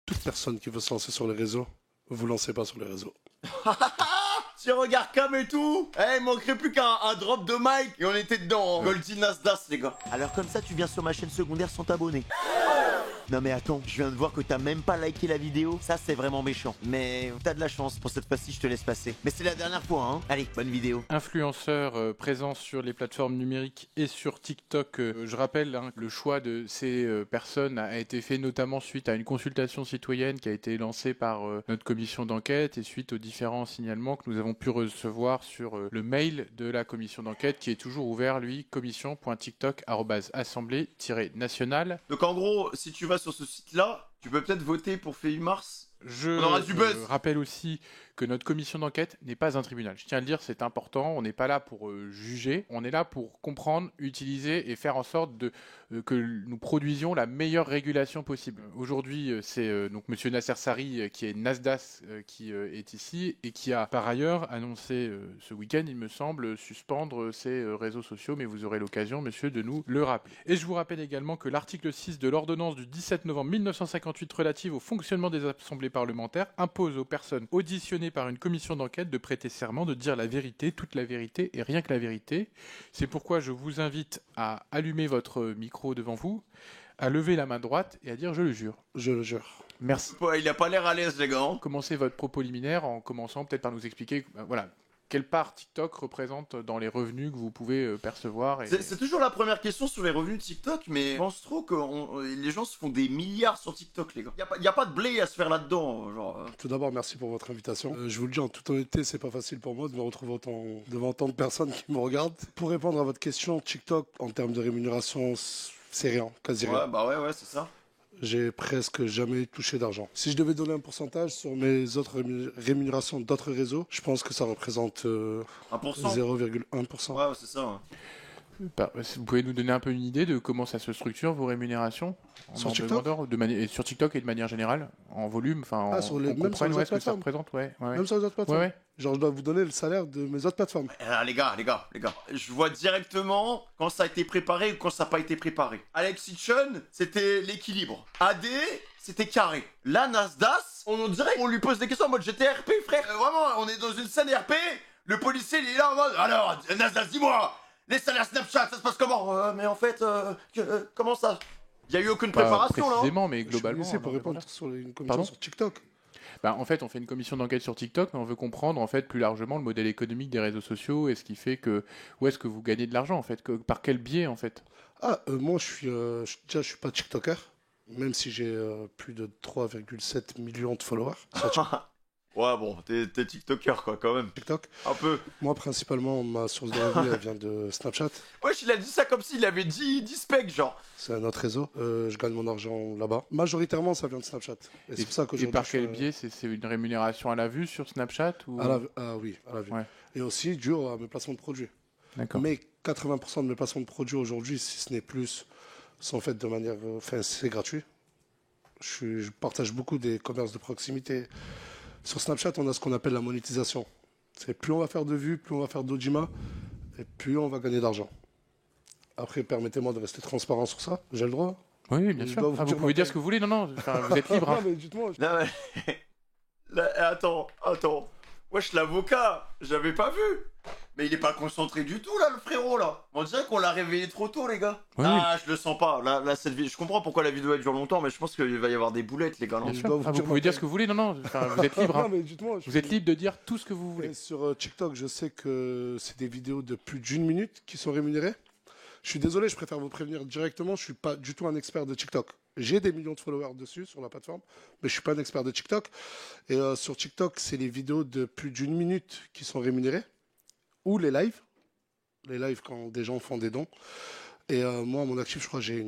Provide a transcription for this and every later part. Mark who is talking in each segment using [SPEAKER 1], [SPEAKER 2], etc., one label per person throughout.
[SPEAKER 1] Toute personne qui veut se lancer sur les réseaux, vous lancez pas sur les réseaux.
[SPEAKER 2] Tu regardes Cam et tout. Il manquerait plus qu'un drop de mic et on était dedans. Goldie Nasdaq, les gars. Alors comme ça, tu viens sur ma chaîne secondaire sans t'abonner. Non mais attends, je viens de voir que t'as même pas liké la vidéo. Ça, c'est vraiment méchant. Mais t'as de la chance. Pour cette fois-ci, je te laisse passer. Mais c'est la dernière fois, hein. Allez, bonne vidéo.
[SPEAKER 3] Influenceurs présents sur les plateformes numériques et sur TikTok. Je rappelle, le choix de ces personnes a été fait notamment suite à une consultation citoyenne qui a été lancée par notre commission d'enquête et suite aux différents signalements que nous avons pu recevoir sur le mail de la commission d'enquête qui est toujours ouvert, lui, commission.tiktok@assemblée-nationale.
[SPEAKER 2] Donc en gros, si tu vas sur ce site-là, tu peux peut-être voter pour Féhu Mars. On aura du buzz.
[SPEAKER 3] Rappelle aussi que notre commission d'enquête n'est pas un tribunal. Je tiens à le dire, c'est important. On n'est pas là pour juger. On est là pour comprendre, utiliser et faire en sorte que nous produisions la meilleure régulation possible. Aujourd'hui, c'est donc Monsieur Nasser Sari, qui est Nasdaq, qui est ici et qui a par ailleurs annoncé ce week-end, il me semble, suspendre ses réseaux sociaux. Mais vous aurez l'occasion, monsieur, de nous le rappeler. Et je vous rappelle également que l'article 6 de l'ordonnance du 17 novembre 1958 relative au fonctionnement des assemblées parlementaires impose aux personnes auditionnées par une commission d'enquête de prêter serment, de dire la vérité, toute la vérité et rien que la vérité. C'est pourquoi je vous invite à allumer votre micro devant vous, à lever la main droite et à dire « je le jure ».
[SPEAKER 1] Je le jure.
[SPEAKER 3] Merci.
[SPEAKER 2] Ouais, il a pas l'air à l'aise, les gars.
[SPEAKER 3] Commencez votre propos liminaire en commençant peut-être par nous expliquer voilà, quelle part TikTok représente dans les revenus que vous pouvez percevoir.
[SPEAKER 2] C'est toujours la première question sur les revenus de TikTok, mais je pense trop que les gens se font des milliards sur TikTok, les gars. Y a pas de blé à se faire là-dedans, genre.
[SPEAKER 1] Tout d'abord, merci pour votre invitation. Je vous le dis en toute honnêteté, c'est pas facile pour moi de me retrouver devant tant de personnes qui me regardent. Pour répondre à votre question, TikTok, en termes de rémunération, c'est rien, quasi rien.
[SPEAKER 2] Ouais, bah ouais, c'est ça.
[SPEAKER 1] J'ai presque jamais touché d'argent. Si je devais donner un pourcentage sur mes autres rémunérations d'autres réseaux, je pense que ça représente 0,1%.
[SPEAKER 2] Ouais, c'est ça.
[SPEAKER 3] Vous pouvez nous donner un peu une idée de comment ça se structure, vos rémunérations
[SPEAKER 1] sur TikTok
[SPEAKER 3] sur TikTok et de manière générale, en volume, enfin,
[SPEAKER 1] sur les, même sur les autres
[SPEAKER 3] ce que ça représente,
[SPEAKER 1] Même sur les autres plateformes.
[SPEAKER 3] Ouais.
[SPEAKER 1] Genre, je dois vous donner le salaire de mes autres plateformes.
[SPEAKER 2] Les gars, je vois directement quand ça a été préparé ou quand ça n'a pas été préparé. Alex Hitchon, c'était l'équilibre. AD, c'était carré. Là, Nasdaq, on dirait qu'on lui pose des questions en mode j'étais RP, frère. Vraiment, on est dans une scène RP, le policier, il est là en mode alors, Nasdaq, dis-moi, les salaires Snapchat, ça se passe comment mais en fait, comment ça? Il n'y a eu aucune préparation, là.
[SPEAKER 3] Précisément, mais globalement.
[SPEAKER 1] Je suis pour répondre sur une commission sur TikTok.
[SPEAKER 3] En fait, on fait une commission d'enquête sur TikTok, mais on veut comprendre, en fait, plus largement le modèle économique des réseaux sociaux et ce qui fait que où est-ce que vous gagnez de l'argent, en fait, par quel biais, en fait.
[SPEAKER 1] Moi, je suis pas TikToker, même si j'ai plus de 3,7 millions de followers.
[SPEAKER 2] Ouais, bon, t'es TikToker, quoi, quand même.
[SPEAKER 1] TikTok.
[SPEAKER 2] Un peu.
[SPEAKER 1] Moi, principalement, ma source de revenus, elle vient de Snapchat.
[SPEAKER 2] Wesh, il a dit ça comme s'il avait 10 specs, genre.
[SPEAKER 1] C'est un autre réseau. Je gagne mon argent là-bas. Majoritairement, ça vient de Snapchat. Et c'est pour ça que
[SPEAKER 3] Et par quel biais? C'est une rémunération à la vue sur Snapchat ou...
[SPEAKER 1] Oui, à la vue.
[SPEAKER 3] Ouais.
[SPEAKER 1] Et aussi, dû à mes placements de produits.
[SPEAKER 3] D'accord.
[SPEAKER 1] Mais 80% de mes placements de produits aujourd'hui, si ce n'est plus, sont faits de manière... c'est gratuit. Je partage beaucoup des commerces de proximité. Sur Snapchat, on a ce qu'on appelle la monétisation. C'est plus on va faire de vues, plus on va faire d'audimat, et plus on va gagner d'argent. Après, permettez-moi de rester transparent sur ça. J'ai le droit.
[SPEAKER 3] Oui, bien sûr. Vous pouvez dire ce que vous voulez. Non, vous êtes libre.
[SPEAKER 1] Non, mais dites-moi.
[SPEAKER 2] Non, mais... Attends. Wesh, l'avocat, j'avais pas vu. Mais il est pas concentré du tout, là, le frérot, là. On dirait qu'on l'a réveillé trop tôt, les gars.
[SPEAKER 3] Oui,
[SPEAKER 2] je le sens pas. Là, je comprends pourquoi la vidéo elle dure longtemps, mais je pense qu'il va y avoir des boulettes, les gars.
[SPEAKER 3] Bien sûr. Vous pouvez dire ce que vous voulez. Non, vous êtes libre.
[SPEAKER 1] Non, mais dites-moi.
[SPEAKER 3] Vous êtes libre de dire tout ce que vous voulez.
[SPEAKER 1] Et sur TikTok, je sais que c'est des vidéos de plus d'1 minute qui sont rémunérées. Je suis désolé, je préfère vous prévenir directement. Je suis pas du tout un expert de TikTok. J'ai des millions de followers dessus, sur la plateforme, mais je suis pas un expert de TikTok. Et sur TikTok, c'est les vidéos de plus d'1 minute qui sont rémunérées, ou les lives. Les lives quand des gens font des dons. Et moi, à mon actif, je crois que j'ai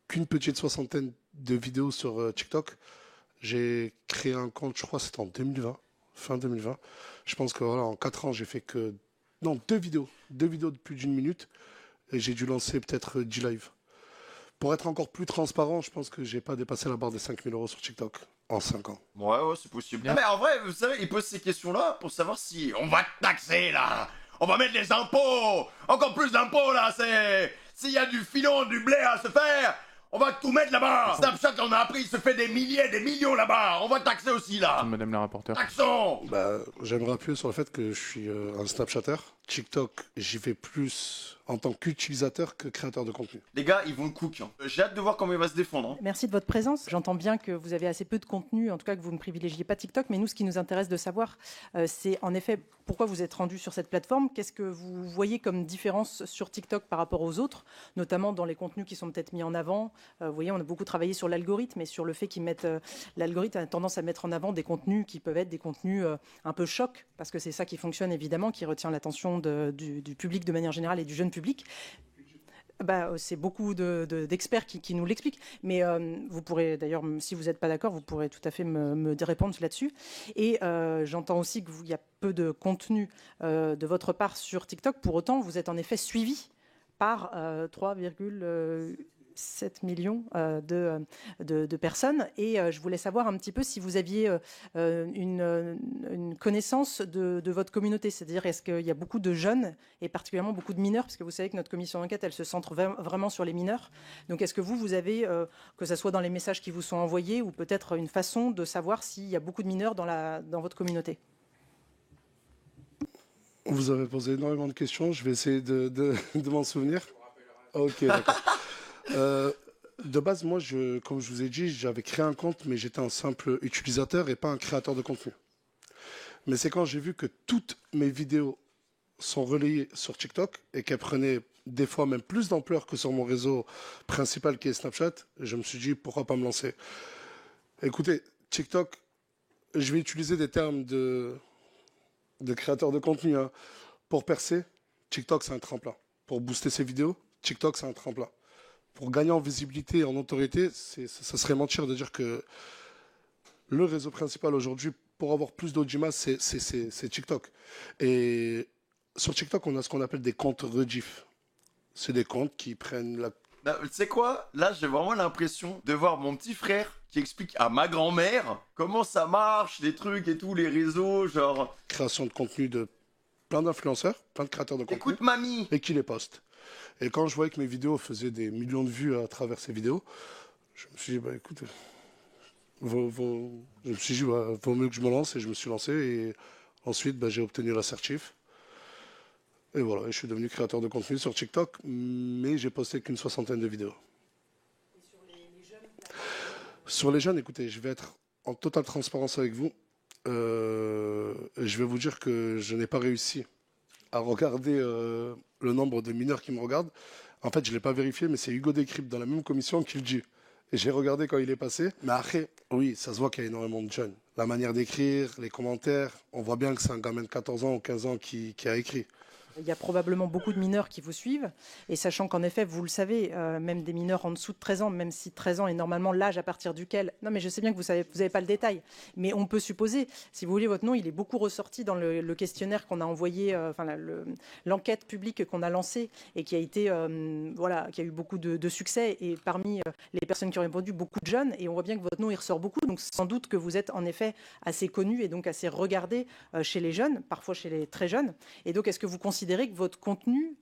[SPEAKER 1] qu'une petite soixantaine de vidéos sur TikTok. J'ai créé un compte, je crois que c'était en 2020, fin 2020. Je pense que voilà, en 4 ans, j'ai fait que... Non, deux vidéos de plus d'1 minute. Et j'ai dû lancer peut-être 10 lives. Pour être encore plus transparent, je pense que j'ai pas dépassé la barre des 5 000 € sur TikTok en 5 ans.
[SPEAKER 2] Ouais, c'est possible. Mais en vrai, vous savez, il pose ces questions-là pour savoir si on va te taxer, là. On va mettre les impôts. Encore plus d'impôts, là. S'il y a du filon, du blé à se faire, On va tout mettre là-bas. Snapchat, on a appris, il se fait des milliers, des millions là-bas. On va taxer aussi là.
[SPEAKER 3] Madame la rapporteure.
[SPEAKER 2] Taxons.
[SPEAKER 1] Bah, j'aimerais appuyer sur le fait que je suis un Snapchatter. TikTok, j'y vais plus en tant qu'utilisateur que créateur de contenu.
[SPEAKER 2] Les gars, ils vont le cook. Hein. J'ai hâte de voir comment il va se défendre. Hein.
[SPEAKER 4] Merci de votre présence. J'entends bien que vous avez assez peu de contenu, en tout cas que vous ne privilégiez pas TikTok, mais nous, ce qui nous intéresse de savoir, c'est en effet pourquoi vous êtes rendu sur cette plateforme. Qu'est-ce que vous voyez comme différence sur TikTok par rapport aux autres, notamment dans les contenus qui sont peut-être mis en avant. Vous voyez, on a beaucoup travaillé sur l'algorithme et sur le fait qu'ils mettent... l'algorithme a tendance à mettre en avant des contenus qui peuvent être des contenus un peu chocs, parce que c'est ça qui fonctionne évidemment, qui retient l'attention du public de manière générale et du jeune public. Bah, c'est beaucoup d'experts qui nous l'expliquent. Mais vous pourrez, d'ailleurs, si vous n'êtes pas d'accord, vous pourrez tout à fait me répondre là-dessus. Et j'entends aussi qu'il y a peu de contenu de votre part sur TikTok. Pour autant, vous êtes en effet suivi par 3,7 millions de personnes. Et je voulais savoir un petit peu si vous aviez une connaissance de votre communauté. C'est-à-dire, est-ce qu'il y a beaucoup de jeunes et particulièrement beaucoup de mineurs, parce que vous savez que notre commission d'enquête, elle se centre vraiment sur les mineurs. Donc, est-ce que vous avez, que ce soit dans les messages qui vous sont envoyés ou peut-être une façon de savoir s'il y a beaucoup de mineurs dans votre communauté?
[SPEAKER 1] Vous avez posé énormément de questions. Je vais essayer de m'en souvenir. Ok, d'accord. De base, moi, comme je vous ai dit, j'avais créé un compte, mais j'étais un simple utilisateur et pas un créateur de contenu. Mais c'est quand j'ai vu que toutes mes vidéos sont relayées sur TikTok et qu'elles prenaient des fois même plus d'ampleur que sur mon réseau principal qui est Snapchat, je me suis dit pourquoi pas me lancer. Écoutez, TikTok, je vais utiliser des termes de créateur de contenu. Hein. Pour percer, TikTok, c'est un tremplin. Pour booster ses vidéos, TikTok, c'est un tremplin. Pour gagner en visibilité et en autorité, ça serait mentir de dire que le réseau principal aujourd'hui, pour avoir plus d'audimat, c'est TikTok. Et sur TikTok, on a ce qu'on appelle des comptes rediff. C'est des comptes qui prennent la...
[SPEAKER 2] Bah, tu sais quoi? Là, j'ai vraiment l'impression de voir mon petit frère qui explique à ma grand-mère comment ça marche, les trucs et tout, les réseaux, genre...
[SPEAKER 1] Création de contenu de plein d'influenceurs, plein de créateurs de contenu.
[SPEAKER 2] Écoute, mamie!
[SPEAKER 1] Et qui les postent. Et quand je voyais que mes vidéos faisaient des millions de vues à travers ces vidéos, je me suis dit, bah écoute, vaut mieux que je me lance, et je me suis lancé. Et ensuite, bah, j'ai obtenu l'assertif. Et voilà, je suis devenu créateur de contenu sur TikTok, mais j'ai posté qu'une 60aine de vidéos.
[SPEAKER 4] Et sur les jeunes?
[SPEAKER 1] Sur les jeunes, écoutez, je vais être en totale transparence avec vous. Je vais vous dire que je n'ai pas réussi à regarder le nombre de mineurs qui me regardent. En fait, je ne l'ai pas vérifié, mais c'est Hugo Décrypte dans la même commission qui le dit. Et j'ai regardé quand il est passé. Mais après, oui, ça se voit qu'il y a énormément de jeunes. La manière d'écrire, les commentaires, on voit bien que c'est un gamin de 14 ans ou 15 ans qui a écrit.
[SPEAKER 4] Il y a probablement beaucoup de mineurs qui vous suivent, et sachant qu'en effet, vous le savez, même des mineurs en dessous de 13 ans, même si 13 ans est normalement l'âge à partir duquel... Non, mais je sais bien que vous n'avez pas le détail, mais on peut supposer, si vous voulez, votre nom, il est beaucoup ressorti dans le questionnaire qu'on a envoyé, l'enquête publique qu'on a lancée, et qui a été, qui a eu beaucoup de succès, et parmi les personnes qui ont répondu, beaucoup de jeunes, et on voit bien que votre nom, il ressort beaucoup, donc sans doute que vous êtes en effet assez connu, et donc assez regardé chez les jeunes, parfois chez les très jeunes, et donc est-ce que vous considérez que votre contenu,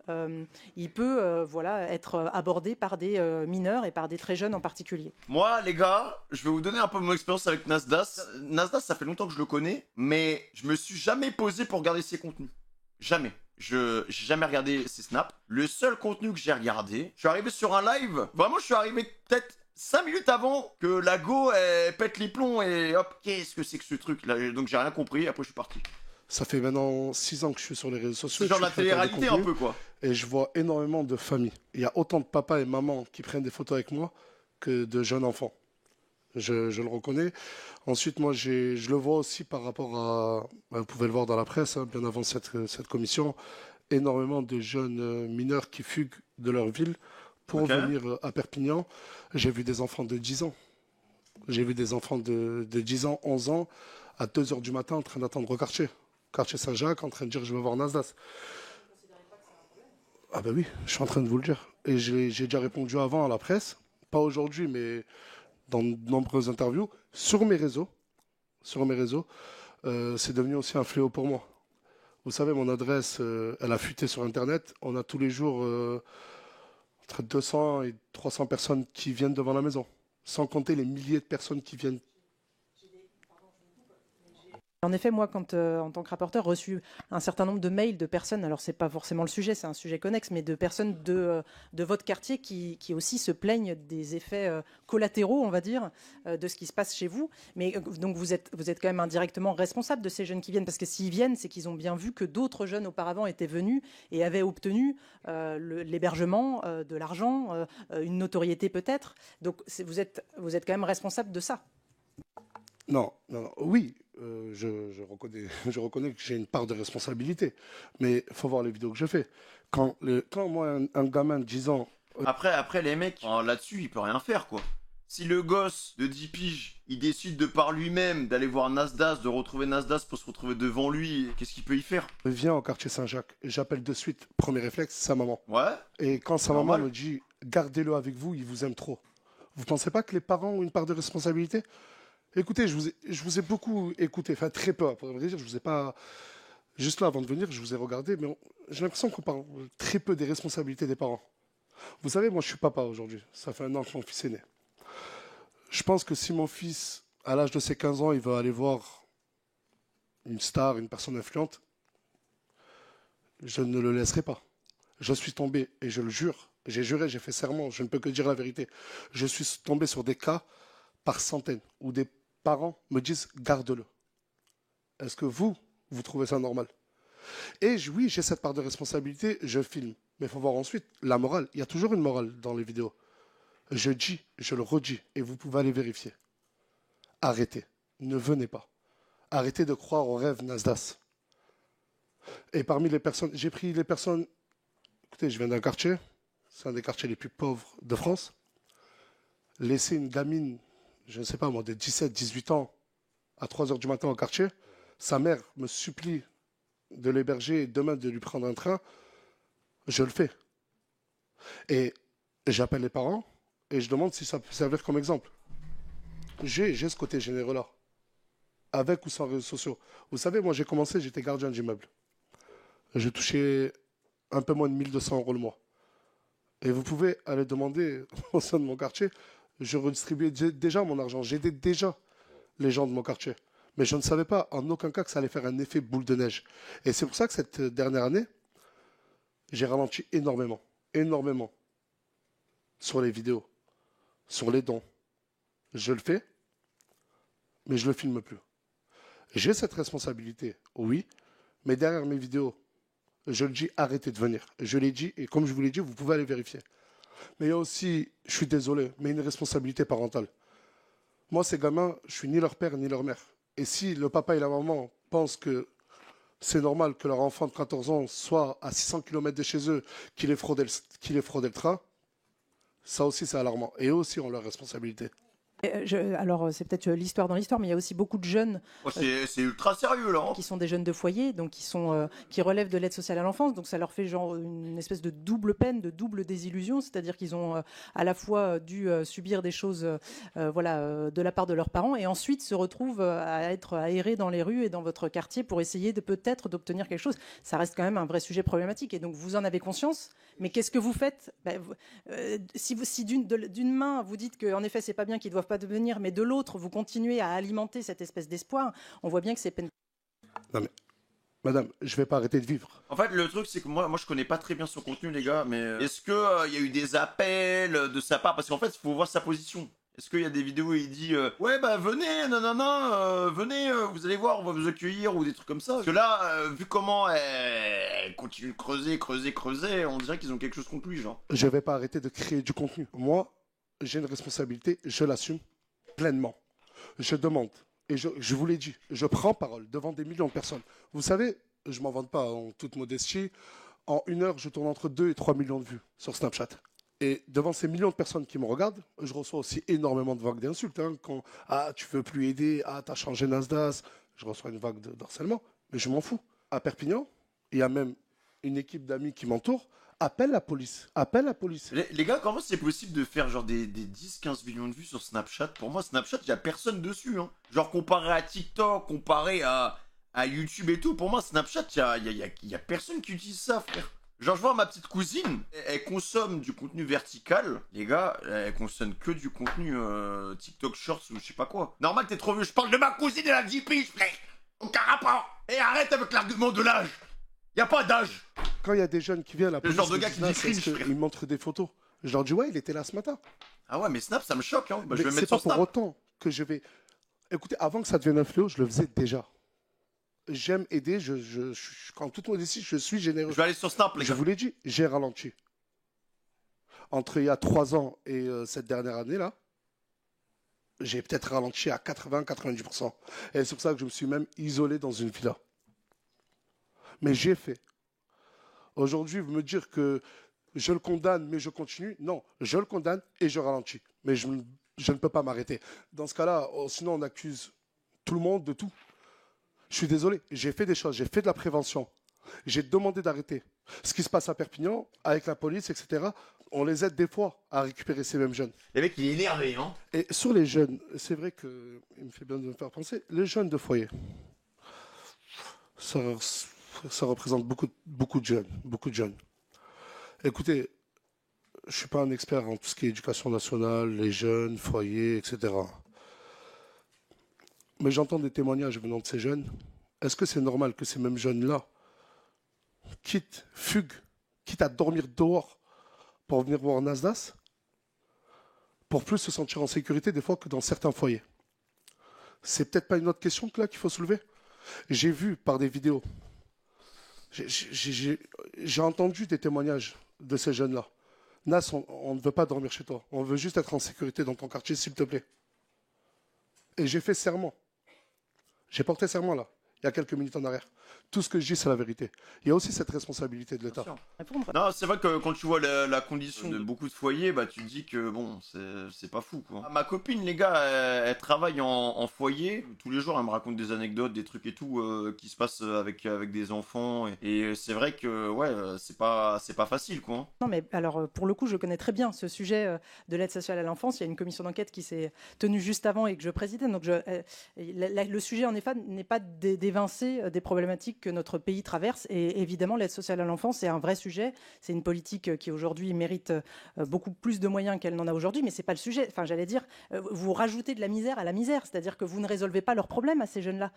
[SPEAKER 4] il peut être abordé par des mineurs et par des très jeunes en particulier? Moi,
[SPEAKER 2] les gars, je vais vous donner un peu mon expérience avec Nasdaq. Nasdaq, ça fait longtemps que je le connais, mais je me suis jamais posé pour regarder ses contenus. Jamais. Je n'ai jamais regardé ses snaps. Le seul contenu que j'ai regardé, je suis arrivé sur un live. Vraiment, je suis arrivé peut-être 5 minutes avant que la go elle pète les plombs et hop, qu'est-ce que c'est que ce truc là? Donc j'ai rien compris, après je suis parti.
[SPEAKER 1] Ça fait maintenant 6 ans que je suis sur les réseaux sociaux.
[SPEAKER 2] C'est genre la télé-réalité un peu, quoi.
[SPEAKER 1] Et je vois énormément de familles. Il y a autant de papas et mamans qui prennent des photos avec moi que de jeunes enfants. Je le reconnais. Ensuite, moi, je le vois aussi par rapport à... Vous pouvez le voir dans la presse, hein, bien avant cette commission, énormément de jeunes mineurs qui fuguent de leur ville pour venir à Perpignan. J'ai vu des enfants de 10 ans. J'ai vu des enfants de 10 ans, 11 ans, à 2 h du matin en train d'attendre au quartier Saint-Jacques, en train de dire je veux voir Nasdaq. Ah ben oui, je suis en train de vous le dire. Et j'ai déjà répondu avant à la presse, pas aujourd'hui, mais dans de nombreuses interviews, sur mes réseaux. C'est devenu aussi un fléau pour moi. Vous savez, mon adresse, elle a fuité sur Internet. On a tous les jours entre 200 et 300 personnes qui viennent devant la maison, sans compter les milliers de personnes qui viennent.
[SPEAKER 4] En effet, moi, quand, en tant que rapporteur, reçu un certain nombre de mails de personnes, alors c'est pas forcément le sujet, c'est un sujet connexe, mais de personnes de votre quartier qui aussi se plaignent des effets collatéraux, on va dire, de ce qui se passe chez vous. Mais donc vous êtes quand même indirectement responsable de ces jeunes qui viennent, parce que s'ils viennent, c'est qu'ils ont bien vu que d'autres jeunes auparavant étaient venus et avaient obtenu l'hébergement, de l'argent, une notoriété peut-être. Donc vous êtes quand même responsable de ça.
[SPEAKER 1] Non, oui, je reconnais que j'ai une part de responsabilité, mais il faut voir les vidéos que je fais. Quand moi, un gamin de 10 ans...
[SPEAKER 2] Après, les mecs, là-dessus, il peut rien faire, quoi. Si le gosse de 10 piges, il décide de par lui-même d'aller voir Nasdaq, de retrouver Nasdaq pour se retrouver devant lui, qu'est-ce qu'il peut y faire?
[SPEAKER 1] Vient au quartier Saint-Jacques, j'appelle de suite, premier réflexe, sa maman.
[SPEAKER 2] Ouais.
[SPEAKER 1] Et quand sa
[SPEAKER 2] Normal.
[SPEAKER 1] maman me dit, gardez-le avec vous, il vous aime trop. Vous pensez pas que les parents ont une part de responsabilité? Écoutez, je vous ai beaucoup écouté, enfin très peu, pour vrai dire, je vous ai pas... Juste là, avant de venir, je vous ai regardé, mais j'ai l'impression qu'on parle très peu des responsabilités des parents. Vous savez, moi je suis papa aujourd'hui, ça fait 1 an que mon fils est né. Je pense que si mon fils, à l'âge de ses 15 ans, il va aller voir une star, une personne influente, je ne le laisserai pas. Je suis tombé, et je le jure, j'ai juré, j'ai fait serment, je ne peux que dire la vérité. Je suis tombé sur des cas par centaines où des parents me disent garde-le. Est-ce que vous trouvez ça normal? Et oui, j'ai cette part de responsabilité, je filme. Mais il faut voir ensuite la morale. Il y a toujours une morale dans les vidéos. Je dis, je le redis, et vous pouvez aller vérifier. Arrêtez, ne venez pas. Arrêtez de croire au rêve Nasdaq. Et parmi les personnes, j'ai pris les personnes... Écoutez, je viens d'un quartier, c'est un des quartiers les plus pauvres de France. Laisser une gamine, je ne sais pas moi, de 17, 18 ans, à 3 heures du matin au quartier, sa mère me supplie de l'héberger et demain de lui prendre un train, je le fais. Et j'appelle les parents et je demande si ça peut servir comme exemple. J'ai ce côté généreux-là, avec ou sans réseaux sociaux. Vous savez, moi j'ai commencé, j'étais gardien d'immeuble. Je touchais un peu moins de 1 200 € le mois. Et vous pouvez aller demander au sein de mon quartier, je redistribuais déjà mon argent, j'aidais déjà les gens de mon quartier. Mais je ne savais pas en aucun cas que ça allait faire un effet boule de neige. Et c'est pour ça que cette dernière année, j'ai ralenti énormément, énormément sur les vidéos, sur les dons. Je le fais, mais je ne le filme plus. J'ai cette responsabilité, oui, mais derrière mes vidéos, je le dis, arrêtez de venir. Je l'ai dit, et comme je vous l'ai dit, vous pouvez aller vérifier. Mais il y a aussi, je suis désolé, mais une responsabilité parentale. Moi, ces gamins, je suis ni leur père ni leur mère. Et si le papa et la maman pensent que c'est normal que leur enfant de 14 ans soit à 600 km de chez eux, qu'il ait fraudé le train, ça aussi c'est alarmant. Et eux aussi ont leur responsabilité.
[SPEAKER 4] Alors, c'est peut-être l'histoire dans l'histoire, mais il y a aussi beaucoup de jeunes
[SPEAKER 2] C'est ultra sérieux, là.
[SPEAKER 4] qui sont des jeunes de foyer, donc qui relèvent de l'aide sociale à l'enfance. Donc ça leur fait genre une espèce de double peine, de double désillusion, c'est-à-dire qu'ils ont à la fois dû subir des choses de la part de leurs parents et ensuite se retrouvent à être aérés dans les rues et dans votre quartier pour essayer peut-être d'obtenir quelque chose. Ça reste quand même un vrai sujet problématique et donc vous en avez conscience. Mais qu'est-ce que vous faites? Si d'une main vous dites qu'en effet c'est pas bien, qu'ils doivent pas devenir, mais de l'autre, vous continuez à alimenter cette espèce d'espoir, on voit bien que c'est peine.
[SPEAKER 1] Non mais, madame, je vais pas arrêter de vivre.
[SPEAKER 2] En fait, le truc, c'est que moi, je connais pas très bien son contenu, les gars, mais est-ce que il y a eu des appels de sa part? Parce qu'en fait, il faut voir sa position. Est-ce qu'il y a des vidéos où il dit ouais, bah venez, venez, vous allez voir, on va vous accueillir, ou des trucs comme ça? Parce que là, vu comment elle continue de creuser, on dirait qu'ils ont quelque chose contre lui, genre.
[SPEAKER 1] Je vais pas arrêter de créer du contenu. Moi, j'ai une responsabilité, je l'assume pleinement. Je demande, et je vous l'ai dit, je prends parole devant des millions de personnes. Vous savez, je m'en vante pas en toute modestie, en 1 heure, je tourne entre 2 et 3 millions de vues sur Snapchat. Et devant ces millions de personnes qui me regardent, je reçois aussi énormément de vagues d'insultes. Quand « Ah, tu veux plus aider, ah, t'as changé Nasdaq », je reçois une vague d'harcèlement, mais je m'en fous. À Perpignan, il y a même une équipe d'amis qui m'entoure. Appelle la police.
[SPEAKER 2] Les gars, comment c'est possible de faire genre des 10-15 millions de vues sur Snapchat? Pour moi, Snapchat, il n'y a personne dessus. Hein. Genre comparé à TikTok, comparé à YouTube et tout, pour moi, Snapchat, il y a personne qui utilise ça, frère. Genre, je vois ma petite cousine, elle consomme du contenu vertical. Les gars, elle consomme que du contenu TikTok Shorts ou je sais pas quoi. Normal, t'es trop vieux. Je parle de ma cousine, elle a 10 piges, frère. Aucun rapport. Et arrête avec l'argument de l'âge. Y a pas d'âge.
[SPEAKER 1] Quand il y a des jeunes qui viennent à la
[SPEAKER 2] Le
[SPEAKER 1] police,
[SPEAKER 2] genre de gars qui dit cringe, frère.
[SPEAKER 1] ils montrent des photos. Je leur dis, ouais, il était là ce matin.
[SPEAKER 2] Ah ouais, mais Snap, ça me choque, hein. Bah, je vais
[SPEAKER 1] Mais
[SPEAKER 2] mettre
[SPEAKER 1] c'est pas
[SPEAKER 2] sur Snap.
[SPEAKER 1] pour autant que je vais... Écoutez, avant que ça devienne un fléau, je le faisais déjà. J'aime aider, quand toute modestie, je suis généreux.
[SPEAKER 2] Je vais aller sur Snap, les
[SPEAKER 1] Je
[SPEAKER 2] gars.
[SPEAKER 1] vous l'ai dit, j'ai ralenti. Entre il y a 3 ans et cette dernière année-là, j'ai peut-être ralenti à 80-90%. Et c'est pour ça que je me suis même isolé dans une villa. Mais j'ai fait. Aujourd'hui, vous me dire que je le condamne, mais je continue. Non, je le condamne et je ralentis. Mais je ne peux pas m'arrêter. Dans ce cas-là, sinon on accuse tout le monde de tout. Je suis désolé, j'ai fait des choses, j'ai fait de la prévention. J'ai demandé d'arrêter. Ce qui se passe à Perpignan, avec la police, etc., on les aide des fois à récupérer ces mêmes jeunes.
[SPEAKER 2] Les mecs, il est énervé, hein.
[SPEAKER 1] Et sur les jeunes, c'est vrai qu'il me fait bien de me faire penser, les jeunes de foyer, ça représente beaucoup de jeunes, beaucoup de jeunes. Écoutez, je ne suis pas un expert en tout ce qui est éducation nationale, les jeunes, foyers, etc. Mais j'entends des témoignages venant de ces jeunes. Est-ce que c'est normal que ces mêmes jeunes-là fuguent, quitte à dormir dehors pour venir voir Nasdaq, pour plus se sentir en sécurité des fois que dans certains foyers? C'est peut-être pas une autre question que là qu'il faut soulever. J'ai vu par des vidéos, j'ai entendu des témoignages de ces jeunes-là. Nas, on ne veut pas dormir chez toi. On veut juste être en sécurité dans ton quartier, s'il te plaît. Et j'ai fait serment. J'ai porté serment là, il y a quelques minutes en arrière. Tout ce que je dis, c'est la vérité. Il y a aussi cette responsabilité de l'État.
[SPEAKER 2] Non, c'est vrai que quand tu vois la condition de beaucoup de foyers, bah tu te dis que bon, c'est pas fou, quoi. Ma copine, les gars, elle travaille en foyer. Tous les jours, elle me raconte des anecdotes, des trucs et tout qui se passent avec des enfants. Et c'est vrai que ouais, c'est pas facile, quoi.
[SPEAKER 4] Non, mais alors pour le coup, je connais très bien ce sujet de l'aide sociale à l'enfance. Il y a une commission d'enquête qui s'est tenue juste avant et que je présidais. Donc le sujet, en effet, n'est pas d'évincer des problématiques que notre pays traverse. Et évidemment, l'aide sociale à l'enfance, c'est un vrai sujet. C'est une politique qui aujourd'hui mérite beaucoup plus de moyens qu'elle n'en a aujourd'hui, mais c'est pas le sujet. Enfin, j'allais dire, vous rajoutez de la misère à la misère, c'est-à-dire que vous ne résolvez pas leurs problèmes à ces jeunes-là.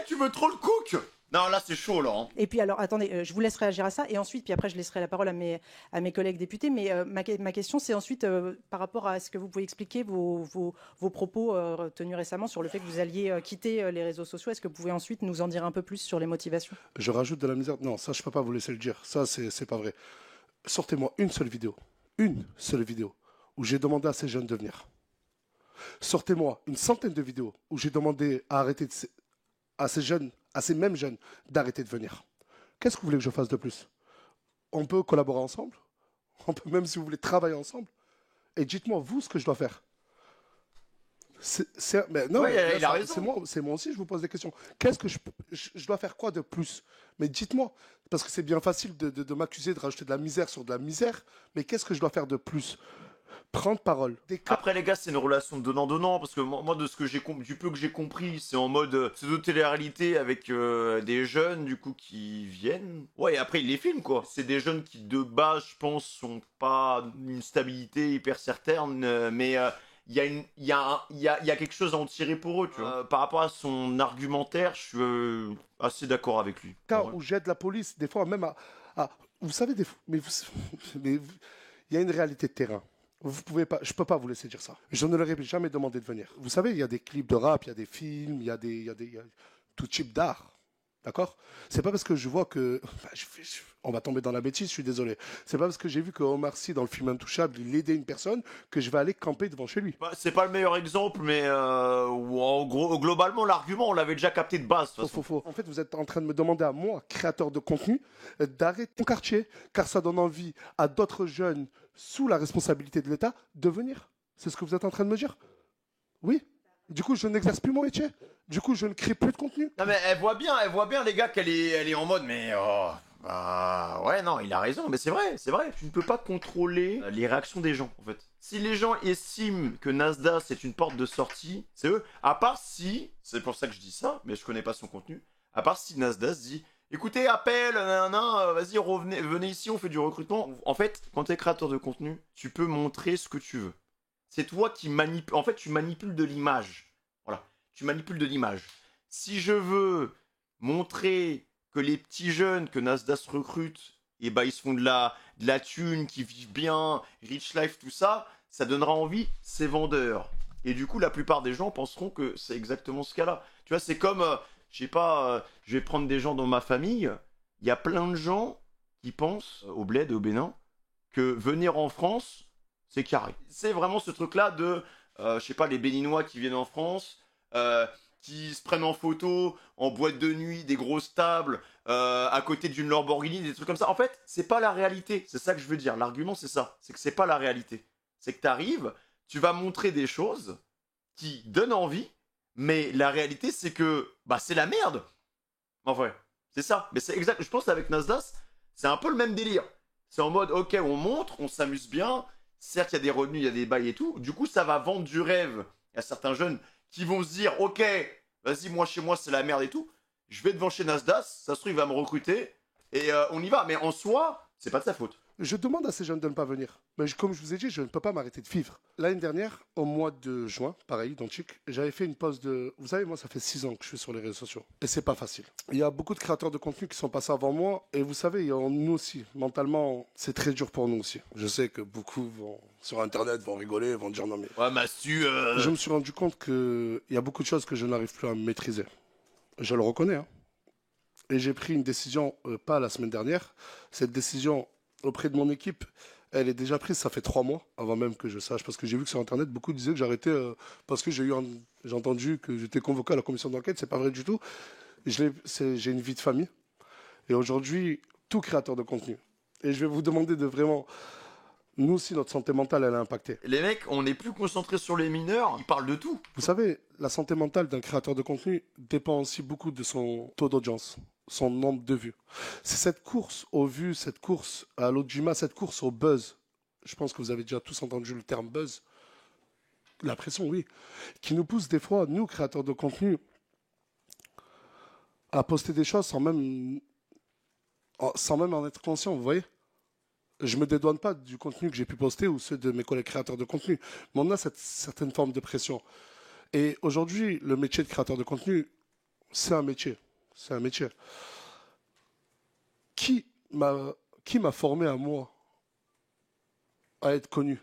[SPEAKER 2] Tu veux trop le cook? Non, là c'est chaud, là. Hein.
[SPEAKER 4] Et puis alors, attendez, je vous laisse réagir à ça, et ensuite, puis après, je laisserai la parole à mes collègues députés. Mais ma question, c'est ensuite par rapport à ce que vous pouvez expliquer vos propos tenus récemment sur le fait que vous alliez quitter les réseaux sociaux. Est-ce que vous pouvez ensuite nous en dire un peu plus sur les motivations?
[SPEAKER 1] Je rajoute de la misère. Non, ça, je ne peux pas vous laisser le dire. Ça, c'est pas vrai. Sortez-moi une seule vidéo où j'ai demandé à ces jeunes de venir. Sortez-moi une centaine de vidéos où j'ai demandé à arrêter à ces mêmes jeunes d'arrêter de venir. Qu'est-ce que vous voulez que je fasse de plus? On peut collaborer ensemble. On peut même, si vous voulez, travailler ensemble. Et dites-moi, vous, ce que je dois faire. Mais non,
[SPEAKER 2] ouais, il a raison.
[SPEAKER 1] C'est moi aussi, je vous pose des questions. Qu'est-ce que je dois faire quoi de plus? Mais dites-moi, parce que c'est bien facile de m'accuser de rajouter de la misère sur de la misère, mais qu'est-ce que je dois faire de plus? Prendre parole.
[SPEAKER 2] Après, les gars, c'est une relation de donnant-donnant, parce que moi, de ce que du peu que j'ai compris, c'est en mode pseudo-télé-réalité avec des jeunes, du coup, qui viennent. Ouais, et après, ils les filment, quoi. C'est des jeunes qui, de base, je pense, sont pas une stabilité hyper certaine, mais il y a quelque chose à en tirer pour eux, tu vois. Par rapport à son argumentaire, je suis assez d'accord avec lui.
[SPEAKER 1] Cas où j'aide la police, des fois, même vous savez, mais il y a une réalité de terrain. Vous pouvez pas, je ne peux pas vous laisser dire ça. Je ne leur ai jamais demandé de venir. Vous savez, il y a des clips de rap, il y a des films, il y a tout type d'art. D'accord? C'est pas parce que je vois que... on va tomber dans la bêtise, je suis désolé. C'est pas parce que j'ai vu que Omar Sy, dans le film Intouchable, il aidait une personne que je vais aller camper devant chez lui.
[SPEAKER 2] C'est pas le meilleur exemple, mais en gros, globalement, l'argument, on l'avait déjà capté de base.
[SPEAKER 1] Faux. En fait, vous êtes en train de me demander à moi, créateur de contenu, d'arrêter mon quartier, car ça donne envie à d'autres jeunes sous la responsabilité de l'État de venir. C'est ce que vous êtes en train de me dire? Oui. Du coup, je n'exerce plus mon métier. Du coup, je ne crée plus de contenu.
[SPEAKER 2] Non, mais elle voit bien, les gars, elle est en mode, mais ouais, non, il a raison, mais c'est vrai. Tu ne peux pas contrôler les réactions des gens, en fait. Si les gens estiment que Nasdaq c'est une porte de sortie, c'est eux. À part si, c'est pour ça que je dis ça, mais je connais pas son contenu. À part si Nasdaq dit, Écoutez, appel, vas-y, venez ici, on fait du recrutement. En fait, quand t'es créateur de contenu, tu peux montrer ce que tu veux. C'est toi qui manipule. En fait, tu manipules de l'image. Voilà, tu manipules de l'image. Si je veux montrer que les petits jeunes que Nasdaq recrute, et bah ils se font de la thune, qui vivent bien, rich life, tout ça, ça donnera envie, c'est vendeur. Et du coup, la plupart des gens penseront que c'est exactement ce cas-là. Tu vois, c'est comme, je sais pas, je vais prendre des gens dans ma famille, il y a plein de gens qui pensent, au Bled, au Bénin, que venir en France, c'est carré. C'est vraiment ce truc-là de, je sais pas, les Béninois qui viennent en France, qui se prennent en photo en boîte de nuit, des grosses tables, à côté d'une Lamborghini, des trucs comme ça. En fait, c'est pas la réalité. C'est ça que je veux dire. L'argument, c'est ça. C'est que c'est pas la réalité. C'est que t'arrives, tu vas montrer des choses qui donnent envie, mais la réalité, c'est que bah c'est la merde. En vrai, c'est ça. Mais c'est exact. Je pense qu'avec Nasdaq, c'est un peu le même délire. C'est en mode, ok, on montre, on s'amuse bien. Certes, il y a des revenus, il y a des bails et tout. Du coup, ça va vendre du rêve à certains jeunes qui vont se dire, ok, vas-y, moi chez moi c'est la merde et tout, je vais devant chez Nasdaq, ça se trouve il va me recruter, et on y va, mais en soi, c'est pas de sa faute.
[SPEAKER 1] Je demande à ces jeunes de ne pas venir. Mais comme je vous ai dit, je ne peux pas m'arrêter de vivre. L'année dernière, au mois de juin, pareil, dans Chic, j'avais fait une pause de... Vous savez, moi, ça fait 6 ans que je suis sur les réseaux sociaux. Et c'est pas facile. Il y a beaucoup de créateurs de contenu qui sont passés avant moi. Et vous savez, nous aussi, mentalement, c'est très dur pour nous aussi. Je sais que beaucoup vont sur Internet, vont rigoler, vont dire non mais...
[SPEAKER 2] Ouais, Mastu...
[SPEAKER 1] Je me suis rendu compte qu'il y a beaucoup de choses que je n'arrive plus à maîtriser. Je le reconnais, hein. Et j'ai pris une décision, pas la semaine dernière. Cette décision auprès de mon équipe, elle est déjà prise, ça fait 3 mois, avant même que je sache. Parce que j'ai vu que sur Internet, beaucoup disaient que j'arrêtais parce que j'ai entendu que j'étais convoqué à la commission d'enquête. C'est pas vrai du tout. J'ai une vie de famille. Et aujourd'hui, tout créateur de contenu. Et je vais vous demander de vraiment... Nous aussi, notre santé mentale, elle est impactée.
[SPEAKER 2] Les mecs, on n'est plus concentré sur les mineurs, ils parlent de tout.
[SPEAKER 1] Vous savez, la santé mentale d'un créateur de contenu dépend aussi beaucoup de son taux d'audience, son nombre de vues. C'est cette course aux vues, cette course à l'audimat, cette course au buzz. Je pense que vous avez déjà tous entendu le terme buzz. La pression, oui. Qui nous pousse des fois, nous, créateurs de contenu, à poster des choses sans même en être conscient, vous voyez ? Je ne me dédouane pas du contenu que j'ai pu poster ou ceux de mes collègues créateurs de contenu. Mais on a cette certaine forme de pression. Et aujourd'hui, le métier de créateur de contenu, c'est un métier. C'est un métier. Qui m'a formé à moi à être connu,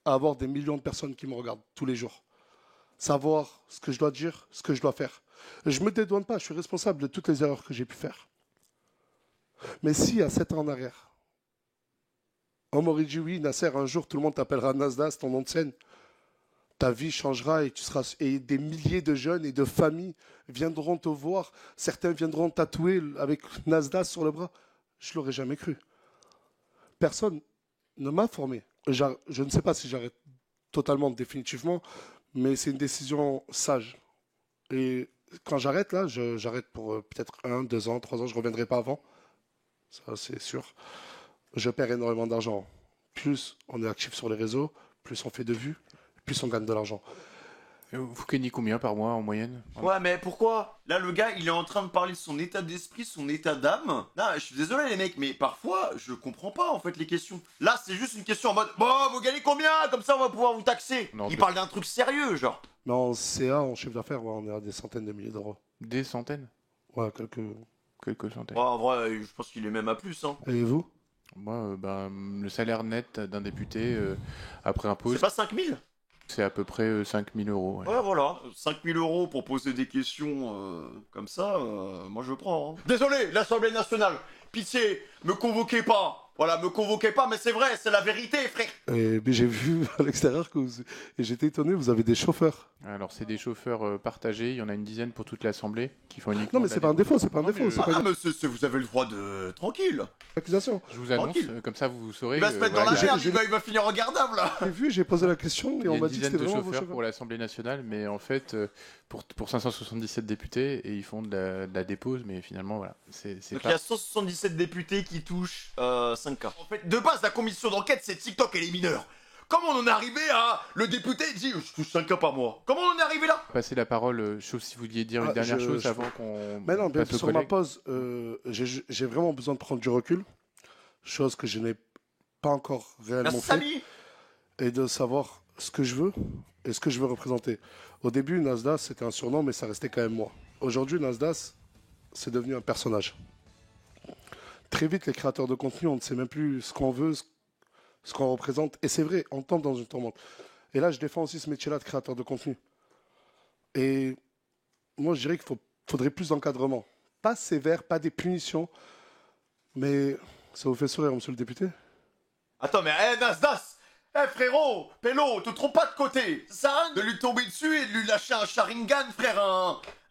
[SPEAKER 1] à avoir des millions de personnes qui me regardent tous les jours, savoir ce que je dois dire, ce que je dois faire. Je ne me dédouane pas, je suis responsable de toutes les erreurs que j'ai pu faire. Mais si, à 7 ans en arrière, on m'aurait dit oui, Nasser, un jour tout le monde t'appellera Nasdaq, ton nom de scène. Ta vie changera et des milliers de jeunes et de familles viendront te voir. Certains viendront tatouer avec Nasdaq sur le bras. Je ne l'aurais jamais cru. Personne ne m'a formé. Je ne sais pas si j'arrête totalement, définitivement, mais c'est une décision sage. Et quand j'arrête, là, j'arrête pour peut-être 1, 2 ans, 3 ans, je ne reviendrai pas avant. Ça, c'est sûr. Je perds énormément d'argent. Plus on est actif sur les réseaux, plus on fait de vues, plus on gagne de l'argent.
[SPEAKER 3] Vous gagnez combien par mois en moyenne?
[SPEAKER 2] Ouais, mais pourquoi? Là, le gars, il est en train de parler de son état d'esprit, son état d'âme. Non, je suis désolé, les mecs, mais parfois, je comprends pas, en fait, les questions. Là, c'est juste une question en mode, bon, vous gagnez combien? Comme ça, on va pouvoir vous taxer.
[SPEAKER 3] Non,
[SPEAKER 2] il parle d'un truc sérieux, genre.
[SPEAKER 1] Mais en CA, en chiffre d'affaires, ouais, on est à des centaines de milliers d'euros.
[SPEAKER 3] Des centaines?
[SPEAKER 1] Ouais, quelques
[SPEAKER 3] centaines.
[SPEAKER 2] Ouais, en vrai, je pense qu'il est même à plus, hein.
[SPEAKER 1] Et vous?
[SPEAKER 3] Moi, le salaire net d'un député, après impôt,
[SPEAKER 2] C'est pas 5000?
[SPEAKER 3] c'est à peu près 5 000 euros. Ouais.
[SPEAKER 2] Ouais, voilà. 5 000 euros pour poser des questions comme ça, moi je prends. Hein. Désolé, l'Assemblée nationale, pitié, me convoquez pas. Voilà, me convoquez pas, mais c'est vrai, c'est la vérité, frère.
[SPEAKER 1] Et j'ai vu à l'extérieur et j'étais étonné, vous avez des chauffeurs.
[SPEAKER 3] Alors, c'est des chauffeurs partagés, il y en a une dizaine pour toute l'Assemblée qui font uniquement.
[SPEAKER 1] Non, mais c'est pas un défaut, c'est pas un défaut.
[SPEAKER 2] Ah, mais vous avez le droit de... Tranquille.
[SPEAKER 1] Accusation.
[SPEAKER 3] Je vous annonce,
[SPEAKER 2] Tranquille.
[SPEAKER 3] comme ça vous saurez.
[SPEAKER 2] Il va se mettre dans la merde, il va finir regardable, là.
[SPEAKER 1] J'ai vu, j'ai posé la question
[SPEAKER 3] Il
[SPEAKER 1] et
[SPEAKER 3] y a
[SPEAKER 1] on
[SPEAKER 3] une
[SPEAKER 1] m'a dit que
[SPEAKER 3] dizaine
[SPEAKER 1] c'était
[SPEAKER 3] de
[SPEAKER 1] vraiment vos
[SPEAKER 3] chauffeurs
[SPEAKER 1] chauffeurs.
[SPEAKER 3] pour l'Assemblée nationale, mais en fait, pour 577 députés, et ils font de la dépose, mais finalement, voilà.
[SPEAKER 2] Donc il y a 177 députés qui touchent 5K. En fait, de base, la commission d'enquête, c'est TikTok et les mineurs. Comment on en est arrivé à... Le député il dit, je touche 5K par mois. Comment on en est arrivé là?
[SPEAKER 3] Passer la parole, sauf si vous vouliez dire une dernière chose avant qu'on
[SPEAKER 1] Mais non,
[SPEAKER 3] passe au
[SPEAKER 1] sur ma
[SPEAKER 3] collègue.
[SPEAKER 1] pause, j'ai vraiment besoin de prendre du recul, chose que je n'ai pas encore réellement
[SPEAKER 2] Merci
[SPEAKER 1] fait,
[SPEAKER 2] Samy.
[SPEAKER 1] et de savoir ce que je veux et ce que je veux représenter. Au début, Nasdaq, c'était un surnom, mais ça restait quand même moi. Aujourd'hui, Nasdaq, c'est devenu un personnage. Très vite, les créateurs de contenu, on ne sait même plus ce qu'on veut, ce qu'on représente. Et c'est vrai, on tombe dans une tourmente. Et là, je défends aussi ce métier-là de créateur de contenu. Et moi, je dirais qu'il faudrait plus d'encadrement. Pas sévère, pas des punitions. Mais ça vous fait sourire, monsieur le député?
[SPEAKER 2] Attends, mais Nasdas, frérot, Pélo, te trompe pas de côté. Ça sert à rien de lui tomber dessus et de lui lâcher un Sharingan, frère,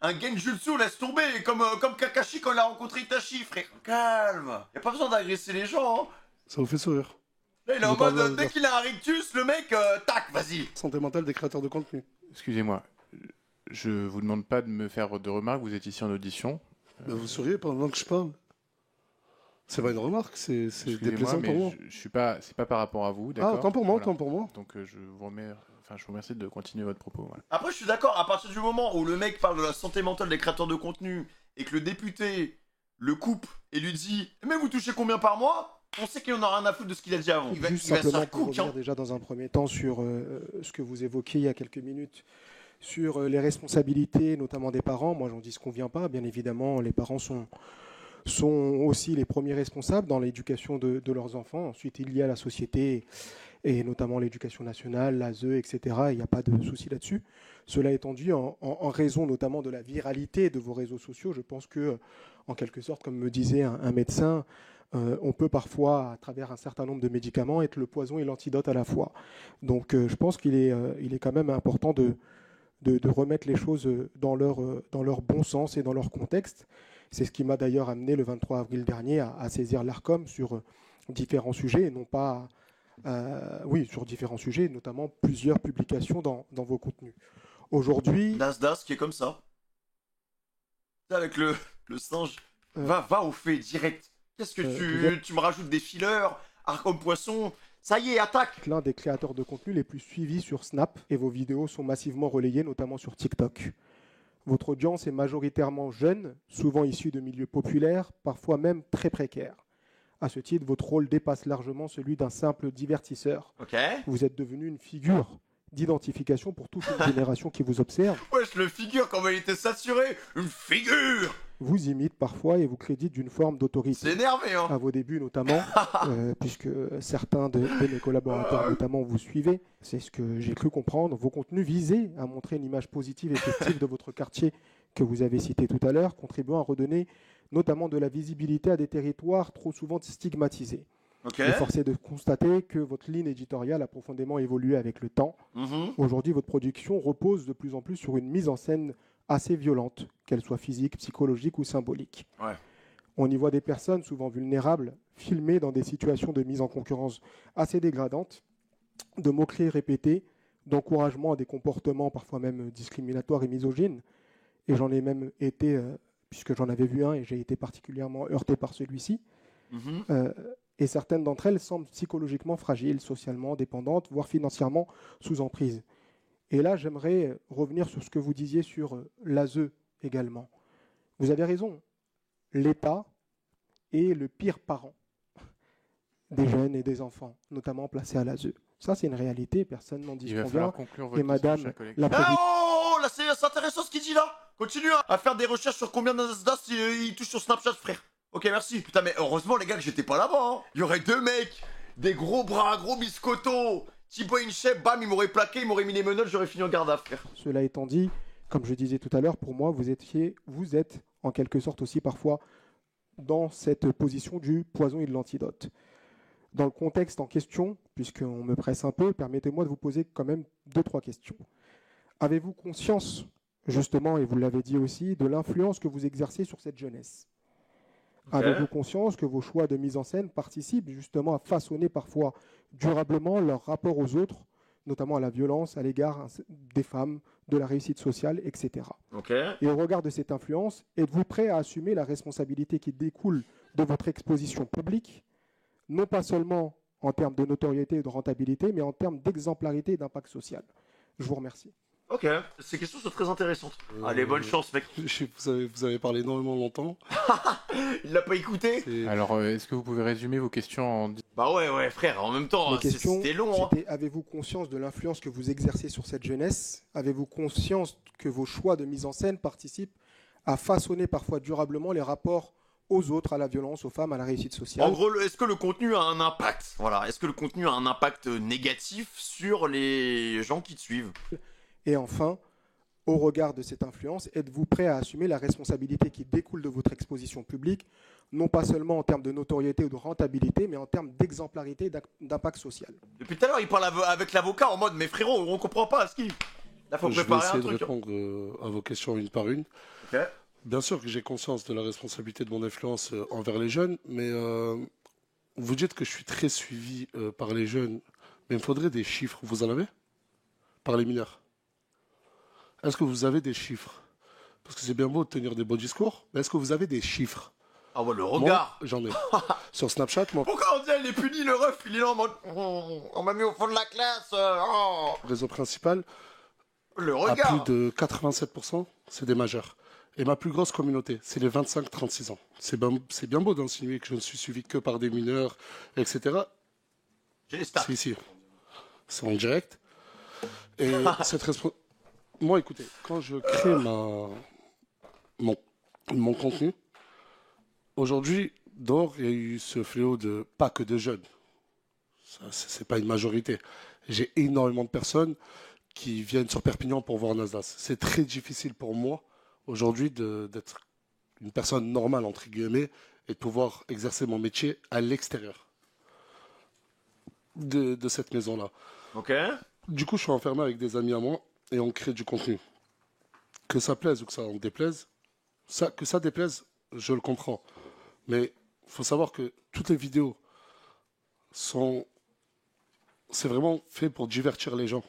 [SPEAKER 2] un Genjutsu, laisse tomber, comme Kakashi quand il a rencontré Itachi, frère. Calme, y a pas besoin d'agresser les gens, hein.
[SPEAKER 1] Ça vous fait sourire?
[SPEAKER 2] Là, il est en mode, dès qu'il a un rictus, le mec, tac, vas-y.
[SPEAKER 1] Santé mentale des créateurs de contenu.
[SPEAKER 3] Excusez-moi, je vous demande pas de me faire de remarques, vous êtes ici en audition.
[SPEAKER 1] Mais vous souriez pendant que je parle. C'est pas une remarque, c'est
[SPEAKER 3] Excusez-moi,
[SPEAKER 1] déplaisant pour
[SPEAKER 3] mais
[SPEAKER 1] moi.
[SPEAKER 3] je suis pas, c'est pas par rapport à vous,
[SPEAKER 1] Ah,
[SPEAKER 3] d'accord?
[SPEAKER 1] autant pour moi,
[SPEAKER 3] Voilà.
[SPEAKER 1] autant pour moi.
[SPEAKER 3] Donc je vous remercie de continuer votre propos. Voilà.
[SPEAKER 2] Après, je suis d'accord, à partir du moment où le mec parle de la santé mentale des créateurs de contenu et que le député le coupe et lui dit « Mais vous touchez combien par mois ?» On sait qu'il en a rien à foutre de ce qu'il a dit avant.
[SPEAKER 5] Juste
[SPEAKER 2] il va se
[SPEAKER 5] simplement
[SPEAKER 2] faire
[SPEAKER 5] pour
[SPEAKER 2] cook, hein.
[SPEAKER 5] revenir déjà dans un premier temps sur ce que vous évoquiez il y a quelques minutes, sur les responsabilités, notamment des parents. Moi, j'en dis ce qu'on vient pas. Bien évidemment, les parents sont aussi les premiers responsables dans l'éducation de leurs enfants. Ensuite, il y a la société et notamment l'éducation nationale, l'ASE, etc. Il n'y a pas de souci là-dessus. Cela étant dit, en raison notamment de la viralité de vos réseaux sociaux, je pense que, en quelque sorte, comme me disait un médecin, on peut parfois, à travers un certain nombre de médicaments, être le poison et l'antidote à la fois. Donc je pense qu'il est quand même important de remettre les choses dans leur bon sens et dans leur contexte. C'est ce qui m'a d'ailleurs amené le 23 avril dernier à saisir l'ARCOM sur différents sujets, et non pas... sur différents sujets, notamment plusieurs publications dans vos contenus. Aujourd'hui...
[SPEAKER 2] Das qui est comme ça. Avec le singe. Va au fait, direct. Qu'est-ce que tu me rajoutes des fillers, Arcom Poisson, ça y est, attaque.
[SPEAKER 5] L'un des créateurs de contenu les plus suivis sur Snap, et vos vidéos sont massivement relayées, notamment sur TikTok. Votre audience est majoritairement jeune, souvent issue de milieux populaires, parfois même très précaires. À ce titre, votre rôle dépasse largement celui d'un simple divertisseur.
[SPEAKER 2] Ok.
[SPEAKER 5] Vous êtes devenu une figure d'identification pour toute une génération qui vous observe.
[SPEAKER 2] Wesh, le figure, comment il était saturé. Une figure.
[SPEAKER 5] Vous imite parfois et vous crédite d'une forme d'autorité.
[SPEAKER 2] C'est énervé, hein.
[SPEAKER 5] À vos débuts notamment, puisque certains de mes collaborateurs notamment vous suivaient, c'est ce que j'ai cru comprendre. Vos contenus visaient à montrer une image positive et festive de votre quartier que vous avez cité tout à l'heure, contribuant à redonner notamment de la visibilité à des territoires trop souvent stigmatisés.
[SPEAKER 2] Okay.
[SPEAKER 5] Il est forcé de constater que votre ligne éditoriale a profondément évolué avec le temps. Aujourd'hui, votre production repose de plus en plus sur une mise en scène assez violente, qu'elle soit physique, psychologique ou symbolique.
[SPEAKER 2] Ouais.
[SPEAKER 5] On y voit des personnes souvent vulnérables, filmées dans des situations de mise en concurrence assez dégradantes, de mots-clés répétés, d'encouragement à des comportements parfois même discriminatoires et misogynes. Et j'en ai même été, puisque j'en avais vu un et j'ai été particulièrement heurté par celui-ci. Et certaines d'entre elles semblent psychologiquement fragiles, socialement dépendantes, voire financièrement sous emprise. Et là, j'aimerais revenir sur ce que vous disiez sur l'ASE également. Vous avez raison, l'État est le pire parent des jeunes et des enfants, notamment placés à l'ASE. Ça, c'est une réalité, personne n'en
[SPEAKER 3] Il va
[SPEAKER 5] disconvient.
[SPEAKER 3] falloir conclure votre
[SPEAKER 5] Et madame
[SPEAKER 3] question, cher collègue.
[SPEAKER 5] la présidente...
[SPEAKER 2] Oh, là, c'est intéressant ce qu'il dit là. Continue à faire des recherches sur combien d'Asdas il touche sur Snapchat, frère. Ok, merci. Putain, mais heureusement, les gars, que j'étais pas là-bas. Hein. Il y aurait deux mecs, des gros bras, gros biscottos. Thibaut Inchep, bam, il m'aurait plaqué, il m'aurait mis les menottes, j'aurais fini en garde à frère.
[SPEAKER 5] Cela étant dit, comme je disais tout à l'heure, pour moi, vous êtes en quelque sorte aussi parfois dans cette position du poison et de l'antidote. Dans le contexte en question, puisqu'on me presse un peu, permettez-moi de vous poser quand même 2-3 questions. Avez-vous conscience, justement, et vous l'avez dit aussi, de l'influence que vous exercez sur cette jeunesse ? Avez-vous conscience que vos choix de mise en scène participent justement à façonner parfois durablement leur rapport aux autres, notamment à la violence à l'égard des femmes, de la réussite sociale, etc. Et au regard de cette influence, êtes-vous prêt à assumer la responsabilité qui découle de votre exposition publique, non pas seulement en termes de notoriété et de rentabilité, mais en termes d'exemplarité et d'impact social. Je vous remercie.
[SPEAKER 2] Ok, ces questions sont très intéressantes. Allez, bonne chance, mec.
[SPEAKER 1] Vous avez parlé énormément longtemps.
[SPEAKER 2] Il l'a pas écouté?
[SPEAKER 3] Alors, est-ce que vous pouvez résumer vos questions en...
[SPEAKER 2] Bah ouais, frère, en même temps,
[SPEAKER 5] Les questions,
[SPEAKER 2] c'était long. Hein.
[SPEAKER 5] c'était avez-vous conscience de l'influence que vous exercez sur cette jeunesse? Avez-vous conscience que vos choix de mise en scène participent à façonner parfois durablement les rapports aux autres, à la violence, aux femmes, à la réussite sociale?
[SPEAKER 2] En gros, est-ce que le contenu a un impact? Voilà, est-ce que le contenu a un impact négatif sur les gens qui te suivent?
[SPEAKER 5] Et enfin, au regard de cette influence, êtes-vous prêt à assumer la responsabilité qui découle de votre exposition publique, non pas seulement en termes de notoriété ou de rentabilité, mais en termes d'exemplarité et d'impact social?
[SPEAKER 2] Depuis tout à l'heure, il parle avec l'avocat en mode, mais frérot, on comprend pas ce qu'il... Là, faut
[SPEAKER 1] Je vais
[SPEAKER 2] préparer un
[SPEAKER 1] essayer de
[SPEAKER 2] truc.
[SPEAKER 1] répondre à vos questions une par une.
[SPEAKER 2] Ok.
[SPEAKER 1] Bien sûr que j'ai conscience de la responsabilité de mon influence envers les jeunes, mais vous dites que je suis très suivi par les jeunes, mais il me faudrait des chiffres. Vous en avez? Par les mineurs. Est-ce que vous avez des chiffres? Parce que c'est bien beau de tenir des beaux discours, mais est-ce que vous avez des chiffres?
[SPEAKER 2] Ah ouais, le regard.
[SPEAKER 1] Moi, j'en ai. Sur Snapchat, moi,
[SPEAKER 2] Pourquoi on dit elle est punie, le ref? Il est là en mode, on m'a mis au fond de la classe. Oh.
[SPEAKER 1] réseau principal,
[SPEAKER 2] Le
[SPEAKER 1] à
[SPEAKER 2] regard.
[SPEAKER 1] plus de 87%, c'est des majeurs. Et ma plus grosse communauté, c'est les 25-36 ans. C'est bien beau d'insinuer que je ne suis suivi que par des mineurs, etc.
[SPEAKER 2] J'ai les stats.
[SPEAKER 1] C'est ici. C'est en direct. Et moi, écoutez, quand je crée mon contenu, aujourd'hui, dehors, il y a eu ce fléau de pas que de jeunes. Ça, c'est pas une majorité. J'ai énormément de personnes qui viennent sur Perpignan pour voir Nasdaq. C'est très difficile pour moi aujourd'hui d'être une personne normale, entre guillemets, et de pouvoir exercer mon métier à l'extérieur de cette maison-là.
[SPEAKER 2] Ok.
[SPEAKER 1] Du coup, je suis enfermé avec des amis à moi et on crée du contenu. Que ça plaise ou que ça en déplaise, que ça déplaise, je le comprends. Mais il faut savoir que toutes les vidéos c'est vraiment fait pour divertir les gens.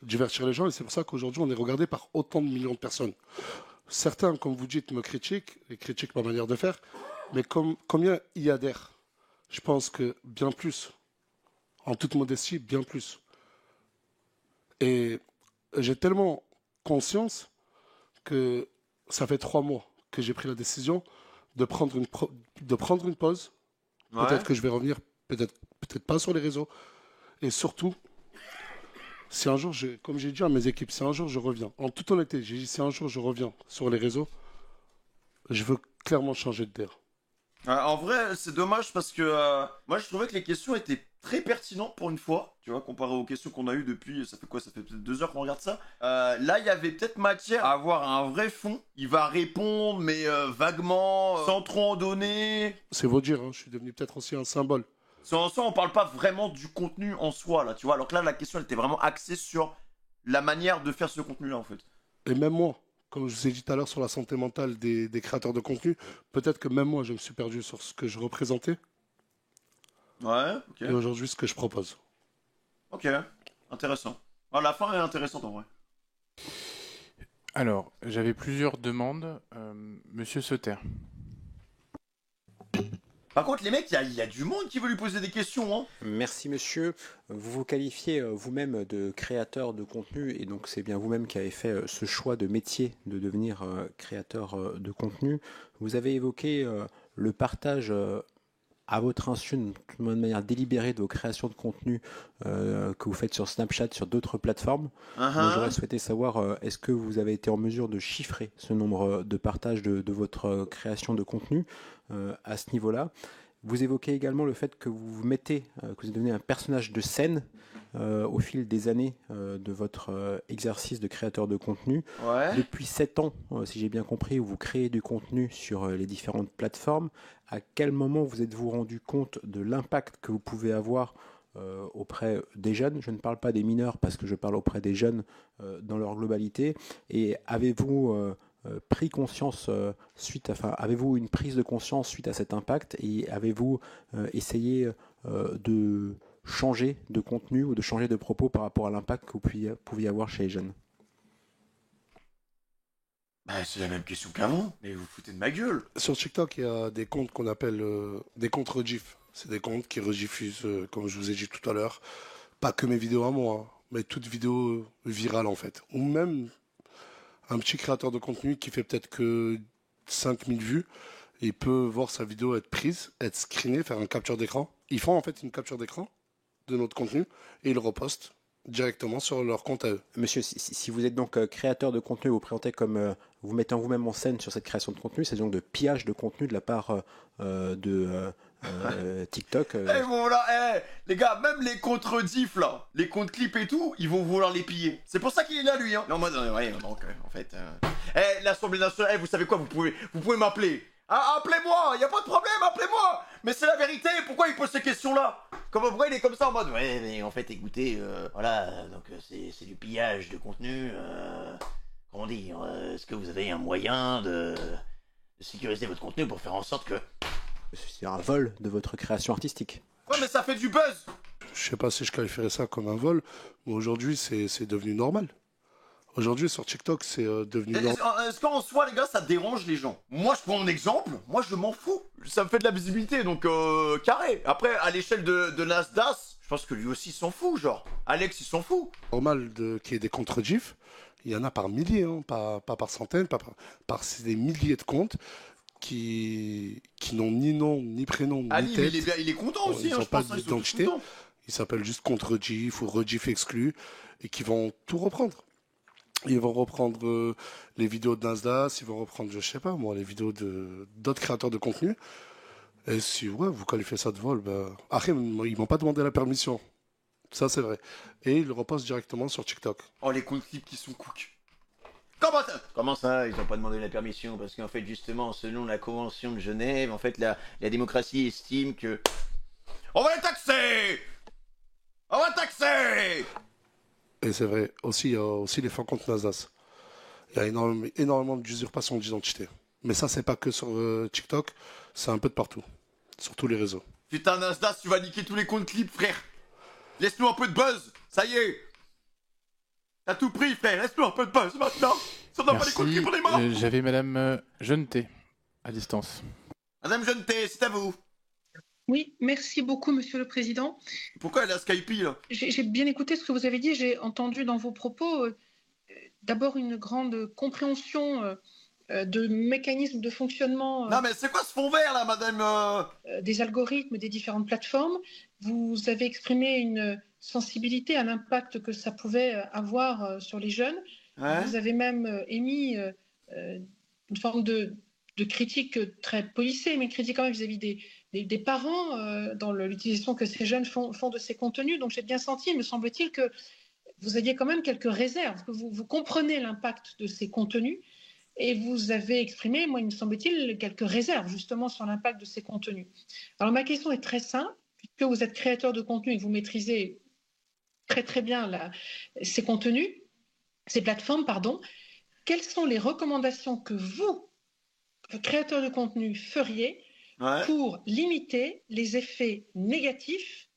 [SPEAKER 1] Divertir les gens, et c'est pour ça qu'aujourd'hui, on est regardé par autant de millions de personnes. Certains, comme vous dites, me critiquent, et critiquent ma manière de faire, mais combien y adhèrent? Je pense que bien plus. En toute modestie, bien plus. Et j'ai tellement conscience que ça fait 3 mois que j'ai pris la décision de prendre une pause.
[SPEAKER 2] Ouais.
[SPEAKER 1] Peut-être que je vais revenir, peut-être pas sur les réseaux. Et surtout, si un jour, comme j'ai dit à mes équipes, si un jour je reviens, en toute honnêteté, j'ai dit si un jour je reviens sur les réseaux, je veux clairement changer de terre.
[SPEAKER 2] En vrai, c'est dommage parce que moi je trouvais que les questions étaient très pertinentes pour une fois, tu vois, comparé aux questions qu'on a eues depuis, ça fait quoi? Ça fait peut-être 2 heures qu'on regarde ça. Là, il y avait peut-être matière à avoir un vrai fond. Il va répondre, mais vaguement, sans trop en donner.
[SPEAKER 1] C'est vous dire, hein, je suis devenu peut-être aussi un symbole.
[SPEAKER 2] En soi, on parle pas vraiment du contenu en soi, là, tu vois. Alors que là, la question, elle était vraiment axée sur la manière de faire ce contenu-là, en fait.
[SPEAKER 1] Et même moi, comme je vous ai dit tout à l'heure sur la santé mentale des créateurs de contenu, peut-être que même moi, je me suis perdu sur ce que je représentais
[SPEAKER 2] Ouais, ok.
[SPEAKER 1] et aujourd'hui ce que je propose.
[SPEAKER 2] Ok, intéressant. Ah, la fin est intéressante, en vrai.
[SPEAKER 3] Alors, j'avais plusieurs demandes. Monsieur Sauter.
[SPEAKER 2] Par contre, les mecs, il y a du monde qui veut lui poser des questions, hein.
[SPEAKER 6] Merci monsieur. Vous vous qualifiez vous-même de créateur de contenu et donc c'est bien vous-même qui avez fait ce choix de métier de devenir créateur de contenu. Vous avez évoqué le partage à votre insu, de manière délibérée de vos créations de contenu que vous faites sur Snapchat, sur d'autres plateformes. Moi, j'aurais souhaité savoir, est-ce que vous avez été en mesure de chiffrer ce nombre de partages de votre création de contenu à ce niveau-là? Vous évoquez également le fait que vous vous mettez, que vous devenez un personnage de scène au fil des années de votre exercice de créateur de contenu.
[SPEAKER 2] Ouais.
[SPEAKER 6] Depuis 7 ans, si j'ai bien compris, où vous créez du contenu sur les différentes plateformes. À quel moment vous êtes-vous rendu compte de l'impact que vous pouvez avoir auprès des jeunes? Je ne parle pas des mineurs parce que je parle auprès des jeunes dans leur globalité. Et avez-vous pris conscience avez-vous une prise de conscience suite à cet impact et avez-vous essayé de changer de contenu ou de changer de propos par rapport à l'impact que vous pouviez avoir chez les jeunes?
[SPEAKER 2] Bah, c'est la même question qu'avant, mais vous foutez de ma gueule.
[SPEAKER 1] Sur TikTok, il y a des comptes qu'on appelle des comptes rediff. C'est des comptes qui rediffusent, comme je vous ai dit tout à l'heure, pas que mes vidéos à moi, hein, mais toute vidéo virale en fait. Ou même un petit créateur de contenu qui fait peut-être que 5000 vues, il peut voir sa vidéo être prise, être screenée, faire une capture d'écran. Ils font en fait une capture d'écran de notre contenu et ils le repostent directement sur leur compte à eux.
[SPEAKER 6] Monsieur, si vous êtes donc créateur de contenu, vous présentez comme vous mettant vous-même en scène sur cette création de contenu, c'est donc de pillage de contenu de la part de TikTok.
[SPEAKER 2] Eh bon là, les gars, même les comptes rediff là, les comptes clips et tout, ils vont vouloir les piller. C'est pour ça qu'il est là lui, hein. Non, moi, ouais, donc en fait, l'Assemblée nationale, vous savez quoi, vous pouvez m'appeler. Ah, appelez-moi, y a pas de problème, appelez-moi. Mais c'est la vérité. Pourquoi il pose ces questions-là? Comme après, il est comme ça en mode, ouais, mais en fait, écoutez, voilà, donc c'est du pillage de contenu. Comment dire, est-ce que vous avez un moyen de sécuriser votre contenu pour faire en sorte que...
[SPEAKER 6] C'est un vol de votre création artistique.
[SPEAKER 2] Ouais, mais ça fait du buzz.
[SPEAKER 1] Je sais pas si je qualifierais ça comme un vol, mais aujourd'hui, c'est devenu normal. Aujourd'hui, sur TikTok, c'est devenu normal.
[SPEAKER 2] Est-ce qu'en soi, les gars, ça dérange les gens? Moi, je prends mon exemple. Moi, je m'en fous. Ça me fait de la visibilité, donc carré. Après, à l'échelle de Nasdaq, je pense que lui aussi, il s'en fout, genre. Alex, il s'en fout.
[SPEAKER 1] Normal qu'il y ait des comptes rediff. Il y en a par milliers, hein, pas par centaines, c'est des milliers de comptes qui n'ont ni nom, ni prénom,
[SPEAKER 2] Ali,
[SPEAKER 1] ni
[SPEAKER 2] mais
[SPEAKER 1] tête.
[SPEAKER 2] il est content aussi,
[SPEAKER 1] Ils
[SPEAKER 2] hein,
[SPEAKER 1] n'ont
[SPEAKER 2] je
[SPEAKER 1] pas
[SPEAKER 2] pense. Ils sont tous
[SPEAKER 1] d'identité.
[SPEAKER 2] contents.
[SPEAKER 1] Ils s'appellent juste compte rediff ou rediff exclu et qui vont tout reprendre. Ils vont reprendre les vidéos de Nasdaq, ils vont reprendre, je sais pas moi, les vidéos d'autres créateurs de contenu. Et si ouais, vous qualifiez ça de vol, bah... Après, ils m'ont pas demandé la permission. Ça, c'est vrai. Et ils le repostent directement sur TikTok.
[SPEAKER 2] Oh, les comptes clips qui sont cook. Comment ça, ils n'ont pas demandé la permission? Parce qu'en fait, justement, selon la Convention de Genève, en fait, la démocratie estime que... On va les taxer! On va taxer!
[SPEAKER 1] Et c'est vrai. Aussi, il y a aussi les fins contre Nasdaq. Il y a énormément d'usurpation d'identité. Mais ça, c'est pas que sur TikTok, c'est un peu de partout. Sur tous les réseaux.
[SPEAKER 2] Putain, Nasdaq, tu vas niquer tous les comptes clips, frère. Laisse-nous un peu de buzz, ça y est. T'as tout pris, frère, laisse-nous un peu de buzz maintenant. Ça n'a pas les comptes clips, on est mort.
[SPEAKER 3] J'avais Madame Jeuneté à distance.
[SPEAKER 2] Madame Jeuneté, c'est à vous.
[SPEAKER 7] Oui, merci beaucoup, Monsieur le Président.
[SPEAKER 2] Pourquoi elle a Skype, là?
[SPEAKER 7] J'ai bien écouté ce que vous avez dit. J'ai entendu dans vos propos d'abord une grande compréhension de mécanismes de fonctionnement
[SPEAKER 2] Non, mais c'est quoi ce fond vert, là, madame
[SPEAKER 7] des algorithmes des différentes plateformes. Vous avez exprimé une sensibilité à l'impact que ça pouvait avoir sur les jeunes.
[SPEAKER 2] Ouais.
[SPEAKER 7] Vous avez même émis une forme de critique très policée, mais une critique quand même vis-à-vis des parents dans l'utilisation que ces jeunes font de ces contenus. Donc j'ai bien senti, me semble-t-il, que vous aviez quand même quelques réserves, que vous comprenez l'impact de ces contenus et vous avez exprimé, moi il me semble-t-il, quelques réserves justement sur l'impact de ces contenus. Alors ma question est très simple, puisque vous êtes créateur de contenu et que vous maîtrisez très très bien ces contenus, ces plateformes, pardon, quelles sont les recommandations que vous, créateur de contenu, feriez pour limiter les effets négatifs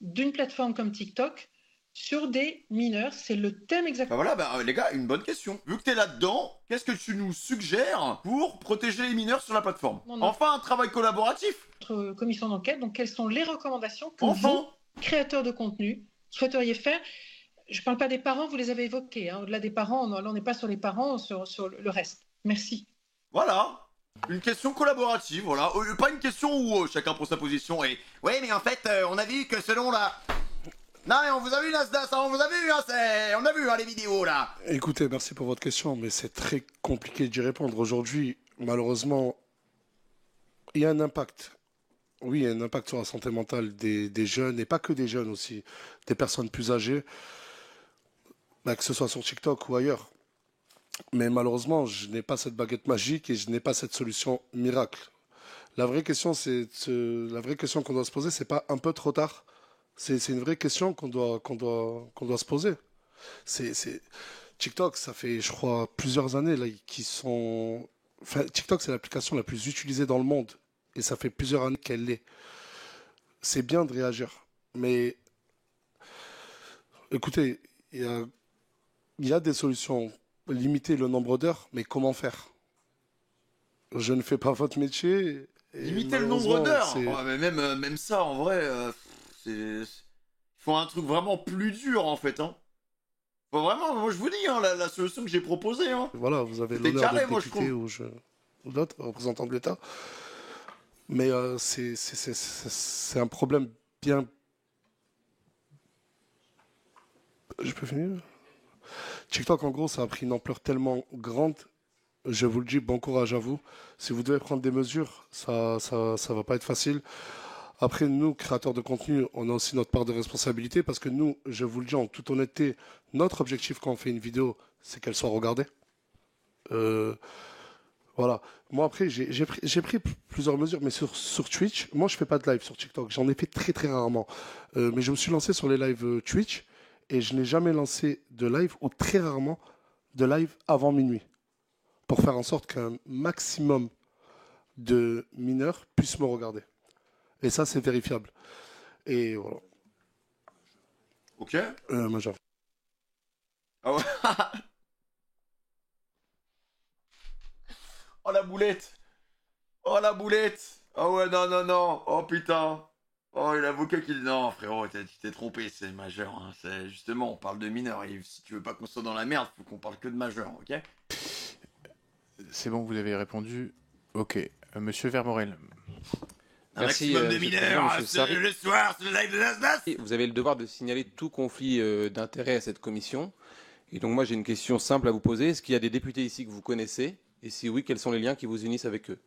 [SPEAKER 7] d'une plateforme comme TikTok sur des mineurs? C'est le thème exactement.
[SPEAKER 2] Bah voilà, les gars, une bonne question. Vu que t'es là-dedans, qu'est-ce que tu nous suggères pour protéger les mineurs sur la plateforme? Enfin, un travail collaboratif.
[SPEAKER 7] Notre commission d'enquête, donc quelles sont les recommandations que
[SPEAKER 2] Enfin,
[SPEAKER 7] vous, créateurs de contenu, souhaiteriez faire? Je ne parle pas des parents, vous les avez évoqués. Hein. Au-delà des parents, là on n'est pas sur les parents, sur le reste. Merci.
[SPEAKER 2] Voilà. Une question collaborative, voilà. Pas une question où chacun prend sa position et... Oui, mais en fait, on a vu que selon la... Non, mais on vous a vu, Nasdaq, on vous a vu, hein, on a vu, hein, les vidéos, là.
[SPEAKER 1] Écoutez, merci pour votre question, mais c'est très compliqué d'y répondre. Aujourd'hui, malheureusement, il y a un impact. Oui, il y a un impact sur la santé mentale des jeunes, et pas que des jeunes aussi, des personnes plus âgées, que ce soit sur TikTok ou ailleurs. Mais malheureusement, je n'ai pas cette baguette magique et je n'ai pas cette solution miracle. La vraie question qu'on doit se poser, c'est pas un peu trop tard. C'est une vraie question qu'on doit se poser. TikTok, ça fait, je crois, plusieurs années là, TikTok, c'est l'application la plus utilisée dans le monde. Et ça fait plusieurs années qu'elle l'est. C'est bien de réagir. Mais écoutez, il y a des solutions. Limiter le nombre d'heures, mais comment faire? Je ne fais pas votre métier Et
[SPEAKER 2] Limiter le nombre
[SPEAKER 1] malheureusement,
[SPEAKER 2] d'heures.
[SPEAKER 1] c'est-
[SPEAKER 2] Ouais, mais même ça, en vrai, il faut un truc vraiment plus dur, en fait. Hein. Faut vraiment, moi je vous dis, hein, la solution que j'ai proposée. Hein.
[SPEAKER 1] Voilà, vous avez
[SPEAKER 2] C'était
[SPEAKER 1] l'honneur
[SPEAKER 2] carré,
[SPEAKER 1] d'être
[SPEAKER 2] moi, je
[SPEAKER 1] député ou d'autres représentants de l'État. Mais c'est un problème bien... Je peux finir? TikTok, en gros, ça a pris une ampleur tellement grande. Je vous le dis, bon courage à vous. Si vous devez prendre des mesures, ça va pas être facile. Après, nous, créateurs de contenu, on a aussi notre part de responsabilité parce que nous, je vous le dis en toute honnêteté, notre objectif quand on fait une vidéo, c'est qu'elle soit regardée. Voilà. Moi, après, j'ai pris plusieurs mesures, mais sur Twitch, moi, je fais pas de live sur TikTok. J'en ai fait très, très rarement. Mais je me suis lancé sur les lives Twitch et je n'ai jamais lancé de live ou très rarement de live avant minuit pour faire en sorte qu'un maximum de mineurs puissent me regarder. Et ça, c'est vérifiable. Et voilà.
[SPEAKER 2] Ok.
[SPEAKER 1] Major.
[SPEAKER 2] Ah ouais. Oh la boulette. Oh la boulette. Ah ouais, non. Oh putain. Oh, et l'avocat qui dit non, frérot, tu t'es trompé, c'est majeur. Hein. Justement, on parle de mineur. Et si tu veux pas qu'on soit dans la merde, faut qu'on parle que de majeur, ok?
[SPEAKER 3] C'est bon, vous avez répondu. Ok. Monsieur Vermorel.
[SPEAKER 2] Un
[SPEAKER 6] Merci,
[SPEAKER 2] maximum de
[SPEAKER 6] monsieur le
[SPEAKER 2] mineurs,
[SPEAKER 6] président, monsieur Sarri.
[SPEAKER 2] le soir, c'est le live de Nasdaq.
[SPEAKER 6] Vous avez le devoir de signaler tout conflit d'intérêts à cette commission. Et donc moi j'ai une question simple à vous poser. Est-ce qu'il y a des députés ici que vous connaissez? Et si oui, quels sont les liens qui vous unissent avec eux?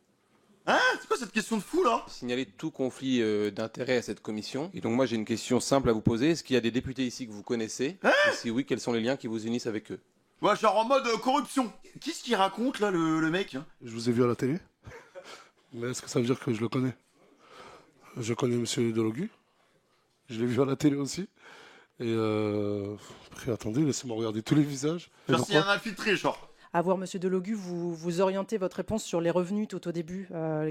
[SPEAKER 2] Hein? C'est quoi cette question de fou là?
[SPEAKER 6] Signaler tout conflit d'intérêts à cette commission. Et donc moi j'ai une question simple à vous poser. Est-ce qu'il y a des députés ici que vous connaissez? Et si oui, quels sont les liens qui vous unissent avec eux?
[SPEAKER 2] Ouais, genre en mode corruption. Qu'est-ce qu'il raconte là, le mec? Hein?
[SPEAKER 1] Je vous ai vu à la télé. Mais est-ce que ça veut dire que je le connais? Je connais Monsieur Delogu. Je l'ai vu à la télé aussi. Et après, attendez, laissez-moi regarder tous les visages. Et
[SPEAKER 2] Genre s'il y a
[SPEAKER 1] pourquoi
[SPEAKER 2] un infiltré, genre.
[SPEAKER 4] À voir, Monsieur Delogu, vous orientez votre réponse sur les revenus tout au début,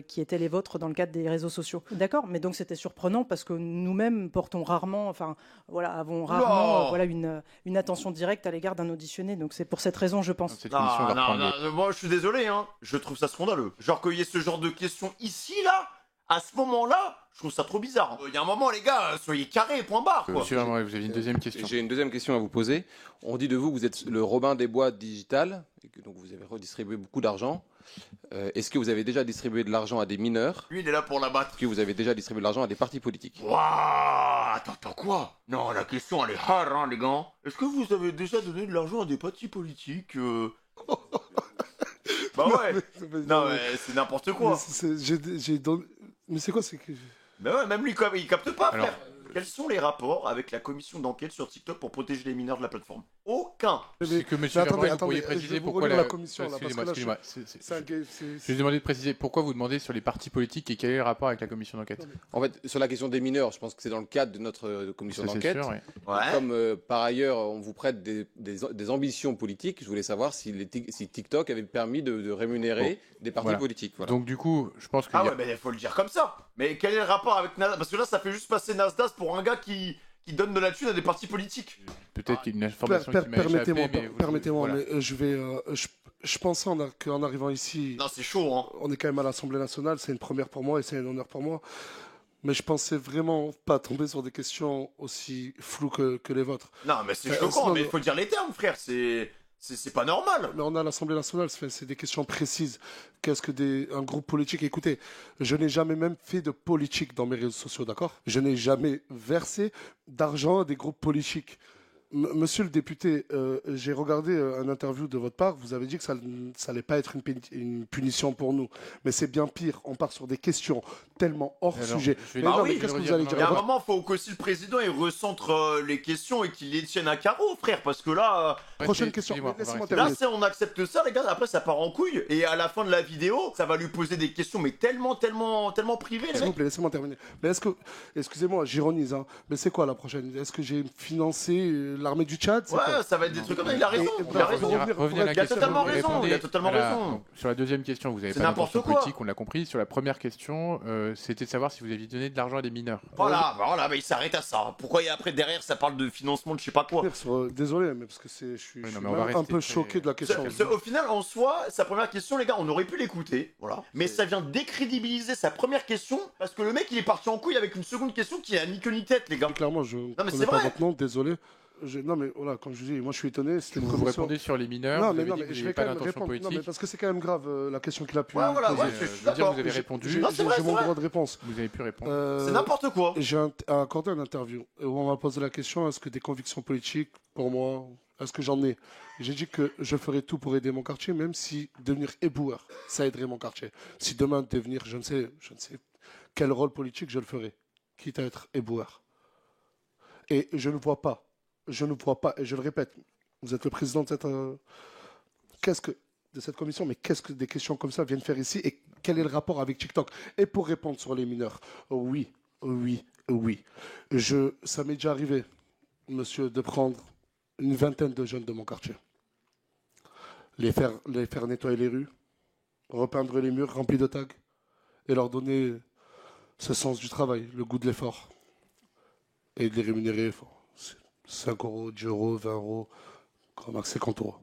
[SPEAKER 4] qui étaient les vôtres dans le cadre des réseaux sociaux. D'accord, mais donc c'était surprenant parce que nous-mêmes portons rarement, avons rarement une attention directe à l'égard d'un auditionné. Donc c'est pour cette raison, je pense.
[SPEAKER 3] Cette commission va reprendre le-
[SPEAKER 2] Moi je suis désolé, hein. Je trouve ça scandaleux. Genre qu'il y ait ce genre de questions ici, là, à ce moment-là, je trouve ça trop bizarre. Il y a un moment, les gars, soyez carrés, point barre, quoi.
[SPEAKER 3] Monsieur Vermorel, vous avez une deuxième question.
[SPEAKER 6] J'ai une deuxième question à vous poser. On dit de vous que vous êtes le Robin des Bois digital, et que donc vous avez redistribué beaucoup d'argent. Est-ce que vous avez déjà distribué de l'argent à des mineurs?
[SPEAKER 2] Lui, il est là pour la battre.
[SPEAKER 6] Est-ce que vous avez déjà distribué de l'argent à des partis politiques?
[SPEAKER 2] Waouh, attends, quoi? Non, la question, elle est hard, hein, les gars. Est-ce que vous avez déjà donné de l'argent à des partis politiques Bah ouais. Non, mais c'est n'importe quoi.
[SPEAKER 1] Mais c'est quoi? C'est que...
[SPEAKER 2] Mais ouais, même lui, il capte pas,
[SPEAKER 3] Alors,
[SPEAKER 2] frère. Quels sont les rapports avec la commission d'enquête sur TikTok pour protéger les mineurs de la plateforme? Aucun.
[SPEAKER 3] C'est que monsieur
[SPEAKER 1] Mais
[SPEAKER 3] Vermorel, vous
[SPEAKER 1] attendez,
[SPEAKER 3] pourriez
[SPEAKER 1] je
[SPEAKER 3] préciser
[SPEAKER 1] vais vous
[SPEAKER 3] pourquoi
[SPEAKER 1] relire la commission, là, parce que
[SPEAKER 3] Excusez-moi,
[SPEAKER 1] là,
[SPEAKER 3] excusez-moi.
[SPEAKER 1] c'est un gay- c'est-
[SPEAKER 3] Je vais demander de préciser pourquoi vous demandez sur les partis politiques et quel est le rapport avec la commission d'enquête.
[SPEAKER 6] En fait, sur la question des mineurs, je pense que c'est dans le cadre de notre commission
[SPEAKER 3] Ça, c'est
[SPEAKER 6] d'enquête.
[SPEAKER 3] sûr, oui.
[SPEAKER 2] Ouais.
[SPEAKER 6] Comme par ailleurs, on vous prête des ambitions politiques, je voulais savoir si TikTok avait permis de rémunérer des partis
[SPEAKER 3] Voilà.
[SPEAKER 6] politiques. Voilà.
[SPEAKER 3] Donc du coup, je pense qu'il
[SPEAKER 2] Ah
[SPEAKER 3] y a...
[SPEAKER 2] ouais, mais il faut le dire comme ça. Mais quel est le rapport avec Nasdaq? Parce que là, ça fait juste passer Nasdaq pour un gars qui donne de la thune à des partis politiques.
[SPEAKER 3] peut-être qu'il y a une information qui m'a échappé, mais vous-
[SPEAKER 1] Permettez-moi,
[SPEAKER 3] voilà.
[SPEAKER 1] mais je pensais qu'en arrivant ici,
[SPEAKER 2] Non, c'est chaud, hein.
[SPEAKER 1] on est quand même à l'Assemblée nationale, c'est une première pour moi et c'est un honneur pour moi. Mais je pensais vraiment pas tomber sur des questions aussi floues que les vôtres.
[SPEAKER 2] Non, mais c'est
[SPEAKER 1] non,
[SPEAKER 2] choquant, mais
[SPEAKER 1] non.
[SPEAKER 2] il faut dire les termes, frère. C'est pas normal.
[SPEAKER 1] Mais on est à l'Assemblée nationale, c'est des questions précises. Qu'est-ce que un groupe politique? Écoutez, je n'ai jamais même fait de politique dans mes réseaux sociaux, d'accord? Je n'ai jamais versé d'argent à des groupes politiques. Monsieur le député, j'ai regardé un interview de votre part. Vous avez dit que ça n'allait pas être une punition pour nous. Mais c'est bien pire. On part sur des questions tellement hors
[SPEAKER 3] Alors,
[SPEAKER 1] sujet.
[SPEAKER 3] je vais-
[SPEAKER 1] Mais
[SPEAKER 2] Ah
[SPEAKER 1] non,
[SPEAKER 2] oui,
[SPEAKER 1] mais
[SPEAKER 2] je
[SPEAKER 1] qu'est-ce
[SPEAKER 3] vais
[SPEAKER 1] que
[SPEAKER 3] le
[SPEAKER 1] vous allez
[SPEAKER 3] redire.
[SPEAKER 2] Il y a
[SPEAKER 1] dire?
[SPEAKER 2] un moment, faut qu'aussi le président il recentre les questions et qu'il les tienne à carreau, frère. Parce que là,
[SPEAKER 1] Prochaine question.
[SPEAKER 3] Excusez-moi,
[SPEAKER 1] Laissez-moi
[SPEAKER 3] on va
[SPEAKER 1] terminer.
[SPEAKER 2] là, on accepte ça, les gars. Après, ça part en couille. Et à la fin de la vidéo, ça va lui poser des questions, mais tellement privées, les
[SPEAKER 1] S'il vous
[SPEAKER 2] mecs.
[SPEAKER 1] plaît, laissez-moi terminer. Mais est-ce que, excusez-moi, j'ironise, hein, mais c'est quoi la prochaine? Est-ce que j'ai financé l'armée du Tchad.
[SPEAKER 2] Ouais, ça va être des trucs comme ça. Il a raison. Il a raison.
[SPEAKER 3] Revenez à la
[SPEAKER 2] Il a
[SPEAKER 3] question.
[SPEAKER 2] totalement
[SPEAKER 3] vous
[SPEAKER 2] raison.
[SPEAKER 3] répondez
[SPEAKER 2] Il a totalement
[SPEAKER 3] à la-
[SPEAKER 2] raison.
[SPEAKER 3] donc, sur la deuxième question, vous n'avez
[SPEAKER 2] C'est
[SPEAKER 3] pas
[SPEAKER 2] n'importe
[SPEAKER 3] d'intention
[SPEAKER 2] quoi.
[SPEAKER 3] politique, on l'a compris. Sur la première question, c'était de savoir si vous aviez donné de l'argent à des mineurs.
[SPEAKER 2] Voilà, mais il s'arrête à ça. Pourquoi après derrière ça parle de financement de je sais pas quoi?
[SPEAKER 1] Désolé, mais parce que je suis
[SPEAKER 3] Oui, non,
[SPEAKER 1] je
[SPEAKER 3] mais
[SPEAKER 1] suis
[SPEAKER 3] on va
[SPEAKER 1] même un
[SPEAKER 3] rester
[SPEAKER 1] peu
[SPEAKER 3] très-
[SPEAKER 1] choqué de la question.
[SPEAKER 2] Au final, en soi, sa première question, les gars, on aurait pu l'écouter, voilà. Mais ça vient décrédibiliser sa première question parce que le mec il est parti en couille avec une seconde question qui a ni queue ni tête, les gars.
[SPEAKER 1] Clairement, je ne
[SPEAKER 2] mais
[SPEAKER 1] connais
[SPEAKER 2] c'est
[SPEAKER 1] pas
[SPEAKER 2] vrai.
[SPEAKER 1] votre nom, désolé. Non, mais voilà, comme je dis, moi je suis étonné. C'était une
[SPEAKER 3] Vous
[SPEAKER 1] commission.
[SPEAKER 3] répondez sur les mineurs,
[SPEAKER 1] Non,
[SPEAKER 3] vous
[SPEAKER 1] mais,
[SPEAKER 3] avez
[SPEAKER 1] non,
[SPEAKER 3] dit
[SPEAKER 1] mais
[SPEAKER 3] que vous
[SPEAKER 1] je
[SPEAKER 3] n'avez
[SPEAKER 1] vais
[SPEAKER 3] pas
[SPEAKER 1] quand même
[SPEAKER 3] d'intention
[SPEAKER 1] répondre. Non,
[SPEAKER 3] politique.
[SPEAKER 1] mais parce que c'est quand même grave la question qu'il a pu
[SPEAKER 2] Ouais, voilà,
[SPEAKER 1] poser.
[SPEAKER 2] ouais, je
[SPEAKER 3] je
[SPEAKER 2] suis
[SPEAKER 3] veux dire,
[SPEAKER 2] d'accord.
[SPEAKER 3] vous avez répondu.
[SPEAKER 1] J'ai
[SPEAKER 2] Non, c'est vrai,
[SPEAKER 1] j'ai
[SPEAKER 2] c'est
[SPEAKER 1] mon
[SPEAKER 2] vrai.
[SPEAKER 1] droit de réponse.
[SPEAKER 3] Vous avez pu répondre.
[SPEAKER 1] Euh,
[SPEAKER 2] C'est n'importe quoi.
[SPEAKER 1] J'ai accordé une interview où on m'a posé la question est-ce que des convictions politiques, pour moi, est-ce que j'en ai? J'ai dit que je ferais tout pour aider mon quartier, même si devenir éboueur, ça aiderait mon quartier. Si demain devenir, je ne sais quel rôle politique, je le ferai, quitte à être éboueur. Et je ne vois pas, et je le répète, vous êtes le président de cette commission, mais qu'est-ce que des questions comme ça viennent faire ici et quel est le rapport avec TikTok? Et pour répondre sur les mineurs, oui. Ça m'est déjà arrivé, monsieur, de prendre une vingtaine de jeunes de mon quartier, les faire nettoyer les rues, repeindre les murs remplis de tags et leur donner ce sens du travail, le goût de l'effort et de les rémunérer. 5 euros, 10 euros, 20 euros, grand max 50 euros.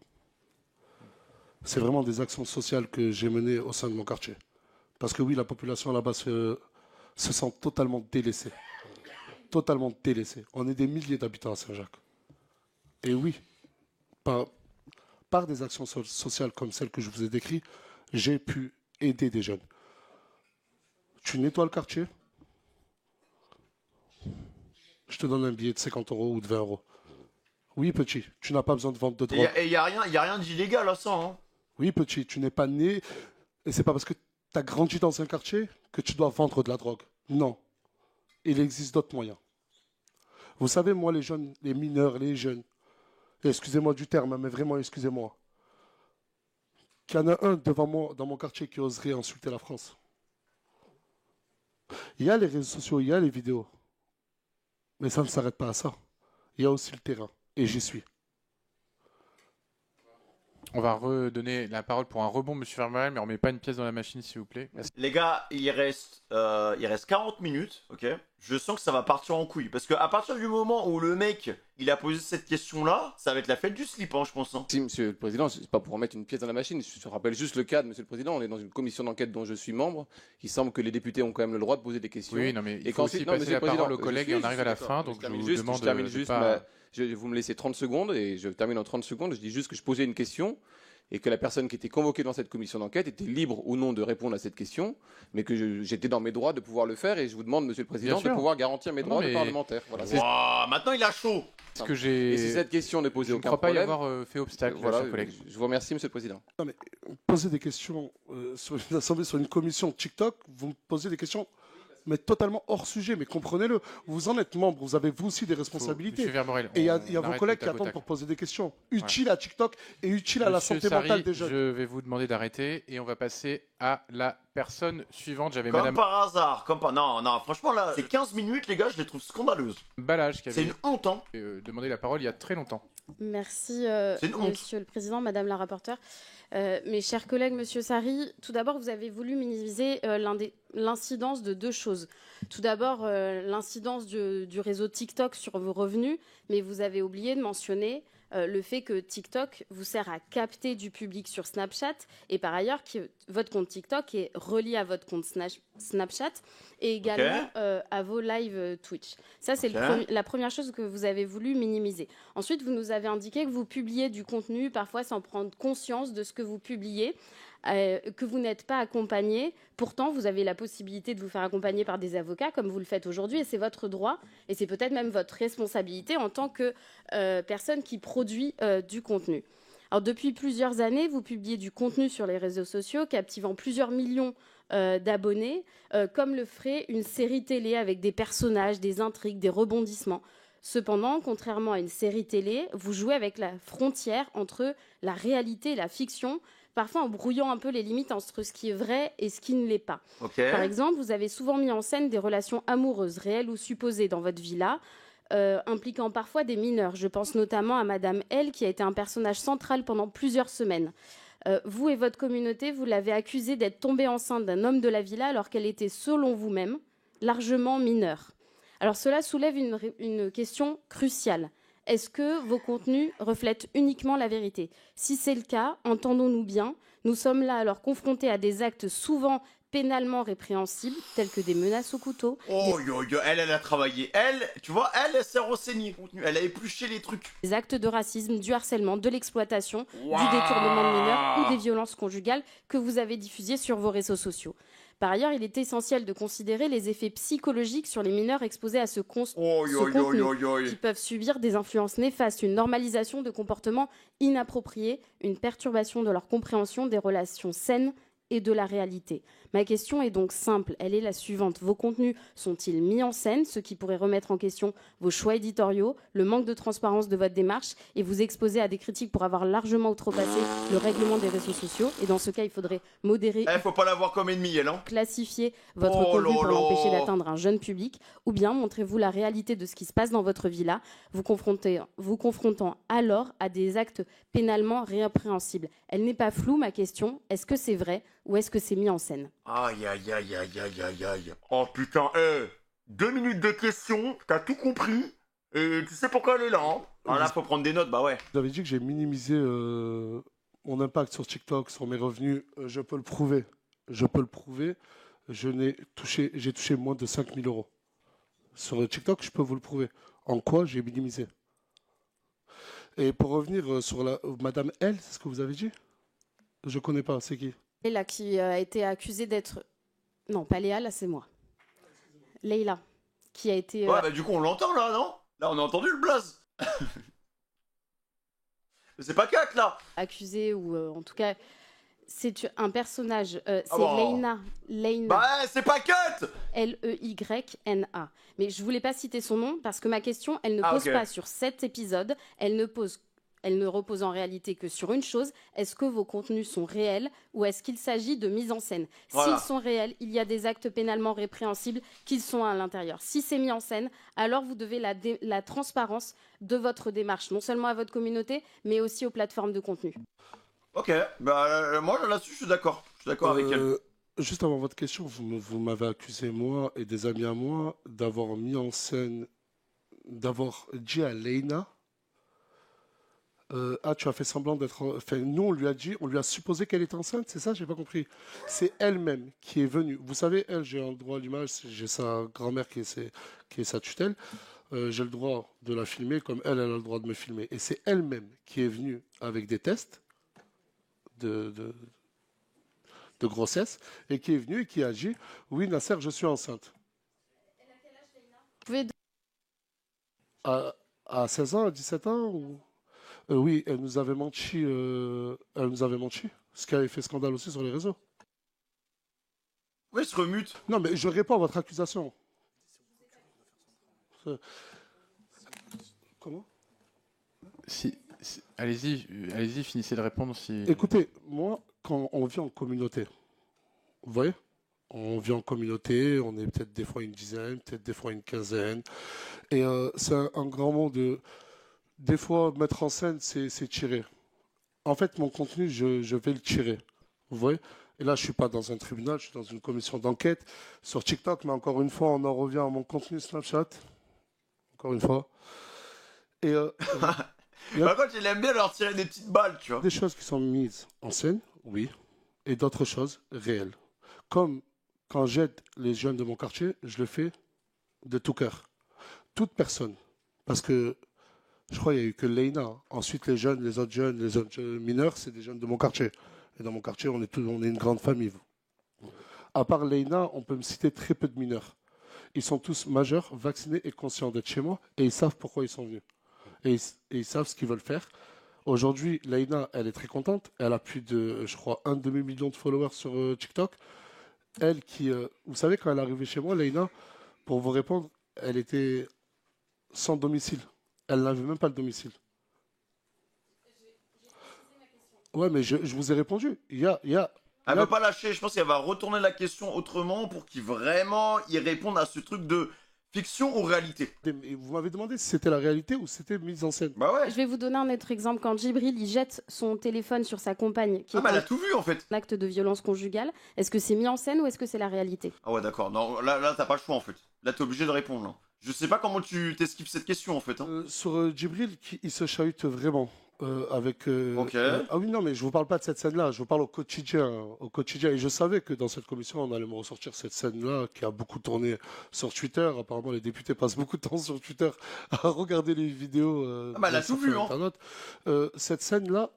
[SPEAKER 1] C'est vraiment des actions sociales que j'ai menées au sein de mon quartier. Parce que oui, la population là-bas se sent totalement délaissée. Totalement délaissée. On est des milliers d'habitants à Saint-Jacques. Et oui, par des actions sociales comme celles que je vous ai décrites, j'ai pu aider des jeunes. Tu nettoies le quartier, je te donne un billet de 50 euros ou de 20 euros. Oui, petit, tu n'as pas besoin de vendre de drogue.
[SPEAKER 2] Et il y a rien d'illégal à ça, hein.
[SPEAKER 1] Oui, petit, tu n'es pas né, et c'est pas parce que tu as grandi dans un quartier que tu dois vendre de la drogue. Non. Il existe d'autres moyens. Vous savez, moi, les jeunes, les mineurs, les jeunes, et excusez-moi du terme, mais vraiment, excusez-moi, qu'il y en a un devant moi, dans mon quartier, qui oserait insulter la France. Il y a les réseaux sociaux, il y a les vidéos. Mais ça ne s'arrête pas à ça. Il y a aussi le terrain. Et j'y suis.
[SPEAKER 3] On va redonner la parole pour un rebond, monsieur Vermeulen, mais on met pas une pièce dans la machine, s'il vous plaît.
[SPEAKER 2] Les gars, il reste 40 minutes, ok? Je sens que ça va partir en couille. Parce qu'à partir du moment où le mec, il a posé cette question-là, ça va être la fête du slip, hein, je pense. Hein.
[SPEAKER 8] Si, monsieur le Président, c'est pas pour remettre une pièce dans la machine, je rappelle juste le cadre, monsieur le Président, on est dans une commission d'enquête dont je suis membre, il semble que les députés ont quand même le droit de poser des questions.
[SPEAKER 3] Oui, non, mais il
[SPEAKER 8] Et
[SPEAKER 3] faut aussi passer
[SPEAKER 8] monsieur
[SPEAKER 3] la
[SPEAKER 8] le Président,
[SPEAKER 3] parole aux collègues et on arrive à la fin, donc je vous demande
[SPEAKER 8] je termine
[SPEAKER 3] de
[SPEAKER 8] juste,
[SPEAKER 3] pas...
[SPEAKER 8] vous me laissez 30 secondes et je termine en 30 secondes, je dis juste que je posais une question et que la personne qui était convoquée dans cette commission d'enquête était libre ou non de répondre à cette question, mais que j'étais dans mes droits de pouvoir le faire et je vous demande, monsieur le Président,
[SPEAKER 3] Bien sûr.
[SPEAKER 8] de pouvoir garantir mes droits
[SPEAKER 3] mais-
[SPEAKER 8] de parlementaire. Voilà.
[SPEAKER 2] Wow, maintenant il a chaud.
[SPEAKER 3] Ce que
[SPEAKER 8] Et si
[SPEAKER 3] j'ai...
[SPEAKER 8] cette question n'est posée
[SPEAKER 3] Je ne
[SPEAKER 8] aucun
[SPEAKER 3] crois pas y
[SPEAKER 8] problème,
[SPEAKER 3] avoir fait obstacle,
[SPEAKER 8] voilà,
[SPEAKER 3] cher collègue.
[SPEAKER 8] je vous remercie, monsieur le Président.
[SPEAKER 1] Poser des questions sur une assemblée, sur une commission TikTok, vous me posez des questions, mais totalement hors sujet. Mais comprenez-le, vous en êtes membre, vous avez vous aussi des responsabilités.
[SPEAKER 3] Monsieur Vermeulen,
[SPEAKER 1] Et il y a
[SPEAKER 3] on
[SPEAKER 1] vos
[SPEAKER 3] arrête
[SPEAKER 1] collègues
[SPEAKER 3] le
[SPEAKER 1] qui
[SPEAKER 3] tac au
[SPEAKER 1] attendent
[SPEAKER 3] tac.
[SPEAKER 1] pour poser des questions utiles à TikTok et utiles à la
[SPEAKER 3] Monsieur
[SPEAKER 1] santé
[SPEAKER 3] Sarri,
[SPEAKER 1] mentale des jeunes.
[SPEAKER 3] je vais vous demander d'arrêter et on va passer à la personne suivante. J'avais
[SPEAKER 2] Comme
[SPEAKER 3] madame
[SPEAKER 2] par hasard, Non, franchement là, ces 15 minutes, les gars, je les trouve scandaleuses.
[SPEAKER 3] Balage qui
[SPEAKER 2] C'est
[SPEAKER 3] avait
[SPEAKER 2] une honte, hein.
[SPEAKER 3] demandé la parole il y a très longtemps.
[SPEAKER 9] Merci,
[SPEAKER 2] C'est une honte.
[SPEAKER 9] Monsieur le Président, Madame la rapporteure. Mes chers collègues, Monsieur Sarri, tout d'abord, vous avez voulu minimiser l'incidence de deux choses. Tout d'abord, l'incidence du réseau TikTok sur vos revenus, mais vous avez oublié de mentionner le fait que TikTok vous sert à capter du public sur Snapchat et par ailleurs que votre compte TikTok est relié à votre compte Snapchat et également à vos lives Twitch. Ça, c'est la première chose que vous avez voulu minimiser. Ensuite, vous nous avez indiqué que vous publiez du contenu parfois sans prendre conscience de ce que vous publiez. Que vous n'êtes pas accompagné. Pourtant, vous avez la possibilité de vous faire accompagner par des avocats, comme vous le faites aujourd'hui, et c'est votre droit, et c'est peut-être même votre responsabilité en tant que personne qui produit du contenu. Alors, depuis plusieurs années, vous publiez du contenu sur les réseaux sociaux, captivant plusieurs millions d'abonnés, comme le ferait une série télé avec des personnages, des intrigues, des rebondissements. Cependant, contrairement à une série télé, vous jouez avec la frontière entre la réalité et la fiction, parfois en brouillant un peu les limites entre ce qui est vrai et ce qui ne l'est pas. Par exemple, vous avez souvent mis en scène des relations amoureuses, réelles ou supposées, dans votre villa, impliquant parfois des mineurs. Je pense notamment à Madame L, qui a été un personnage central pendant plusieurs semaines. Vous et votre communauté, vous l'avez accusée d'être tombée enceinte d'un homme de la villa alors qu'elle était, selon vous-même, largement mineure. Alors cela soulève une question cruciale. Est-ce que vos contenus reflètent uniquement la vérité? Si c'est le cas, entendons-nous bien, nous sommes là alors confrontés à des actes souvent pénalement répréhensibles, tels que des menaces au couteau.
[SPEAKER 2] Elle a travaillé. Tu vois, elle s'est renseignée. Elle a épluché les trucs.
[SPEAKER 9] Des actes de racisme, du harcèlement, de l'exploitation, du détournement de mineurs ou des violences conjugales que vous avez diffusées sur vos réseaux sociaux. Par ailleurs, il est essentiel de considérer les effets psychologiques sur les mineurs exposés à ce contenu, qui peuvent subir des influences néfastes, une normalisation de comportements inappropriés, une perturbation de leur compréhension des relations saines et de la réalité. Ma question est donc simple, elle est la suivante. Vos contenus sont-ils mis en scène, ce qui pourrait remettre en question vos choix éditoriaux, le manque de transparence de votre démarche et vous exposer à des critiques pour avoir largement outrepassé le règlement des réseaux sociaux? Et dans ce cas, il faudrait modérer,
[SPEAKER 2] faut pas l'avoir comme ennemi, elle, hein.
[SPEAKER 9] classifier votre contenu pour l'empêcher d'atteindre un jeune public, ou bien montrez-vous la réalité de ce qui se passe dans votre villa, vous confrontant alors à des actes pénalement répréhensibles. Elle n'est pas floue, ma question. Est-ce que c'est vrai ou est-ce que c'est mis en scène?
[SPEAKER 2] Aïe. Oh putain, 2 minutes de questions, t'as tout compris. Et tu sais pourquoi elle est là, hein? Ah là, faut prendre des notes, bah ouais.
[SPEAKER 1] Vous avez dit que j'ai minimisé mon impact sur TikTok, sur mes revenus. Je peux le prouver. J'ai touché moins de 5 000 euros. Sur TikTok, je peux vous le prouver. En quoi j'ai minimisé? Et pour revenir sur Madame L, c'est ce que vous avez dit? Je connais pas, c'est qui?
[SPEAKER 9] Léa qui a été accusée d'être... Non, pas Léa, là c'est moi. Leïla, qui a été...
[SPEAKER 2] Ouais, bah du coup on l'entend là, non? Là on a entendu le blaze. Mais c'est pas Kat là.
[SPEAKER 9] Accusée, ou en tout cas, c'est un personnage... c'est
[SPEAKER 2] bon.
[SPEAKER 9] Leïna.
[SPEAKER 2] Bah c'est pas Kat.
[SPEAKER 9] Leyna. Mais je voulais pas citer son nom parce que ma question, elle ne pose pas sur cet épisode, elle ne repose en réalité que sur une chose, est-ce que vos contenus sont réels ou est-ce qu'il s'agit de mise en scène?
[SPEAKER 2] Voilà.
[SPEAKER 9] S'ils sont réels, il y a des actes pénalement répréhensibles qui sont à l'intérieur. Si c'est mis en scène, alors vous devez la transparence de votre démarche, non seulement à votre communauté, mais aussi aux plateformes de contenu.
[SPEAKER 2] Ok, bah moi là-dessus je suis d'accord. Je suis d'accord avec elle.
[SPEAKER 1] Juste avant votre question, vous m'avez accusé, moi et des amis à moi, d'avoir mis en scène, d'avoir dit à Leïna, tu as fait semblant d'être... Enfin, nous, on lui a supposé qu'elle était enceinte, c'est ça? J'ai pas compris. C'est elle-même qui est venue. Vous savez, elle, j'ai un droit à l'image, j'ai sa grand-mère qui est sa tutelle. J'ai le droit de la filmer comme elle a le droit de me filmer. Et c'est elle-même qui est venue avec des tests de grossesse et qui est venue et qui a dit « Oui, Nasser, je suis enceinte. » À 16 ans, à 17 ans ou... Oui, elle nous avait menti. Ce qui avait fait scandale aussi sur les réseaux.
[SPEAKER 2] Oui, se remute.
[SPEAKER 1] Non, mais je réponds à votre accusation. Comment?
[SPEAKER 3] Allez-y, finissez de répondre.
[SPEAKER 1] Écoutez, moi, quand on vit en communauté, vous voyez? On vit en communauté, on est peut-être des fois une dizaine, peut-être des fois une quinzaine. Et c'est un grand mot de... Des fois, mettre en scène, c'est tirer. En fait, mon contenu, je vais le tirer. Vous voyez? Et là, je ne suis pas dans un tribunal, je suis dans une commission d'enquête sur TikTok. Mais encore une fois, on en revient à mon contenu Snapchat. Encore une fois. Et
[SPEAKER 2] par contre, il aime bien leur tirer des petites balles, tu vois.
[SPEAKER 1] Des choses qui sont mises en scène, oui. Et d'autres choses réelles. Comme quand j'aide les jeunes de mon quartier, je le fais de tout cœur. Toute personne. Parce que je crois qu'il n'y a eu que Leïna. Ensuite, les autres mineurs, c'est des jeunes de mon quartier. Et dans mon quartier, on est une grande famille. À part Leïna, on peut me citer très peu de mineurs. Ils sont tous majeurs, vaccinés et conscients d'être chez moi. Et ils savent pourquoi ils sont venus. Et ils savent ce qu'ils veulent faire. Aujourd'hui, Leïna, elle est très contente. Elle a plus de, je crois, 1 demi-million de followers sur TikTok. Elle qui... vous savez, quand elle est arrivée chez moi, Leïna, pour vous répondre, elle était sans domicile. Elle n'avait même pas le domicile. Ouais, mais je vous ai répondu. Elle
[SPEAKER 2] ne va pas lâcher. Je pense qu'elle va retourner la question autrement pour qu'il vraiment y réponde à ce truc de Fiction ou réalité?
[SPEAKER 1] Et vous m'avez demandé si c'était la réalité ou c'était mise en scène.
[SPEAKER 2] Bah ouais.
[SPEAKER 9] Je vais vous donner un autre exemple. Quand Djibril il jette son téléphone sur sa compagne, qui
[SPEAKER 2] Ah
[SPEAKER 9] est
[SPEAKER 2] bah elle a
[SPEAKER 9] un
[SPEAKER 2] tout vu en fait.
[SPEAKER 9] acte de violence conjugale, est-ce que c'est mis en scène ou est-ce que c'est la réalité?
[SPEAKER 2] Ah ouais d'accord, non là t'as pas le choix en fait. Là t'es obligé de répondre là. Je sais pas comment tu t'esquives cette question en fait. Hein.
[SPEAKER 1] Sur Djibril, il se chahute vraiment. Avec.
[SPEAKER 2] Ok.
[SPEAKER 1] Ah oui, non, mais je vous parle pas de cette scène-là, je vous parle au quotidien. Au quotidien. Et je savais que dans cette commission, on allait me ressortir cette scène-là qui a beaucoup tourné sur Twitter. Apparemment, les députés passent beaucoup de temps sur Twitter à regarder les vidéos.
[SPEAKER 2] Ah bah, elle a
[SPEAKER 1] sur
[SPEAKER 2] tout vu, hein.
[SPEAKER 1] Internet. Cette scène-là,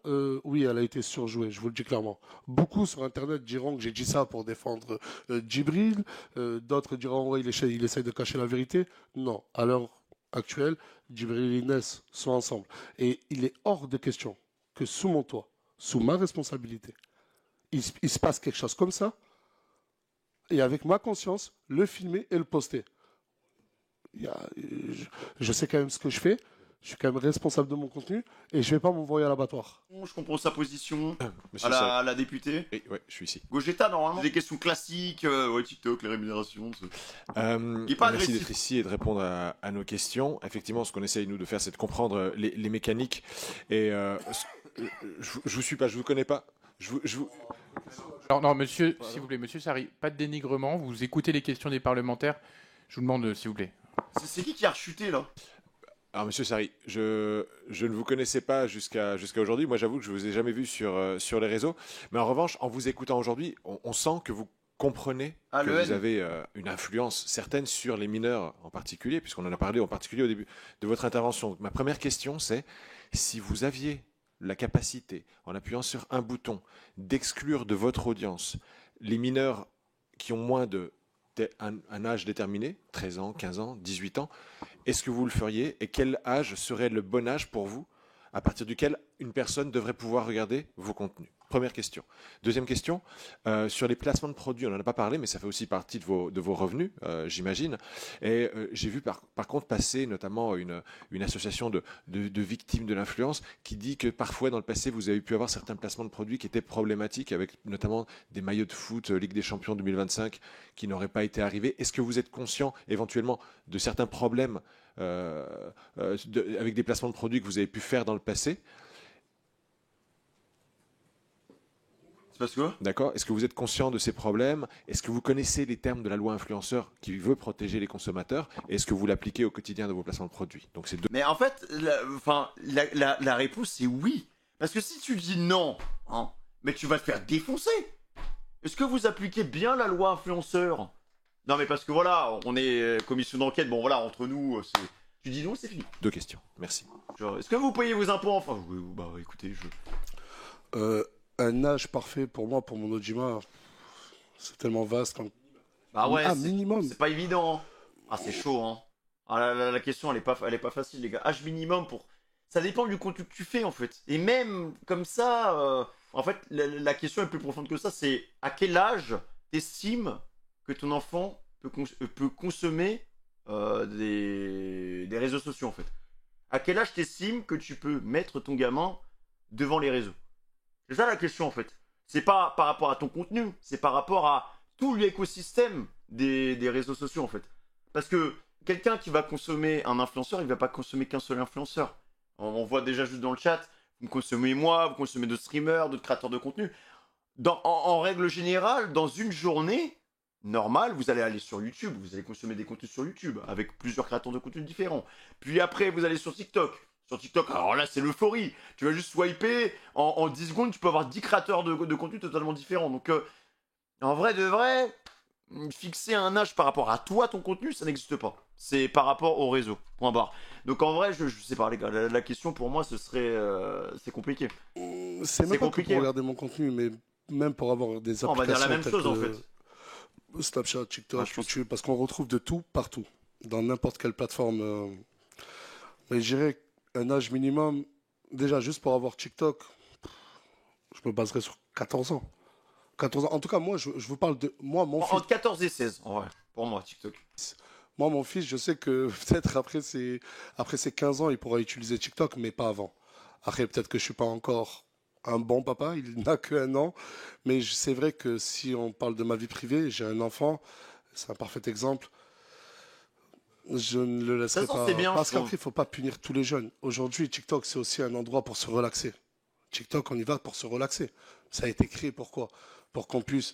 [SPEAKER 1] oui, elle a été surjouée, je vous le dis clairement. Beaucoup sur Internet diront que j'ai dit ça pour défendre Djibril. D'autres diront, ouais, il essaye de cacher la vérité. Non, à l'heure actuelle, Djibril et Inès sont ensemble. Et il est hors de question que sous mon toit, sous ma responsabilité, il se passe quelque chose comme ça, et avec ma conscience, le filmer et le poster. Je sais quand même ce que je fais, je suis quand même responsable de mon contenu, et je ne vais pas m'envoyer à l'abattoir.
[SPEAKER 2] Je comprends sa position.
[SPEAKER 10] Monsieur
[SPEAKER 2] À la députée.
[SPEAKER 10] Oui, ouais, je suis ici.
[SPEAKER 2] Gogeta, normalement. Des questions classiques, ouais, TikTok, les rémunérations. Il est pas
[SPEAKER 10] Merci
[SPEAKER 2] agressif.
[SPEAKER 10] d'être ici et de répondre à nos questions. Effectivement, ce qu'on essaye, nous, de faire, c'est de comprendre les mécaniques. Et je vous suis pas, je vous connais pas.
[SPEAKER 3] Alors, non, monsieur, s'il vous plaît, monsieur Sarri, pas de dénigrement. Vous écoutez les questions des parlementaires. Je vous demande, s'il vous plaît.
[SPEAKER 2] C'est qui a rechuté là?
[SPEAKER 10] Alors, monsieur Sarri, je ne vous connaissais pas jusqu'à aujourd'hui. Moi, j'avoue que je vous ai jamais vu sur les réseaux. Mais en revanche, en vous écoutant aujourd'hui, on sent que vous comprenez que vous avez une influence certaine sur les mineurs en particulier, puisqu'on en a parlé en particulier au début de votre intervention. Donc, ma première question, c'est si vous aviez la capacité, en appuyant sur un bouton, d'exclure de votre audience les mineurs qui ont moins un âge déterminé, 13 ans, 15 ans, 18 ans, est-ce que vous le feriez et quel âge serait le bon âge pour vous à partir duquel une personne devrait pouvoir regarder vos contenus? Première question. Deuxième question, sur les placements de produits, on n'en a pas parlé, mais ça fait aussi partie de vos revenus, j'imagine. Et j'ai vu par contre passer notamment une association de victimes de l'influence qui dit que parfois dans le passé, vous avez pu avoir certains placements de produits qui étaient problématiques, avec notamment des maillots de foot Ligue des Champions 2025 qui n'auraient pas été arrivés. Est-ce que vous êtes conscient éventuellement de certains problèmes avec des placements de produits que vous avez pu faire dans le passé?
[SPEAKER 2] C'est parce que
[SPEAKER 10] D'accord. Est-ce que vous êtes conscient de ces problèmes? Est-ce que vous connaissez les termes de la loi influenceur qui veut protéger les consommateurs? Est-ce que vous l'appliquez au quotidien de vos placements de produits? Donc c'est deux.
[SPEAKER 2] Mais en fait, la réponse c'est oui. Parce que si tu dis non, hein, mais tu vas te faire défoncer. Est-ce que vous appliquez bien la loi influenceur? Non mais parce que voilà, on est commission d'enquête, bon voilà, entre nous, tu dis non, c'est fini.
[SPEAKER 10] Deux questions, merci.
[SPEAKER 2] Genre, est-ce que vous payez vos impôts enfin? Bah écoutez,
[SPEAKER 1] Un âge parfait pour moi, pour mon Ojima, c'est tellement vaste.
[SPEAKER 2] Bah ouais,
[SPEAKER 1] minimum.
[SPEAKER 2] C'est pas évident. Ah c'est chaud hein. Ah, la question elle est pas facile les gars. Âge minimum pour... Ça dépend du contenu que tu fais en fait. Et même comme ça, en fait la question est plus profonde que ça, c'est à quel âge t'estimes que ton enfant peut consommer des réseaux sociaux en fait. À quel âge t'estimes que tu peux mettre ton gamin devant les réseaux? C'est ça la question en fait. C'est pas par rapport à ton contenu, c'est par rapport à tout l'écosystème des réseaux sociaux en fait. Parce que quelqu'un qui va consommer un influenceur, il va pas consommer qu'un seul influenceur. On voit déjà juste dans le chat, vous consommez moi, vous consommez d'autres streamers, d'autres créateurs de contenu. En règle générale, dans une journée normale, vous allez aller sur YouTube, vous allez consommer des contenus sur YouTube avec plusieurs créateurs de contenu différents. Puis après, vous allez sur TikTok. Sur TikTok, alors là, c'est l'euphorie. Tu vas juste swiper, en 10 secondes, tu peux avoir 10 créateurs de contenu totalement différents. Donc, en vrai de vrai, fixer un âge par rapport à toi, ton contenu, ça n'existe pas. C'est par rapport au réseau, point barre. Donc, en vrai, je sais pas, les gars, la question pour moi, ce serait... c'est compliqué.
[SPEAKER 1] C'est même pas que pour regarder mon contenu, mais même pour avoir des applications...
[SPEAKER 2] On va dire la même chose, en fait.
[SPEAKER 1] Snapchat, TikTok, YouTube, parce qu'on retrouve de tout, partout, dans n'importe quelle plateforme. Mais je dirais un âge minimum, déjà juste pour avoir TikTok, je me baserais sur 14 ans. 14 ans. En tout cas, moi, je vous parle de... Moi, mon fils...
[SPEAKER 2] Entre 14 et 16, en vrai, pour moi, TikTok.
[SPEAKER 1] Moi, mon fils, je sais que peut-être après ses 15 ans, il pourra utiliser TikTok, mais pas avant. Après, peut-être que je ne suis pas encore un bon papa, il n'a que 1 an. Mais c'est vrai que si on parle de ma vie privée, j'ai un enfant, c'est un parfait exemple. Je ne le laisserai
[SPEAKER 2] Ça,
[SPEAKER 1] pas.
[SPEAKER 2] c'est bien,
[SPEAKER 1] Parce
[SPEAKER 2] je trouve.
[SPEAKER 1] qu'après, il ne faut pas punir tous les jeunes. Aujourd'hui, TikTok, c'est aussi un endroit pour se relaxer. TikTok, on y va pour se relaxer. Ça a été créé pourquoi? Pour qu'on puisse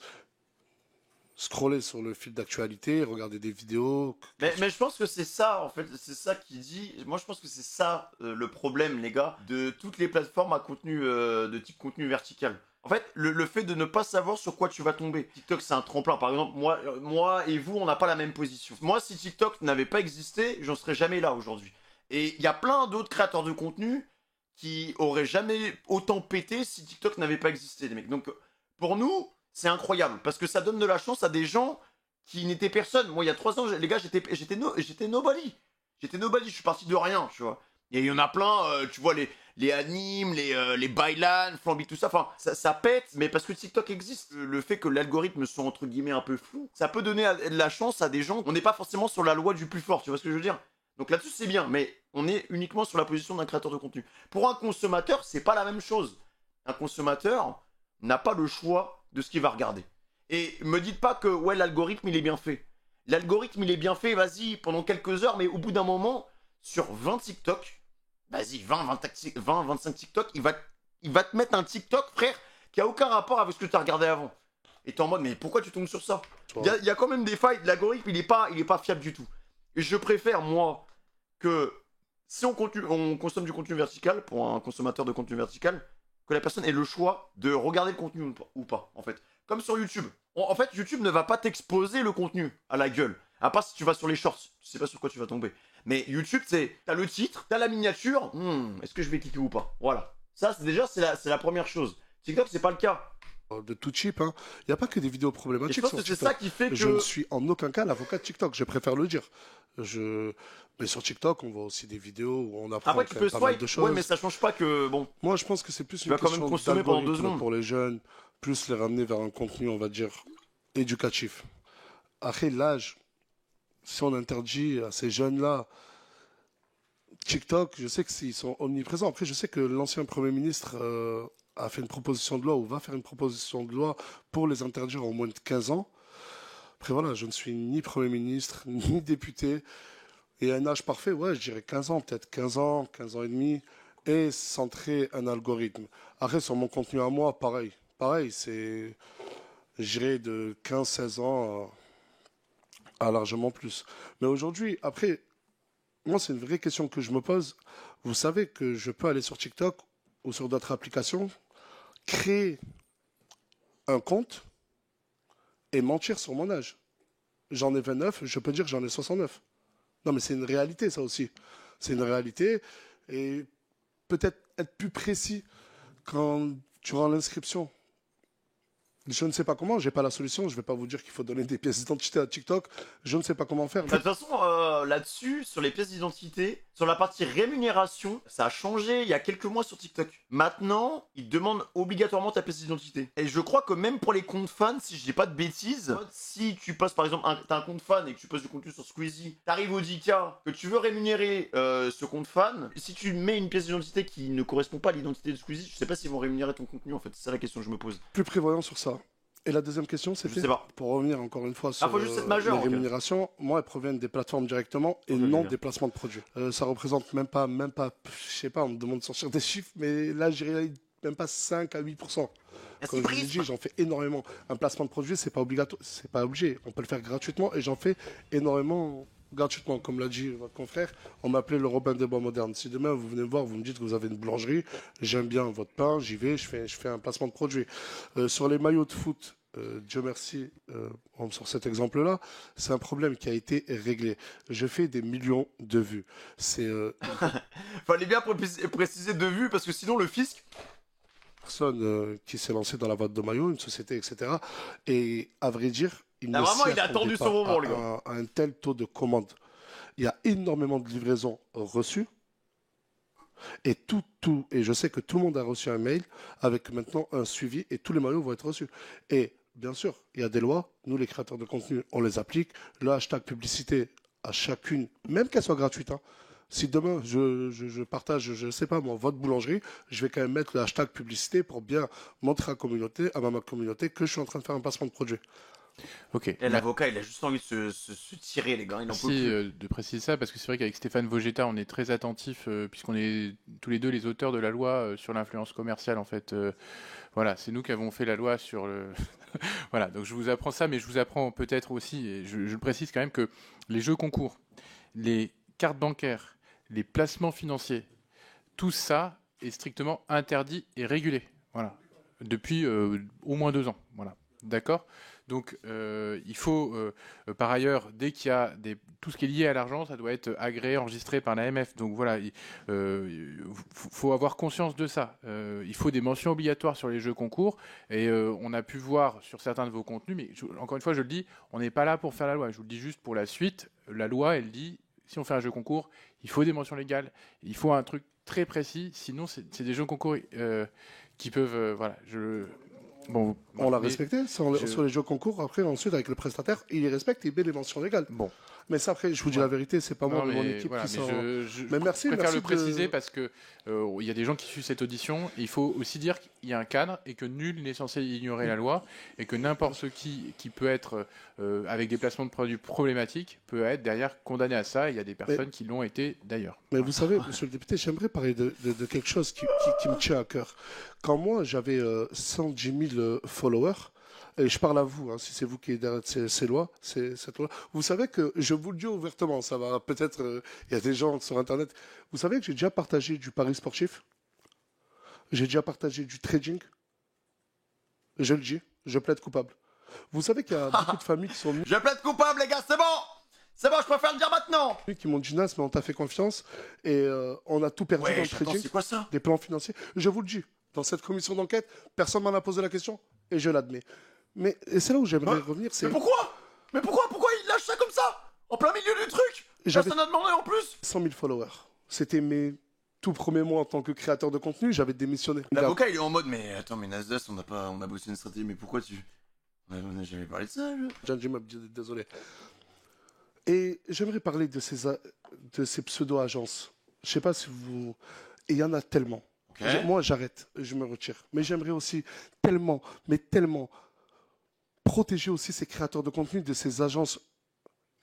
[SPEAKER 1] scroller sur le fil d'actualité, regarder des vidéos.
[SPEAKER 2] Mais je pense que c'est ça, en fait, c'est ça qui dit. Moi, je pense que c'est ça le problème, les gars, de toutes les plateformes à contenu de type contenu vertical. En fait, le fait de ne pas savoir sur quoi tu vas tomber. TikTok, c'est un tremplin. Par exemple, moi et vous, on n'a pas la même position. Moi, si TikTok n'avait pas existé, j'en serais jamais là aujourd'hui. Et il y a plein d'autres créateurs de contenu qui auraient jamais autant pété si TikTok n'avait pas existé, les mecs. Donc, pour nous, c'est incroyable parce que ça donne de la chance à des gens qui n'étaient personne. Moi, il y a 3 ans, les gars, j'étais nobody. J'étais nobody, je suis parti de rien, tu vois. Et il y en a plein, tu vois, les animes, les bailan, Flamby, tout ça. Enfin, ça pète, mais parce que TikTok existe. Le fait que l'algorithme soit entre guillemets un peu flou, ça peut donner de la chance à des gens. On n'est pas forcément sur la loi du plus fort, tu vois ce que je veux dire? Donc là-dessus, c'est bien, mais on est uniquement sur la position d'un créateur de contenu. Pour un consommateur, c'est pas la même chose. Un consommateur n'a pas le choix de ce qu'il va regarder. Et me dites pas que ouais, l'algorithme, il est bien fait. L'algorithme, il est bien fait, vas-y, pendant quelques heures, mais au bout d'un moment, sur 20 TikTok, vas-y, 25 TikTok, il va te mettre un TikTok, frère, qui a aucun rapport avec ce que tu as regardé avant. Et t'es en mode, mais pourquoi tu tombes sur ça? Il y a quand même des failles, l'algorithme, il est pas fiable du tout. Et je préfère, moi, que si on consomme du contenu vertical, pour un consommateur de contenu vertical, que la personne ait le choix de regarder le contenu ou pas, en fait. Comme sur YouTube. En fait, YouTube ne va pas t'exposer le contenu à la gueule. À part si tu vas sur les shorts, tu sais pas sur quoi tu vas tomber. Mais YouTube, t'as le titre, t'as la miniature, est-ce que je vais cliquer ou pas? Voilà. Ça, c'est la première chose. TikTok, c'est pas le cas.
[SPEAKER 1] De tout cheap, hein. Il n'y a pas que des vidéos problématiques.
[SPEAKER 2] Et je pense que c'est ça qui fait que...
[SPEAKER 1] Je ne suis en aucun cas l'avocat de TikTok, je préfère le dire. Mais sur TikTok, on voit aussi des vidéos où on apprend
[SPEAKER 2] après, tu peux
[SPEAKER 1] pas mal de choses.
[SPEAKER 2] Ouais, mais ça change pas que... Bon.
[SPEAKER 1] Moi, je pense que c'est plus
[SPEAKER 2] tu
[SPEAKER 1] une
[SPEAKER 2] vas quand même
[SPEAKER 1] question
[SPEAKER 2] consommer pendant 2
[SPEAKER 1] d'algorithme
[SPEAKER 2] secondes.
[SPEAKER 1] pour les jeunes, plus les ramener vers un contenu, on va dire, éducatif. Après, l'âge, si on interdit à ces jeunes-là TikTok, je sais qu'ils sont omniprésents. Après, je sais que l'ancien Premier ministre a fait une proposition de loi ou va faire une proposition de loi pour les interdire en moins de 15 ans. Après, voilà, je ne suis ni Premier ministre, ni député. Et un âge parfait, ouais, je dirais 15 ans, peut-être 15 ans et demi, et centrer un algorithme. Après, sur mon contenu à moi, pareil. Pareil, c'est, je dirais, de 15-16 ans à largement plus. Mais aujourd'hui, après, moi, c'est une vraie question que je me pose. Vous savez que je peux aller sur TikTok ou sur d'autres applications, créer un compte et mentir sur mon âge. J'en ai 29, je peux dire que j'en ai 69. Non, mais c'est une réalité, ça aussi. C'est une réalité. Et peut-être être plus précis quand tu rends l'inscription. Je ne sais pas comment, je n'ai pas la solution. Je ne vais pas vous dire qu'il faut donner des pièces d'identité à TikTok. Je ne sais pas comment faire.
[SPEAKER 2] De toute façon, là-dessus, sur les pièces d'identité, sur la partie rémunération, ça a changé il y a quelques mois sur TikTok. Maintenant, ils demandent obligatoirement ta pièce d'identité. Et je crois que même pour les comptes fans, si je dis pas de bêtises, si tu passes par exemple, t'as un compte fan et que tu postes du contenu sur Squeezie, t'arrives au 10K, que tu veux rémunérer ce compte fan, si tu mets une pièce d'identité qui ne correspond pas à l'identité de Squeezie, je sais pas s'ils vont rémunérer ton contenu en fait. C'est ça la question que je me pose.
[SPEAKER 1] Plus prévoyant sur ça. Et la deuxième question, c'était, pour revenir encore une fois sur les rémunérations, moi, elles proviennent des plateformes directement et non des placements de produits. Ça représente même pas, je sais pas, on me demande de sortir des chiffres, mais là, je dirais même pas 5 à 8%. Comme je vous l'ai dit, j'en fais énormément. Un placement de produit, c'est pas obligatoire, c'est pas obligé. On peut le faire gratuitement et j'en fais énormément gratuitement. Comme l'a dit votre confrère, on m'appelait le Robin des Bois modernes. Si demain vous venez me voir, vous me dites que vous avez une boulangerie, j'aime bien votre pain, j'y vais, je fais un placement de produit. Sur les maillots de foot, Dieu merci, sur cet exemple-là, c'est un problème qui a été réglé. Je fais des millions de vues.
[SPEAKER 2] Fallait bien préciser de vues parce que sinon le fisc...
[SPEAKER 1] Personne qui s'est lancé dans la vente de maillots, une société, etc. Et à vrai dire, il
[SPEAKER 2] a attendu son moment, le gars.
[SPEAKER 1] À un tel taux de commandes. Il y a énormément de livraisons reçues. Et et je sais que tout le monde a reçu un mail avec maintenant un suivi et tous les maillots vont être reçus. Et bien sûr, il y a des lois. Nous, les créateurs de contenu, on les applique. Le hashtag publicité à chacune, même qu'elle soit gratuite. Hein. Si demain, je partage, je ne sais pas moi, votre boulangerie, je vais quand même mettre le hashtag publicité pour bien montrer à ma communauté que je suis en train de faire un placement de produit.
[SPEAKER 3] Ok.
[SPEAKER 2] Et l'avocat, il a juste envie de se tirer, les gars. Il en peut
[SPEAKER 3] Merci
[SPEAKER 2] plus.
[SPEAKER 3] de préciser ça, parce que c'est vrai qu'avec Stéphane Vogetta, on est très attentifs, puisqu'on est tous les deux les auteurs de la loi sur l'influence commerciale, en fait. Voilà, c'est nous qui avons fait la loi sur le... Voilà, donc je vous apprends ça, mais je vous apprends peut-être aussi, et je le précise quand même, que les jeux concours, les cartes bancaires, les placements financiers, tout ça est strictement interdit et régulé. Voilà, depuis au moins 2 ans. Voilà, d'accord. Donc, il faut, par ailleurs, dès qu'il y a tout ce qui est lié à l'argent, ça doit être agréé, enregistré par l'AMF. Donc voilà, il faut avoir conscience de ça. Il faut des mentions obligatoires sur les jeux concours. Et on a pu voir sur certains de vos contenus, mais encore une fois, je le dis, on n'est pas là pour faire la loi. Je vous le dis juste pour la suite. La loi, elle dit, si on fait un jeu concours, il faut des mentions légales. Il faut un truc très précis. Sinon, c'est des jeux concours qui peuvent... voilà, Bon,
[SPEAKER 1] on l'a respecté sur les jeux concours. Après, ensuite, avec le prestataire, il les respecte et il met les mentions légales.
[SPEAKER 3] Bon.
[SPEAKER 1] Mais ça, après, je vous dis la vérité, c'est pas moi ou mon équipe
[SPEAKER 3] voilà,
[SPEAKER 1] qui s'en...
[SPEAKER 3] Mais merci, je préfère le préciser parce que il y a des gens qui suivent cette audition. Et il faut aussi dire qu'il y a un cadre et que nul n'est censé ignorer la loi et que n'importe qui peut être avec des placements de produits problématiques peut être derrière condamné à ça. Il y a des personnes qui l'ont été d'ailleurs.
[SPEAKER 1] Mais vous savez, monsieur le député, j'aimerais parler de quelque chose qui me tient à cœur. Quand moi, j'avais 110 000 followers, et je parle à vous, hein, si c'est vous qui êtes derrière ces lois, cette loi. Vous savez que, je vous le dis ouvertement, ça va peut-être, il y a des gens sur Internet, vous savez que j'ai déjà partagé du pari sportif, j'ai déjà partagé du trading, je le dis, je plaide coupable. Vous savez qu'il y a beaucoup de familles qui sont...
[SPEAKER 2] Je plaide coupable, les gars, c'est bon! C'est bon, je préfère le dire maintenant!
[SPEAKER 1] Qui m'ont dit, Nas, mais on t'a fait confiance, et on a tout perdu dans le trading.
[SPEAKER 2] C'est quoi ça?
[SPEAKER 1] Des plans financiers. Je vous le dis, dans cette commission d'enquête, personne m'en a posé la question, et je l'admets. Mais c'est là où j'aimerais revenir.
[SPEAKER 2] Mais pourquoi? Pourquoi il lâche ça comme ça? En plein milieu du truc? Personne n'a demandé en plus?
[SPEAKER 1] 100 000 followers. C'était mes tout premiers mois en tant que créateur de contenu, j'avais démissionné.
[SPEAKER 2] L'avocat, il est en mode, mais attends, mais Nasdaq, on a bossé une stratégie, mais pourquoi tu... On n'a jamais parlé de ça,
[SPEAKER 1] désolé. Et j'aimerais parler de ces pseudo-agences. Je sais pas si vous... Et il y en a tellement. Okay. Moi, j'arrête, je me retire. Mais j'aimerais aussi tellement protéger aussi ces créateurs de contenu de ces agences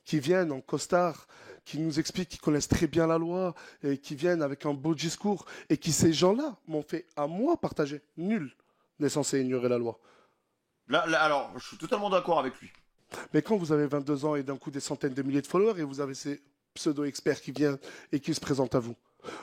[SPEAKER 1] qui viennent en costard, qui nous expliquent qu'ils connaissent très bien la loi, et qui viennent avec un beau discours, et qui, ces gens-là, m'ont fait à moi partager. Nul n'est censé ignorer la loi.
[SPEAKER 2] Là, alors, je suis totalement d'accord avec lui.
[SPEAKER 1] Mais quand vous avez 22 ans et d'un coup des centaines de milliers de followers, et vous avez ces pseudo-experts qui viennent et qui se présentent à vous,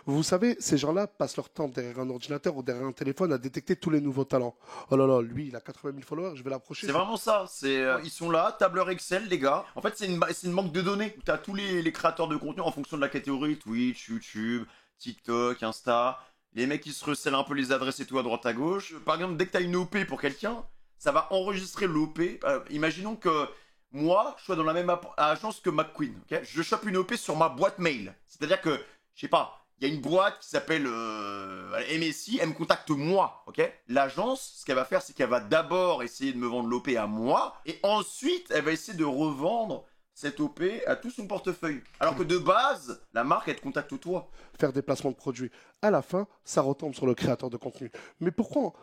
[SPEAKER 1] vous savez, ces gens-là passent leur temps derrière un ordinateur ou derrière un téléphone à détecter tous les nouveaux talents. Oh là là, lui, il a 80 000 followers, je vais l'approcher.
[SPEAKER 2] C'est vraiment ça. Ils sont là, tableur Excel, les gars. En fait, c'est une banque de données. Tu as tous les créateurs de contenu en fonction de la catégorie. Twitch, YouTube, TikTok, Insta. Les mecs, ils se recèlent un peu les adresses et tout à droite à gauche. Par exemple, dès que tu as une OP pour quelqu'un, ça va enregistrer l'OP. Imaginons que moi, je sois dans la même agence que McQueen. Okay, je chope une OP sur ma boîte mail. C'est-à-dire que, je sais pas, il y a une boîte qui s'appelle MSI, elle me contacte moi, ok? L'agence, ce qu'elle va faire, c'est qu'elle va d'abord essayer de me vendre l'OP à moi, et ensuite, elle va essayer de revendre cette OP à tout son portefeuille. Alors que de base, la marque, elle te contacte toi.
[SPEAKER 1] Faire des placements de produits. À la fin, ça retombe sur le créateur de contenu. Mais pourquoi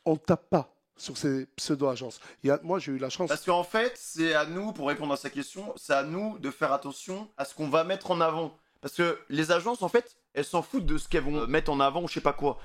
[SPEAKER 1] on ne tape pas sur ces pseudo-agences? Moi, j'ai eu la chance...
[SPEAKER 2] Parce qu'en fait, c'est à nous, pour répondre à sa question, c'est à nous de faire attention à ce qu'on va mettre en avant. Parce que les agences, en fait, elles s'en foutent de ce qu'elles vont mettre en avant ou je sais pas quoi.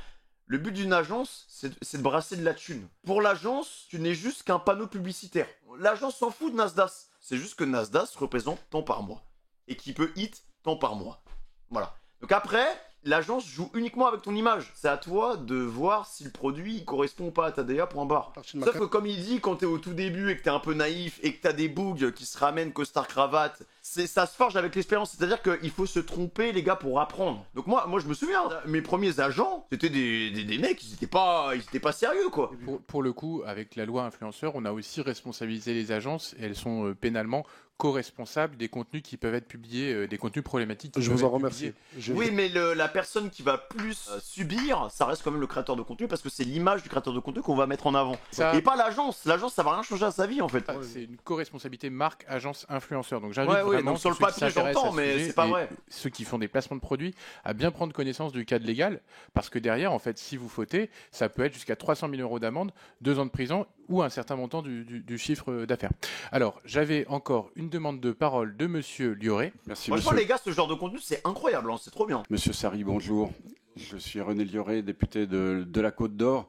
[SPEAKER 2] Le but d'une agence, c'est de brasser de la thune. Pour l'agence, tu n'es juste qu'un panneau publicitaire. L'agence s'en fout de Nasdaq. C'est juste que Nasdaq représente tant par mois. Et qui peut hit tant par mois. Voilà. Donc après, l'agence joue uniquement avec ton image. C'est à toi de voir si le produit correspond ou pas à ta DA pour un bar. Sauf que comme il dit, quand t'es au tout début et que t'es un peu naïf et que t'as des bugs qui se ramènent costard cravate, ça se forge avec l'expérience. C'est-à-dire qu'il faut se tromper, les gars, pour apprendre. Donc moi je me souviens, mes premiers agents, c'était des mecs, ils étaient pas sérieux, quoi.
[SPEAKER 3] Pour le coup, avec la loi influenceur, on a aussi responsabilisé les agences et elles sont pénalement co-responsables des contenus qui peuvent être publiés, des contenus problématiques.
[SPEAKER 1] Je vous en remercie.
[SPEAKER 2] Oui, mais la personne qui va plus subir, ça reste quand même le créateur de contenu parce que c'est l'image du créateur de contenu qu'on va mettre en avant. Et pas l'agence. L'agence, ça va rien changer à sa vie en fait.
[SPEAKER 3] C'est une co-responsabilité marque, agence, influenceur. Donc j'invite vraiment
[SPEAKER 2] donc sur le papier, j'entends, mais c'est pas vrai.
[SPEAKER 3] Ceux qui font des placements de produits à bien prendre connaissance du cadre légal parce que derrière, en fait, si vous fautez, ça peut être jusqu'à 300 000 € d'amende, 2 ans de prison ou un certain montant du chiffre d'affaires. Alors, j'avais encore une demande de parole de Monsieur Lioré.
[SPEAKER 2] Merci. Franchement, les gars, ce genre de contenu, c'est incroyable, hein, c'est trop bien.
[SPEAKER 11] Monsieur Sarri, bonjour. Je suis René Lioré, député de la Côte d'Or.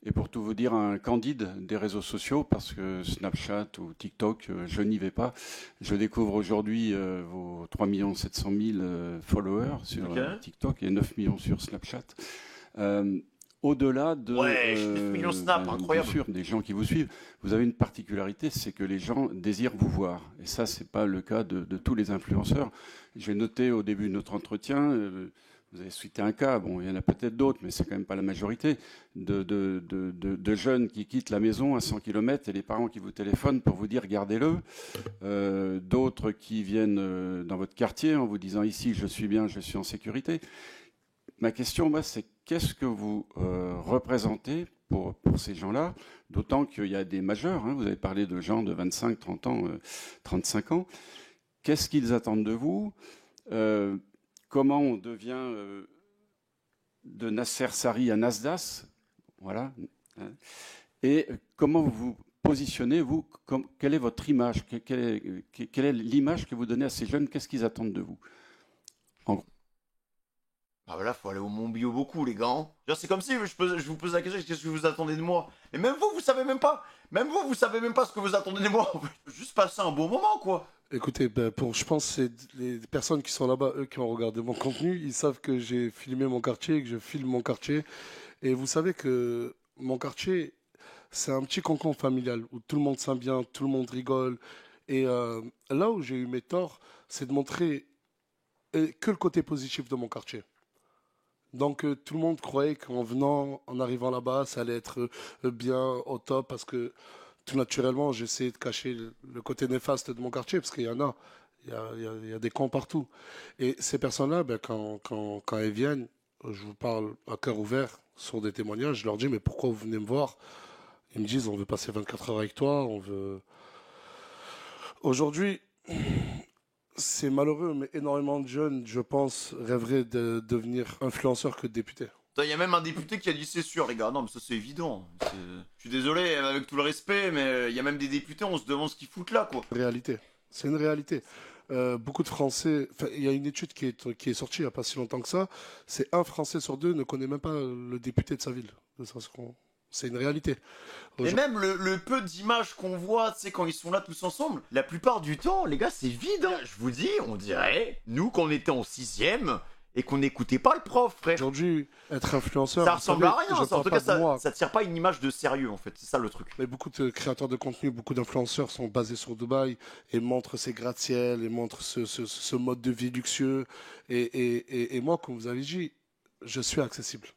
[SPEAKER 11] Et pour tout vous dire, un candide des réseaux sociaux, parce que Snapchat ou TikTok, je n'y vais pas. Je découvre aujourd'hui vos 3 700 000 followers sur TikTok et 9 millions sur Snapchat. Au-delà de
[SPEAKER 2] 9 millions Snap, incroyable.
[SPEAKER 11] Bien sûr, des gens qui vous suivent, vous avez une particularité, c'est que les gens désirent vous voir. Et ça, c'est pas le cas de tous les influenceurs. J'ai noté au début de notre entretien... vous avez cité un cas, bon, il y en a peut-être d'autres, mais c'est quand même pas la majorité, de jeunes qui quittent la maison à 100 km et les parents qui vous téléphonent pour vous dire gardez-le. D'autres qui viennent dans votre quartier en vous disant ici je suis bien, je suis en sécurité. Ma question, moi, c'est qu'est-ce que vous représentez pour ces gens-là, d'autant qu'il y a des majeurs, hein, vous avez parlé de gens de 25, 30 ans, 35 ans. Qu'est-ce qu'ils attendent de vous comment on devient de Nasser Sarri à Nasdaq, voilà. Et comment vous vous positionnez, vous, quelle est votre image, quelle est l'image que vous donnez à ces jeunes, qu'est-ce qu'ils attendent de vous?
[SPEAKER 2] Ah bah là, faut aller au Mont Bio beaucoup, les gars. Hein. C'est comme si je vous pose la question, qu'est-ce que vous attendez de moi? Et même vous savez même pas. Même vous savez même pas ce que vous attendez de moi. Juste passer un bon moment, quoi.
[SPEAKER 1] Écoutez, je pense que c'est les personnes qui sont là-bas, eux qui ont regardé mon contenu, ils savent que j'ai filmé mon quartier, que je filme mon quartier. Et vous savez que mon quartier, c'est un petit cocon familial où tout le monde s'aime bien, tout le monde rigole. Et là où j'ai eu mes torts, c'est de montrer que le côté positif de mon quartier. Donc tout le monde croyait qu'en venant, en arrivant là-bas, ça allait être bien au top parce que tout naturellement, j'essaie de cacher le côté néfaste de mon quartier parce qu'il y en a. Il y a des cons partout. Et ces personnes-là, quand elles viennent, je vous parle à cœur ouvert sur des témoignages, je leur dis mais pourquoi vous venez me voir? Ils me disent on veut passer 24 heures avec toi, on veut... Aujourd'hui, c'est malheureux, mais énormément de jeunes, je pense, rêveraient de devenir influenceurs que députés.
[SPEAKER 2] Il y a même un député qui a dit c'est sûr, les gars. Non, mais ça c'est évident. Je suis désolé, avec tout le respect, mais il y a même des députés, on se demande ce qu'ils foutent là, quoi.
[SPEAKER 1] Réalité. C'est une réalité. Beaucoup de Français... Il y a une étude qui est sortie il n'y a pas si longtemps que ça. C'est 1 Français sur 2 ne connaît même pas le député de sa ville. C'est une réalité.
[SPEAKER 2] Et même le peu d'images qu'on voit, tu sais, quand ils sont là tous ensemble, la plupart du temps, les gars, c'est vide. Hein. Je vous dis, on dirait, nous, quand on était en 6e... et qu'on n'écoutait pas le prof, frère.
[SPEAKER 1] Aujourd'hui, être influenceur,
[SPEAKER 2] ça ressemble à rien. En tout cas, ça tire pas une image de sérieux, en fait. C'est ça le truc.
[SPEAKER 1] Mais beaucoup de créateurs de contenu, beaucoup d'influenceurs sont basés sur Dubaï et montrent ces gratte-ciel et montrent ce mode de vie luxueux. Et moi, comme vous avez dit, je suis accessible.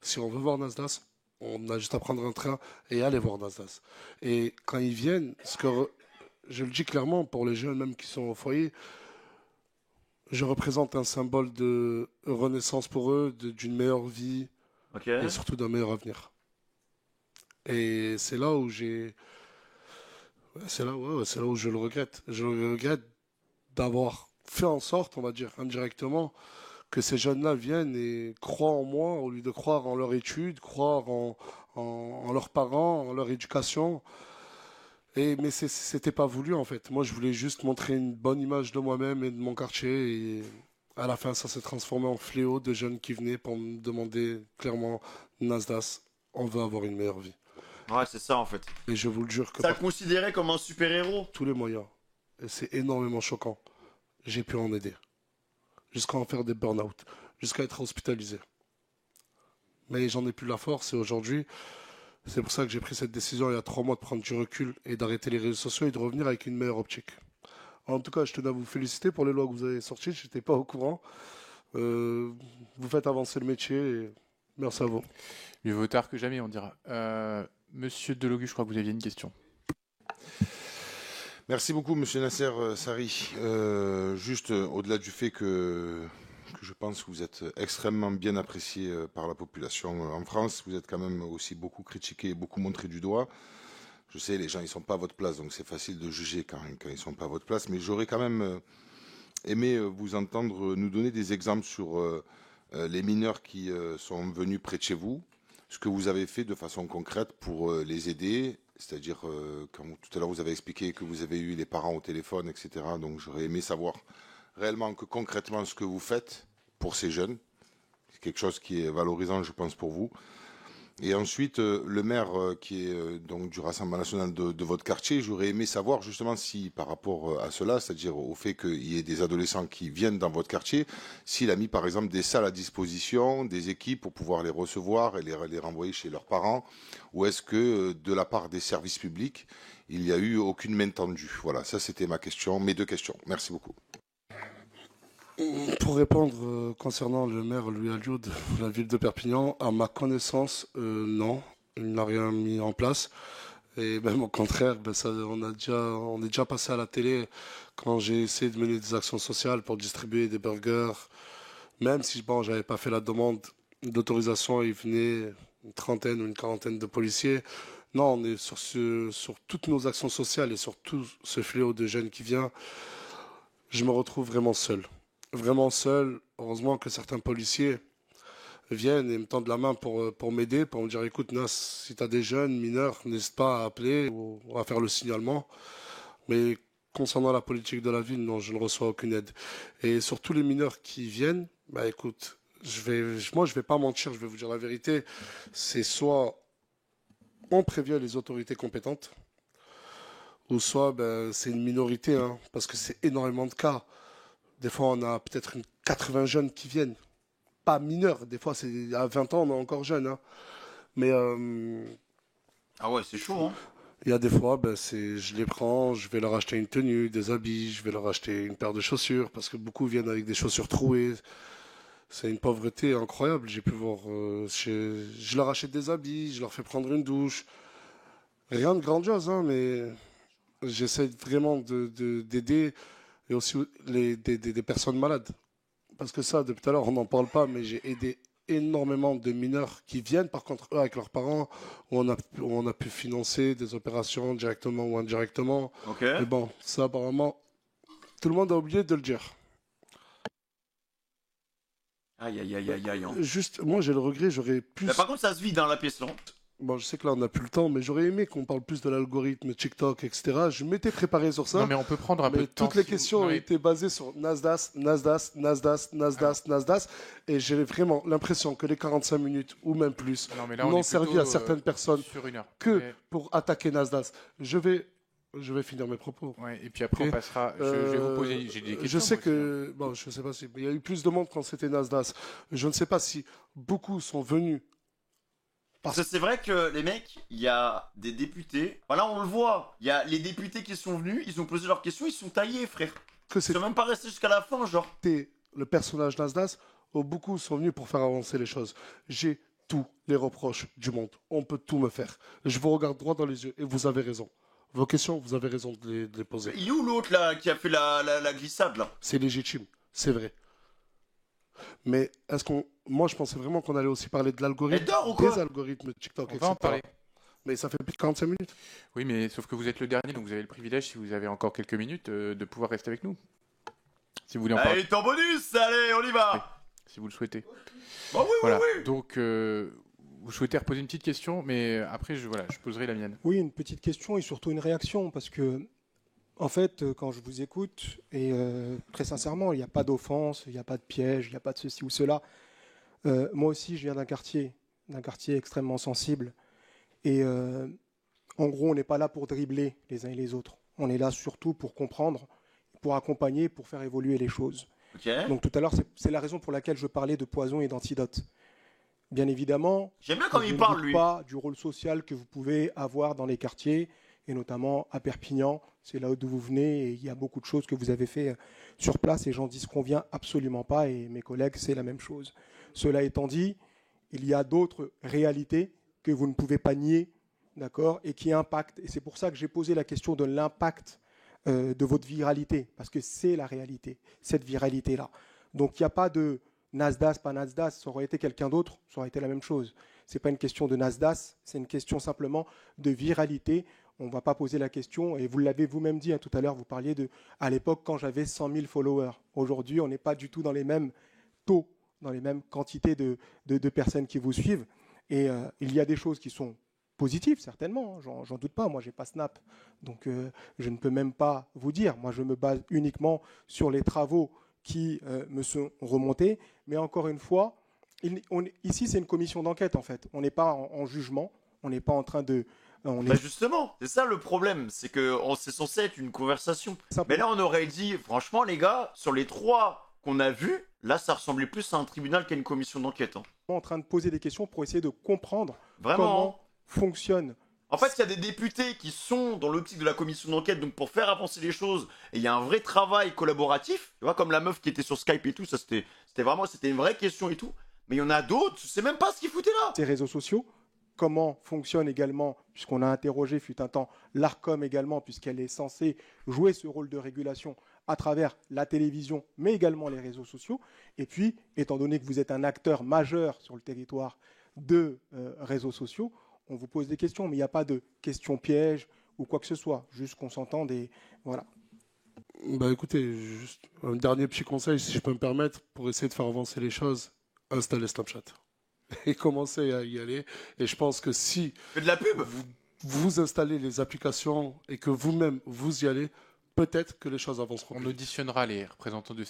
[SPEAKER 1] Si on veut voir Nasdaq, on a juste à prendre un train et aller voir Nasdaq. Et quand ils viennent, je le dis clairement pour les jeunes même qui sont au foyer, je représente un symbole de renaissance pour eux, d'une meilleure vie et surtout d'un meilleur avenir. Et c'est là où c'est là où je le regrette. Je le regrette d'avoir fait en sorte, on va dire indirectement, que ces jeunes-là viennent et croient en moi au lieu de croire en leur étude, croire en leurs parents, en leur éducation. Mais c'était pas voulu en fait. Moi, je voulais juste montrer une bonne image de moi-même et de mon quartier. Et à la fin, ça s'est transformé en fléau de jeunes qui venaient pour me demander clairement Nasdaq, on veut avoir une meilleure vie.
[SPEAKER 2] Ouais, c'est ça en fait.
[SPEAKER 1] Et je vous le jure que...
[SPEAKER 2] Ça le considérait comme un super-héros.
[SPEAKER 1] Tous les moyens. Et c'est énormément choquant. J'ai pu en aider. Jusqu'à en faire des burn-out. Jusqu'à être hospitalisé. Mais j'en ai plus la force et aujourd'hui... C'est pour ça que j'ai pris cette décision il y a 3 mois de prendre du recul et d'arrêter les réseaux sociaux et de revenir avec une meilleure optique. En tout cas, je tenais à vous féliciter pour les lois que vous avez sorties. Je n'étais pas au courant. Vous faites avancer le métier et merci à vous.
[SPEAKER 3] Mieux vaut tard que jamais, on dira. Monsieur Delogu, je crois que vous aviez une question.
[SPEAKER 12] Merci beaucoup, monsieur Nasser Sarri. Juste au-delà du fait que je pense que vous êtes extrêmement bien apprécié par la population en France. Vous êtes quand même aussi beaucoup critiqué, beaucoup montré du doigt. Je sais, les gens, ils ne sont pas à votre place, donc c'est facile de juger quand ils ne sont pas à votre place. Mais j'aurais quand même aimé vous entendre nous donner des exemples sur les mineurs qui sont venus près de chez vous, ce que vous avez fait de façon concrète pour les aider, C'est-à-dire, tout à l'heure vous avez expliqué que vous avez eu les parents au téléphone, etc. Donc j'aurais aimé savoir réellement que concrètement ce que vous faites pour ces jeunes. C'est quelque chose qui est valorisant, je pense, pour vous. Et ensuite, le maire qui est donc du Rassemblement national de votre quartier, j'aurais aimé savoir justement si par rapport à cela, c'est-à-dire au fait qu'il y ait des adolescents qui viennent dans votre quartier, s'il a mis par exemple des salles à disposition, des équipes pour pouvoir les recevoir et les renvoyer chez leurs parents, ou est-ce que de la part des services publics, il n'y a eu aucune main tendue. Voilà, ça c'était mes deux questions. Merci beaucoup.
[SPEAKER 1] Pour répondre concernant le maire Louis Alliot de la ville de Perpignan, à ma connaissance, non, il n'a rien mis en place. Et même au contraire, on est déjà passé à la télé quand j'ai essayé de mener des actions sociales pour distribuer des burgers. Même si j'avais pas fait la demande d'autorisation, il venait une trentaine ou une quarantaine de policiers. Non, on est sur toutes nos actions sociales et sur tout ce fléau de jeunes qui vient. Je me retrouve vraiment seul. Vraiment seul. Heureusement que certains policiers viennent et me tendent la main pour m'aider, pour me dire écoute Nas, si tu as des jeunes mineurs, n'hésite pas à appeler ou à faire le signalement. Mais concernant la politique de la ville, non, je ne reçois aucune aide. Et sur tous les mineurs qui viennent, écoute, moi je vais pas mentir, je vais vous dire la vérité, c'est soit on prévient les autorités compétentes, ou soit c'est une minorité, hein, parce que c'est énormément de cas. Des fois, on a peut-être 80 jeunes qui viennent. Pas mineurs. Des fois, c'est à 20 ans, on est encore jeune. Hein. Mais...
[SPEAKER 2] ah ouais, c'est chaud. Hein.
[SPEAKER 1] Il y a des fois, je les prends, je vais leur acheter une tenue, des habits, je vais leur acheter une paire de chaussures, parce que beaucoup viennent avec des chaussures trouées. C'est une pauvreté incroyable. J'ai pu voir... je leur achète des habits, je leur fais prendre une douche. Rien de grandiose, hein, mais j'essaie vraiment d'aider... et aussi des personnes malades. Parce que ça, depuis tout à l'heure, on n'en parle pas, mais j'ai aidé énormément de mineurs qui viennent, par contre, eux, avec leurs parents, où on a pu financer des opérations directement ou indirectement.
[SPEAKER 2] Okay.
[SPEAKER 1] Mais bon, ça, apparemment, tout le monde a oublié de le dire.
[SPEAKER 2] Aïe, aïe, aïe, aïe, aïe.
[SPEAKER 1] Juste, moi, j'ai le regret, j'aurais plus...
[SPEAKER 2] Mais par contre, ça se vide dans la pièce, non?
[SPEAKER 1] Bon, je sais que là, on n'a plus le temps, mais j'aurais aimé qu'on parle plus de l'algorithme, TikTok, etc. Je m'étais préparé sur ça.
[SPEAKER 3] Non, mais on peut prendre un peu de temps.
[SPEAKER 1] Toutes les questions ont été basées sur Nasdaq. Et j'ai vraiment l'impression que les 45 minutes, ou même plus, n'ont servi à certaines personnes que pour attaquer Nasdaq. Je vais finir mes propos.
[SPEAKER 3] Ouais, et puis après, on passera. Je vais vous poser j'ai des questions.
[SPEAKER 1] Je sais que. Bon, je ne sais pas si. Il y a eu plus de monde quand c'était Nasdaq. Je ne sais pas si beaucoup sont venus.
[SPEAKER 2] Parce que c'est vrai que les mecs, il y a des députés. Voilà, on le voit. Il y a les députés qui sont venus, ils ont posé leurs questions, ils sont taillés, frère. Ils sont même pas restés jusqu'à la fin, genre.
[SPEAKER 1] Le personnage Nasdaq, beaucoup sont venus pour faire avancer les choses. J'ai tous les reproches du monde. On peut tout me faire. Je vous regarde droit dans les yeux et vous avez raison. Vos questions, vous avez raison de les poser.
[SPEAKER 2] Il est où l'autre là qui a fait la glissade là?
[SPEAKER 1] C'est légitime, c'est vrai. Mais est-ce moi je pensais vraiment qu'on allait aussi parler de l'algorithme, des algorithmes TikTok, etc.
[SPEAKER 3] On va en parler.
[SPEAKER 1] Mais ça fait plus de 45 minutes.
[SPEAKER 3] Oui, mais sauf que vous êtes le dernier, donc vous avez le privilège, si vous avez encore quelques minutes, de pouvoir rester avec nous. Si vous voulez en parler.
[SPEAKER 2] Allez, ton bonus, allez, on y va.
[SPEAKER 3] Oui, si vous le souhaitez.
[SPEAKER 2] Bah oui,
[SPEAKER 3] voilà.
[SPEAKER 2] oui.
[SPEAKER 3] Donc, vous souhaitez reposer une petite question, mais après, je poserai la mienne.
[SPEAKER 5] Oui, une petite question et surtout une réaction, parce que, en fait, quand je vous écoute, et très sincèrement, il n'y a pas d'offense, il n'y a pas de piège, il n'y a pas de ceci ou cela. Moi aussi, je viens d'un quartier extrêmement sensible. Et en gros, on n'est pas là pour dribbler les uns et les autres. On est là surtout pour comprendre, pour accompagner, pour faire évoluer les choses.
[SPEAKER 2] Okay.
[SPEAKER 5] Donc tout à l'heure, c'est la raison pour laquelle je parlais de poison et d'antidote. Bien évidemment,
[SPEAKER 2] j'aime bien quand il parle, lui.
[SPEAKER 5] Pas du rôle social que vous pouvez avoir dans les quartiers, et notamment à Perpignan, c'est là d'où vous venez, et il y a beaucoup de choses que vous avez fait sur place, et j'en disconviens absolument pas, et mes collègues, c'est la même chose. Cela étant dit, il y a d'autres réalités que vous ne pouvez pas nier, d'accord, et qui impactent. Et c'est pour ça que j'ai posé la question de l'impact de votre viralité, parce que c'est la réalité, cette viralité-là. Donc il n'y a pas de Nasdaq, pas Nasdaq, ça aurait été quelqu'un d'autre, ça aurait été la même chose. Ce n'est pas une question de Nasdaq, c'est une question simplement de viralité. On ne va pas poser la question, et vous l'avez vous-même dit tout à l'heure, vous parliez de, à l'époque, quand j'avais 100 000 followers. Aujourd'hui, on n'est pas du tout dans les mêmes taux, dans les mêmes quantités de personnes qui vous suivent. Et il y a des choses qui sont positif, certainement, j'en doute pas. Moi, j'ai pas Snap, donc je ne peux même pas vous dire. Moi, je me base uniquement sur les travaux qui me sont remontés. Mais encore une fois, ici, c'est une commission d'enquête, en fait. On n'est pas en jugement, on n'est pas en train de...
[SPEAKER 2] Justement, c'est ça le problème, c'est que c'est censé être une conversation. Mais là, on aurait dit, franchement, les gars, sur les 3 qu'on a vus, là, ça ressemblait plus à un tribunal qu'à une commission d'enquête.
[SPEAKER 5] En train de poser des questions pour essayer de comprendre
[SPEAKER 2] vraiment
[SPEAKER 5] comment fonctionne.
[SPEAKER 2] En fait, il y a des députés qui sont dans l'optique de la commission d'enquête, donc pour faire avancer les choses, et il y a un vrai travail collaboratif, tu vois, comme la meuf qui était sur Skype et tout, ça c'était une vraie question et tout. Mais il y en a d'autres, je sais même pas ce qu'ils foutaient là.
[SPEAKER 5] Ces réseaux sociaux, comment fonctionne également, puisqu'on a interrogé fut un temps l'Arcom également, puisqu'elle est censée jouer ce rôle de régulation à travers la télévision, mais également les réseaux sociaux. Et puis, étant donné que vous êtes un acteur majeur sur le territoire de réseaux sociaux, on vous pose des questions, mais il n'y a pas de questions pièges ou quoi que ce soit, juste qu'on s'entende et voilà.
[SPEAKER 1] Bah écoutez, juste un dernier petit conseil, si je peux me permettre, pour essayer de faire avancer les choses, installez Snapchat et commencez à y aller. Et je pense que si
[SPEAKER 2] de la pub,
[SPEAKER 1] vous installez les applications et que vous-même vous y allez, peut-être que les choses avanceront.
[SPEAKER 3] On auditionnera les représentants de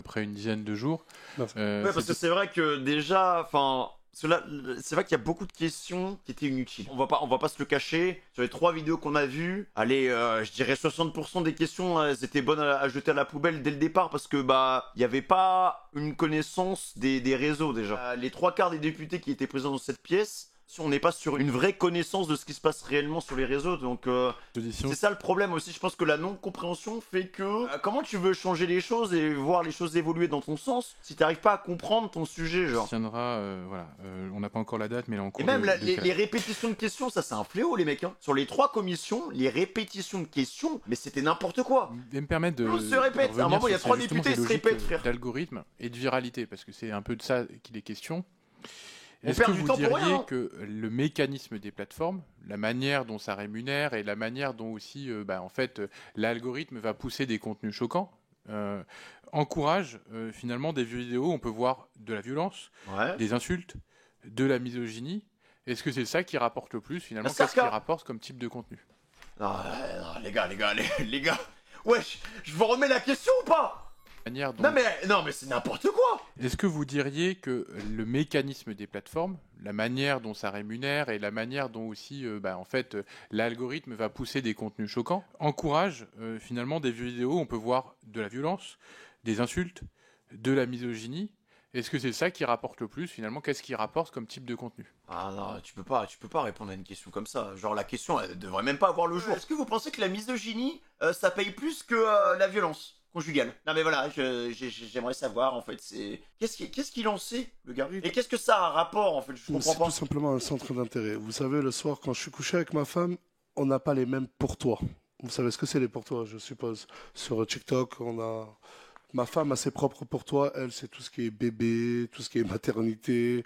[SPEAKER 3] après une dizaine de jours.
[SPEAKER 2] Ouais, parce que c'est vrai que déjà, enfin, c'est vrai qu'il y a beaucoup de questions qui étaient inutiles. On va pas se le cacher. Sur les 3 vidéos qu'on a vues, allez, je dirais 60% des questions, elles étaient bonnes à jeter à la poubelle dès le départ parce que il y avait pas une connaissance des réseaux déjà. Les 3/4 des députés qui étaient présents dans cette pièce, on n'est pas sur une vraie connaissance de ce qui se passe réellement sur les réseaux, donc c'est ça le problème aussi. Je pense que la non-compréhension fait que comment tu veux changer les choses et voir les choses évoluer dans ton sens si tu n'arrives pas à comprendre ton sujet, genre.
[SPEAKER 3] On n'a pas encore la date, mais là en cours.
[SPEAKER 2] Et même les répétitions de questions, ça c'est un fléau, les mecs. Hein. Sur les 3 commissions, les répétitions de questions, mais c'était n'importe quoi.
[SPEAKER 3] Et me permettre de.
[SPEAKER 2] On se répète. À un moment, il y a 3 députés qui se répètent, frère.
[SPEAKER 3] D'algorithme et de viralité, parce que c'est un peu de ça qu'il est question.
[SPEAKER 2] On
[SPEAKER 3] Est-ce
[SPEAKER 2] perd
[SPEAKER 3] que
[SPEAKER 2] du
[SPEAKER 3] vous
[SPEAKER 2] temps pour
[SPEAKER 3] diriez
[SPEAKER 2] rien.
[SPEAKER 3] que le mécanisme des plateformes, la manière dont ça rémunère et la manière dont aussi en fait, l'algorithme va pousser des contenus choquants, encourage finalement des vidéos où on peut voir de la violence, des insultes, de la misogynie? Est-ce que c'est ça qui rapporte le plus finalement? Qu'est-ce qui rapporte comme type de contenu?
[SPEAKER 2] Non, les gars. Wesh, je vous remets la question ou pas? Non mais c'est n'importe quoi.
[SPEAKER 3] Est-ce que vous diriez que le mécanisme des plateformes, la manière dont ça rémunère et la manière dont aussi en fait, l'algorithme va pousser des contenus choquants, encourage finalement des vidéos où on peut voir de la violence, des insultes, de la misogynie? Est-ce que c'est ça qui rapporte le plus finalement? Qu'est-ce qui rapporte comme type de contenu?
[SPEAKER 2] Ah non, tu peux pas répondre à une question comme ça. Genre la question, elle devrait même pas avoir le jour. Est-ce que vous pensez que la misogynie, ça paye plus que la violence conjugale? Non mais voilà, j'aimerais savoir en fait, c'est qu'est-ce qu'il en sait, le gars? Et qu'est-ce que ça a un rapport en fait? Je comprends pas.
[SPEAKER 1] C'est tout simplement un centre d'intérêt. Vous savez, le soir quand je suis couché avec ma femme, on n'a pas les mêmes pour toi. Vous savez ce que c'est les pour toi, je suppose. Sur TikTok, ma femme a ses propres pour toi. Elle, c'est tout ce qui est bébé, tout ce qui est maternité.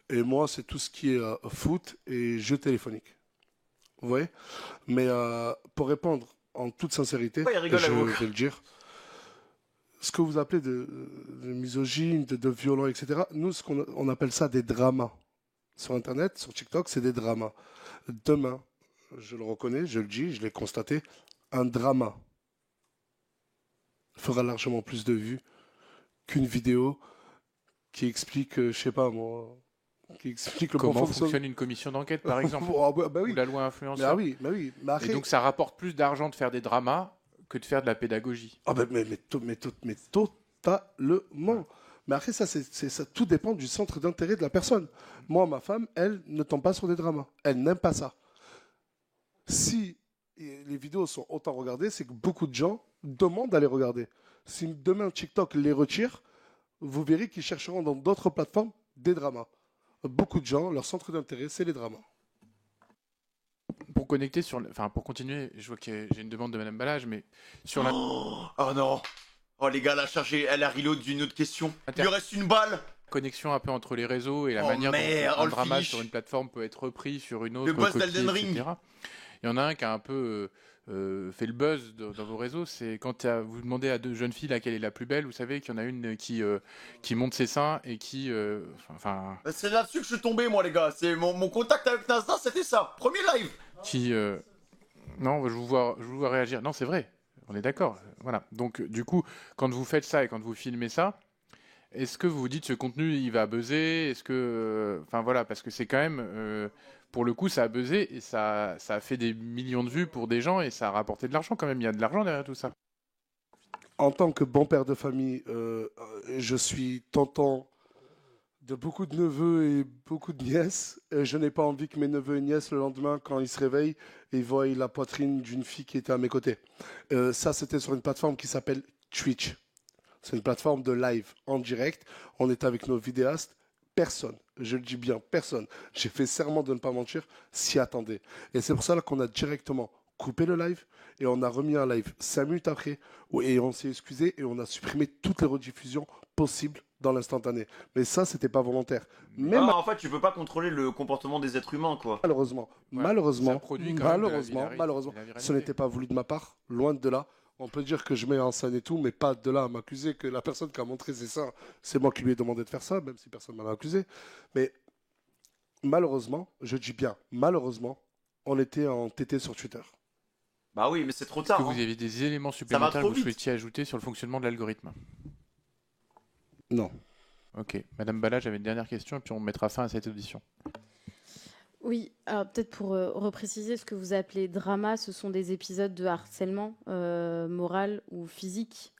[SPEAKER 1] Et moi, c'est tout ce qui est foot et jeux téléphoniques. Vous voyez? Mais pour répondre en toute sincérité, je vais le dire, ce que vous appelez de misogyne, de violent, etc., nous, on appelle ça des dramas. Sur Internet, sur TikTok, c'est des dramas. Demain, je le reconnais, je le dis, je l'ai constaté, un drama fera largement plus de vues qu'une vidéo qui explique, je sais pas moi, qui explique
[SPEAKER 3] comment fonctionne une commission d'enquête, par exemple,
[SPEAKER 1] oui.
[SPEAKER 3] ou la loi influenceur.
[SPEAKER 1] Oui.
[SPEAKER 3] Et donc ça rapporte plus d'argent de faire des dramas que de faire de la pédagogie.
[SPEAKER 1] Mais totalement. Mais après, ça, tout dépend du centre d'intérêt de la personne. Moi, ma femme, elle ne tombe pas sur des dramas. Elle n'aime pas ça. Si les vidéos sont autant regardées, c'est que beaucoup de gens demandent à les regarder. Si demain TikTok les retire, vous verrez qu'ils chercheront dans d'autres plateformes des dramas. Beaucoup de gens, leur centre d'intérêt, c'est les dramas.
[SPEAKER 3] Pour continuer, je vois que j'ai une demande de Madame Balage, mais sur la...
[SPEAKER 2] Oh non. Oh les gars, elle a reload d'une autre question. Il lui reste une balle.
[SPEAKER 3] Connexion un peu entre les réseaux et la manière dont un drama sur une plateforme peut être repris sur une autre.
[SPEAKER 2] Le boss d'Elden Ring.
[SPEAKER 3] Il y en a un qui a un peu fait le buzz dans vos réseaux, c'est quand vous demandez à deux jeunes filles laquelle est la plus belle, vous savez qu'il y en a une qui monte ses seins et qui...
[SPEAKER 2] C'est là-dessus que je suis tombé, moi, les gars. C'est mon contact avec Nasdaq, c'était ça. Premier live.
[SPEAKER 3] Non, je vous vois réagir. Non, c'est vrai, on est d'accord. Voilà. Donc, du coup, quand vous faites ça et quand vous filmez ça, est-ce que vous vous dites ce contenu, il va buzzer? Est-ce que... Enfin, voilà, parce que c'est quand même... pour le coup, ça a buzzé et ça a fait des millions de vues pour des gens et ça a rapporté de l'argent quand même. Il y a de l'argent derrière tout ça.
[SPEAKER 1] En tant que bon père de famille, je suis tonton de beaucoup de neveux et beaucoup de nièces. Et je n'ai pas envie que mes neveux et nièces, le lendemain, quand ils se réveillent, ils voient la poitrine d'une fille qui était à mes côtés. Ça, c'était sur une plateforme qui s'appelle Twitch. C'est une plateforme de live en direct. On est avec nos vidéastes. Personne, je le dis bien, personne, j'ai fait serment de ne pas mentir, s'y attendait. Et c'est pour ça qu'on a directement coupé le live et on a remis un live 5 minutes après et on s'est excusé et on a supprimé toutes les rediffusions possibles dans l'instantané. Mais ça, c'était pas volontaire.
[SPEAKER 2] En fait, tu peux pas contrôler le comportement des êtres humains, quoi.
[SPEAKER 1] Malheureusement, ce n'était pas voulu de ma part, loin de là. On peut dire que je mets en scène et tout, mais pas de là à m'accuser que la personne qui a montré ses seins, c'est moi qui lui ai demandé de faire ça, même si personne ne m'en a accusé. Mais malheureusement, je dis bien malheureusement, on était en TT sur Twitter.
[SPEAKER 2] Bah oui, mais c'est trop tard.
[SPEAKER 3] Est-ce que vous avez des éléments supplémentaires que vous souhaitiez ajouter sur le fonctionnement de l'algorithme?
[SPEAKER 1] Non.
[SPEAKER 3] Ok. Madame Bala, j'avais une dernière question et puis on mettra fin à cette audition.
[SPEAKER 9] Oui, alors peut-être pour repréciser ce que vous appelez drama, ce sont des épisodes de harcèlement moral ou physique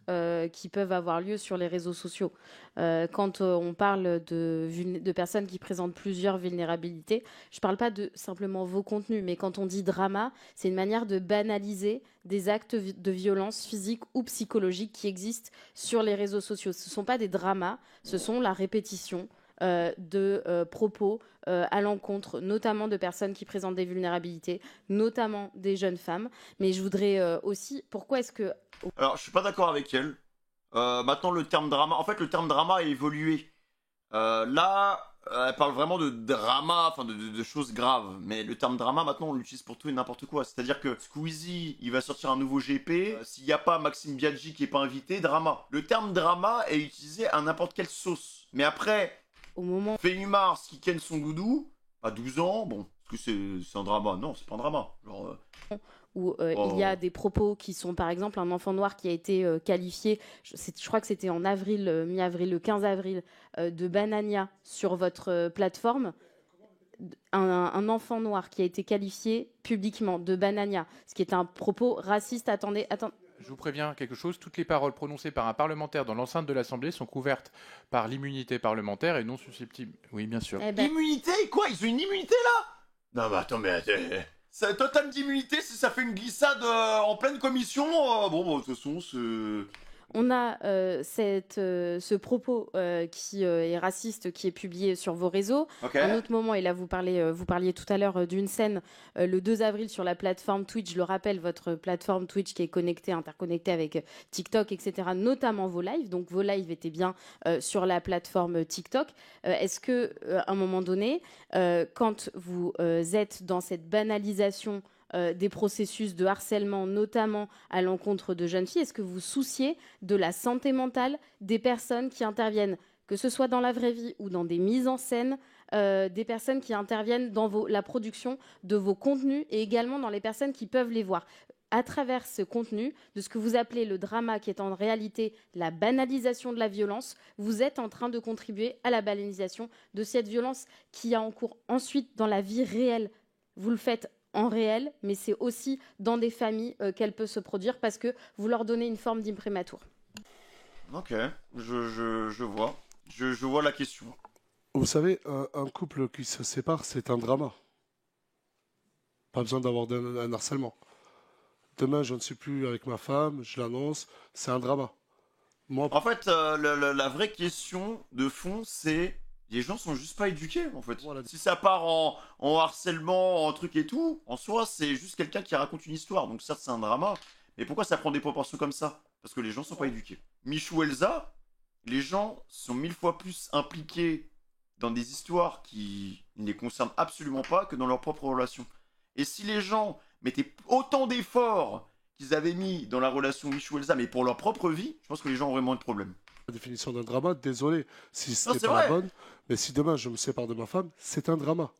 [SPEAKER 9] qui peuvent avoir lieu sur les réseaux sociaux. Quand on parle de personnes qui présentent plusieurs vulnérabilités, je ne parle pas de simplement vos contenus, mais quand on dit drama, c'est une manière de banaliser des actes de violence physique ou psychologique qui existent sur les réseaux sociaux. Ce ne sont pas des dramas, ce sont la répétition de propos à l'encontre notamment de personnes qui présentent des vulnérabilités, notamment des jeunes femmes. Mais je voudrais aussi... Pourquoi est-ce que...
[SPEAKER 2] Alors, je suis pas d'accord avec elle. Maintenant, le terme drama... En fait, le terme drama a évolué. Là, elle parle vraiment de drama, enfin de choses graves. Mais le terme drama, maintenant, on l'utilise pour tout et n'importe quoi. C'est-à-dire que Squeezie, il va sortir un nouveau GP. S'il n'y a pas Maxime Biaggi qui n'est pas invité, drama. Le terme drama est utilisé à n'importe quelle sauce. Mais après...
[SPEAKER 9] Au moment...
[SPEAKER 2] Mars qui ken son doudou à 12 ans, bon, est-ce que c'est un drama? Non, c'est pas un drama. Genre,
[SPEAKER 9] où il y a des propos qui sont, par exemple, un enfant noir qui a été qualifié, je crois que c'était en avril, mi-avril, le 15 avril, de Banania sur votre plateforme. Un enfant noir qui a été qualifié publiquement de Banania, ce qui est un propos raciste. Attendez.
[SPEAKER 3] Je vous préviens quelque chose, toutes les paroles prononcées par un parlementaire dans l'enceinte de l'Assemblée sont couvertes par l'immunité parlementaire et non susceptibles. Oui, bien sûr.
[SPEAKER 2] Immunité? Quoi? Ils ont une immunité là? Non, mais attends, c'est un total d'immunité si ça fait une glissade en pleine commission. Bon, de toute façon, c'est...
[SPEAKER 9] On a ce propos qui est raciste, qui est publié sur vos réseaux.
[SPEAKER 2] Okay.
[SPEAKER 9] Un autre moment, et là vous parliez tout à l'heure d'une scène le 2 avril sur la plateforme Twitch. Je le rappelle, votre plateforme Twitch qui est interconnectée avec TikTok, etc., notamment vos lives. Donc vos lives étaient bien sur la plateforme TikTok. Est-ce que, à un moment donné, quand vous êtes dans cette banalisation des processus de harcèlement, notamment à l'encontre de jeunes filles, est-ce que vous vous souciez de la santé mentale des personnes qui interviennent, que ce soit dans la vraie vie ou dans des mises en scène, des personnes qui interviennent dans la production de vos contenus et également dans les personnes qui peuvent les voir? À travers ce contenu, de ce que vous appelez le drama, qui est en réalité la banalisation de la violence, vous êtes en train de contribuer à la banalisation de cette violence qui a en cours ensuite dans la vie réelle. Vous le faites en réel, mais c'est aussi dans des familles qu'elle peut se produire parce que vous leur donnez une forme d'imprimatur.
[SPEAKER 2] Ok, je vois. Je vois la question.
[SPEAKER 1] Vous savez, un couple qui se sépare, c'est un drama. Pas besoin d'avoir un harcèlement. Demain, je ne suis plus avec ma femme, je l'annonce, c'est un drama. Moi...
[SPEAKER 2] En fait, la vraie question de fond, c'est... Les gens sont juste pas éduqués, en fait. Voilà. Si ça part en harcèlement, en truc et tout, en soi, c'est juste quelqu'un qui raconte une histoire. Donc certes, c'est un drama. Mais pourquoi ça prend des proportions comme ça? Parce que les gens sont pas éduqués. Michou Elsa, les gens sont 1000 fois plus impliqués dans des histoires qui ne les concernent absolument pas que dans leur propre relation. Et si les gens mettaient autant d'efforts qu'ils avaient mis dans la relation Michou-Elsa, mais pour leur propre vie, je pense que les gens auraient moins de problèmes.
[SPEAKER 1] La définition d'un drama, désolé si
[SPEAKER 2] Non,
[SPEAKER 1] c'est
[SPEAKER 2] c'est
[SPEAKER 1] pas
[SPEAKER 2] vrai.
[SPEAKER 1] la bonne, mais si demain je me sépare de ma femme, c'est un drama.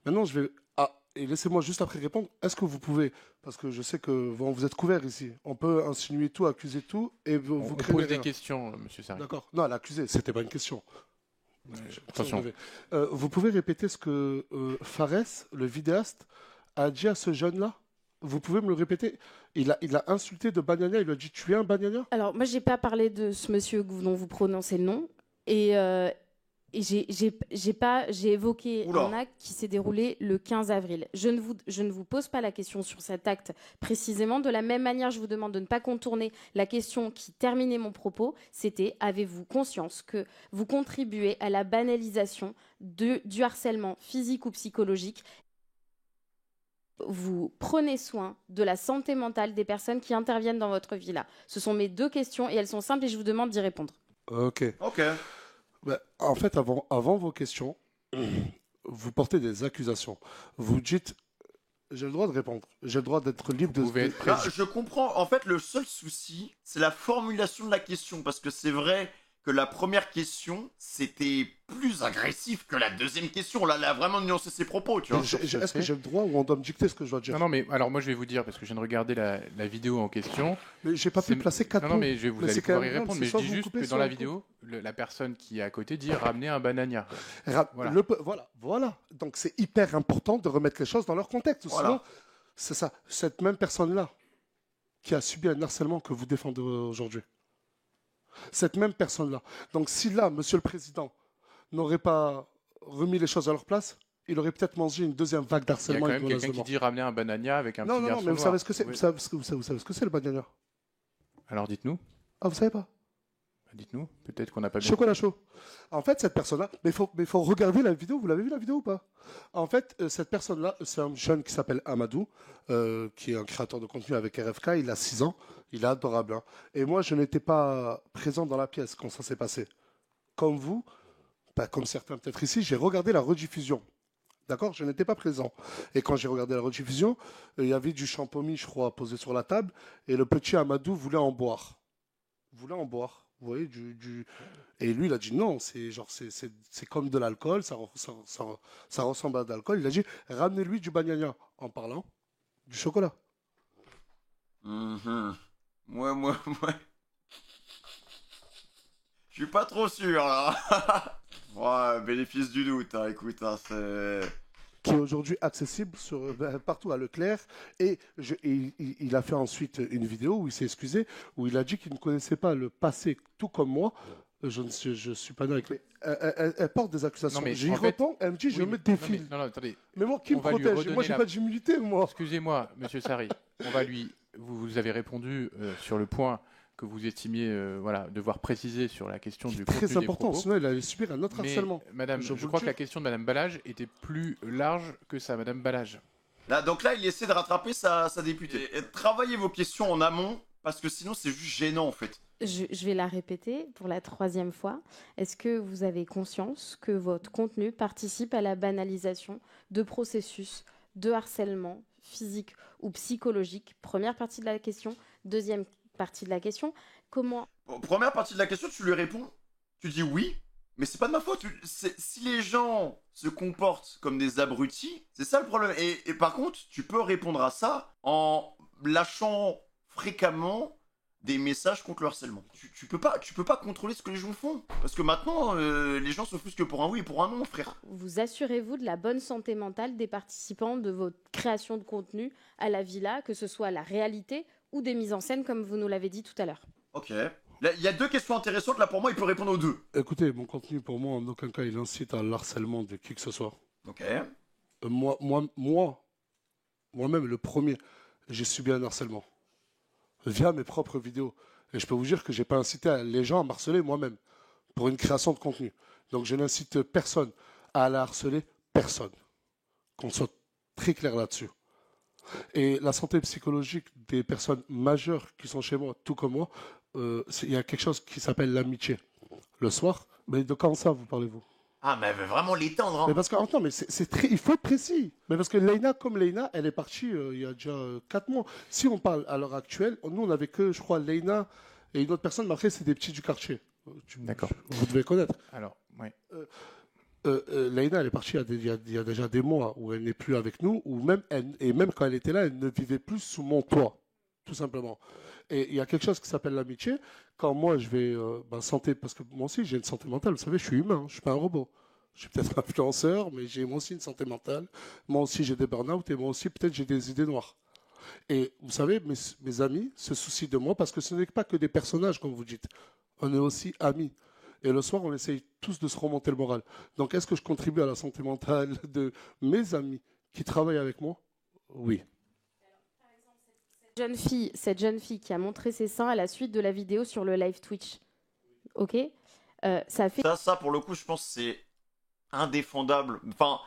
[SPEAKER 1] Maintenant, je vais. Ah, et laissez-moi juste après répondre. Est-ce que vous pouvez, parce que je sais que bon, vous êtes couverts ici, on peut insinuer tout, accuser tout, et vous
[SPEAKER 3] On
[SPEAKER 1] craignez
[SPEAKER 3] pose des
[SPEAKER 1] rien.
[SPEAKER 3] questions, monsieur Sarri.
[SPEAKER 1] D'accord. Non, l'accusé, c'était pas une question.
[SPEAKER 3] Attention.
[SPEAKER 1] Vous pouvez répéter ce que Fares, le vidéaste, a dit à ce jeune-là? Vous pouvez me le répéter? Il a insulté de Bagnagna, il lui a dit tu es un Bagnagna?
[SPEAKER 9] Alors, moi, j'ai pas parlé de ce monsieur dont vous prononcez le nom. Et j'ai évoqué
[SPEAKER 2] Oula.
[SPEAKER 9] un acte qui s'est déroulé le 15 avril. Je ne vous pose pas la question sur cet acte précisément. De la même manière, je vous demande de ne pas contourner la question qui terminait mon propos. C'était, avez-vous conscience que vous contribuez à la banalisation du harcèlement physique ou psychologique? Vous prenez soin de la santé mentale des personnes qui interviennent dans votre vie là. Ce sont mes deux questions et elles sont simples et je vous demande d'y répondre.
[SPEAKER 1] Ok. Ben, en fait, avant vos questions, vous portez des accusations. Vous dites, j'ai le droit de répondre, j'ai le droit d'être libre de...
[SPEAKER 2] Là, je comprends. En fait, le seul souci, c'est la formulation de la question. Parce que c'est vrai que la première question, c'était plus agressif que la deuxième question. Là, elle a vraiment nuancé ses propos, tu vois.
[SPEAKER 1] Est-ce que j'ai le droit ou on doit me dicter ce que je dois dire?
[SPEAKER 3] Non, mais alors moi je vais vous dire, parce que je viens de regarder la vidéo en question.
[SPEAKER 1] Mais j'ai pas pu placer 4
[SPEAKER 3] Non, mais vous allez pouvoir y
[SPEAKER 1] quand même
[SPEAKER 3] répondre, mais je dis juste que dans la vidéo, la personne qui est à côté dit ramener un banania.
[SPEAKER 1] Voilà. Donc c'est hyper important de remettre les choses dans leur contexte.
[SPEAKER 2] Voilà.
[SPEAKER 1] Sinon, c'est ça. Cette même personne-là qui a subi un harcèlement que vous défendez aujourd'hui. Cette même personne-là. Donc si là, Monsieur le Président n'aurait pas remis les choses à leur place, il aurait peut-être mangé une deuxième vague
[SPEAKER 3] Il y a
[SPEAKER 1] d'harcèlement.
[SPEAKER 3] quand
[SPEAKER 1] et
[SPEAKER 3] même
[SPEAKER 1] de
[SPEAKER 3] quelqu'un
[SPEAKER 1] menaces de
[SPEAKER 3] qui
[SPEAKER 1] mort.
[SPEAKER 3] dit ramener un banania avec un
[SPEAKER 1] Non,
[SPEAKER 3] petit
[SPEAKER 1] non,
[SPEAKER 3] garçon
[SPEAKER 1] mais vous
[SPEAKER 3] noir.
[SPEAKER 1] savez ce que c'est.
[SPEAKER 3] Oui.
[SPEAKER 1] Vous savez ce que c'est le banania?
[SPEAKER 3] Alors dites-nous.
[SPEAKER 1] Ah, vous savez pas?
[SPEAKER 3] Dites-nous. Peut-être qu'on n'a pas bien.
[SPEAKER 1] Chocolat chaud. En fait, cette personne-là, mais faut regarder la vidéo. Vous l'avez vu la vidéo ou pas? En fait, cette personne-là, c'est un jeune qui s'appelle Amadou, qui est un créateur de contenu avec RFK. Il a 6 ans. Il est adorable. Hein. Et moi, je n'étais pas présent dans la pièce quand ça s'est passé. Comme vous, pas comme certains peut-être ici, j'ai regardé la rediffusion. D'accord? Je n'étais pas présent. Et quand j'ai regardé la rediffusion, il y avait du champomis, je crois, posé sur la table. Et le petit Amadou voulait en boire. Vous voyez, Et lui, il a dit non, c'est comme de l'alcool, ça ressemble à de l'alcool. Il a dit, ramenez-lui du banania, en parlant du chocolat.
[SPEAKER 2] Ouais. Je suis pas trop sûr, là. Ouais, bénéfice du doute, hein, écoute, hein, c'est...
[SPEAKER 1] Qui est aujourd'hui accessible partout à Leclerc. Et il a fait ensuite une vidéo où il s'est excusé, où il a dit qu'il ne connaissait pas le passé, tout comme moi. Je suis pas né avec... Elle porte des accusations. J'y réponds, elle me dit, je me défile.
[SPEAKER 3] Non, attendez.
[SPEAKER 1] Mais moi, qui me protège? Moi, j'ai pas d'immunité, moi.
[SPEAKER 3] Excusez-moi, monsieur Sarri. Vous avez répondu sur le point que vous estimiez devoir préciser sur la question du contenu
[SPEAKER 1] très important,
[SPEAKER 3] des propos.
[SPEAKER 1] sinon il allait subir un autre harcèlement.
[SPEAKER 3] Madame, je crois que la question de Madame Balage était plus large que ça, Madame Balage.
[SPEAKER 2] Là, donc là, il essaie de rattraper sa députée. Et travaillez vos questions en amont, parce que sinon, c'est juste gênant, en fait.
[SPEAKER 9] Je vais la répéter pour la 3e fois. Est-ce que vous avez conscience que votre contenu participe à la banalisation de processus de harcèlement physique ou psychologique? Première partie de la question. Deuxième partie de la question, comment...
[SPEAKER 2] Bon, première partie de la question, tu lui réponds, tu dis oui, mais c'est pas de ma faute. Si les gens se comportent comme des abrutis, c'est ça le problème. Et par contre, tu peux répondre à ça en lâchant fréquemment des messages contre le harcèlement. Tu peux pas contrôler ce que les gens font. Parce que maintenant, les gens se foutent que pour un oui et pour un non, frère.
[SPEAKER 9] Vous assurez-vous de la bonne santé mentale des participants de votre création de contenu à la villa, que ce soit la réalité ou des mises en scène, comme vous nous l'avez dit tout à l'heure?
[SPEAKER 2] Ok. Là, il y a 2 questions intéressantes. Là, pour moi, il peut répondre aux 2.
[SPEAKER 1] Écoutez, mon contenu, pour moi, en aucun cas, il incite à l'harcèlement de qui que ce soit.
[SPEAKER 2] Ok.
[SPEAKER 1] Moi-même, le premier, j'ai subi un harcèlement via mes propres vidéos. Et je peux vous dire que j'ai pas incité les gens à m'harceler moi-même pour une création de contenu. Donc, je n'incite personne à la harceler, personne. Qu'on soit très clair là-dessus. Et la santé psychologique des personnes majeures qui sont chez moi, tout comme moi, il y a quelque chose qui s'appelle l'amitié. Le soir, mais de quand ça vous parlez-vous?
[SPEAKER 2] Ah, mais elle veut vraiment l'étendre. Hein.
[SPEAKER 1] Mais parce que, attends, mais il faut être précis. Mais parce que Leïna, elle est partie il y a déjà 4 mois. Si on parle à l'heure actuelle, nous, on n'avait que, je crois, Leïna et une autre personne, mais après, c'est des petits du quartier.
[SPEAKER 3] D'accord.
[SPEAKER 1] Vous devez connaître.
[SPEAKER 3] Alors, oui.
[SPEAKER 1] Leïna, elle est partie il y a déjà des mois où elle n'est plus avec nous, et même quand elle était là, elle ne vivait plus sous mon toit, tout simplement. Et il y a quelque chose qui s'appelle l'amitié. Quand moi, je vais santé, parce que moi aussi, j'ai une santé mentale. Vous savez, je suis humain, je ne suis pas un robot. Je suis peut-être influenceur, mais j'ai moi aussi une santé mentale. Moi aussi, j'ai des burn-out, et moi aussi, peut-être, j'ai des idées noires. Et vous savez, mes amis se soucient de moi parce que ce n'est pas que des personnages, comme vous dites. On est aussi amis. Et le soir, on essaye tous de se remonter le moral. Donc, est-ce que je contribue à la santé mentale de mes amis qui travaillent avec moi? Oui.
[SPEAKER 9] Cette jeune fille qui a montré ses seins à la suite de la vidéo sur le live Twitch. Ok, ça fait.
[SPEAKER 2] Ça, pour le coup, je pense que c'est indéfendable. Enfin,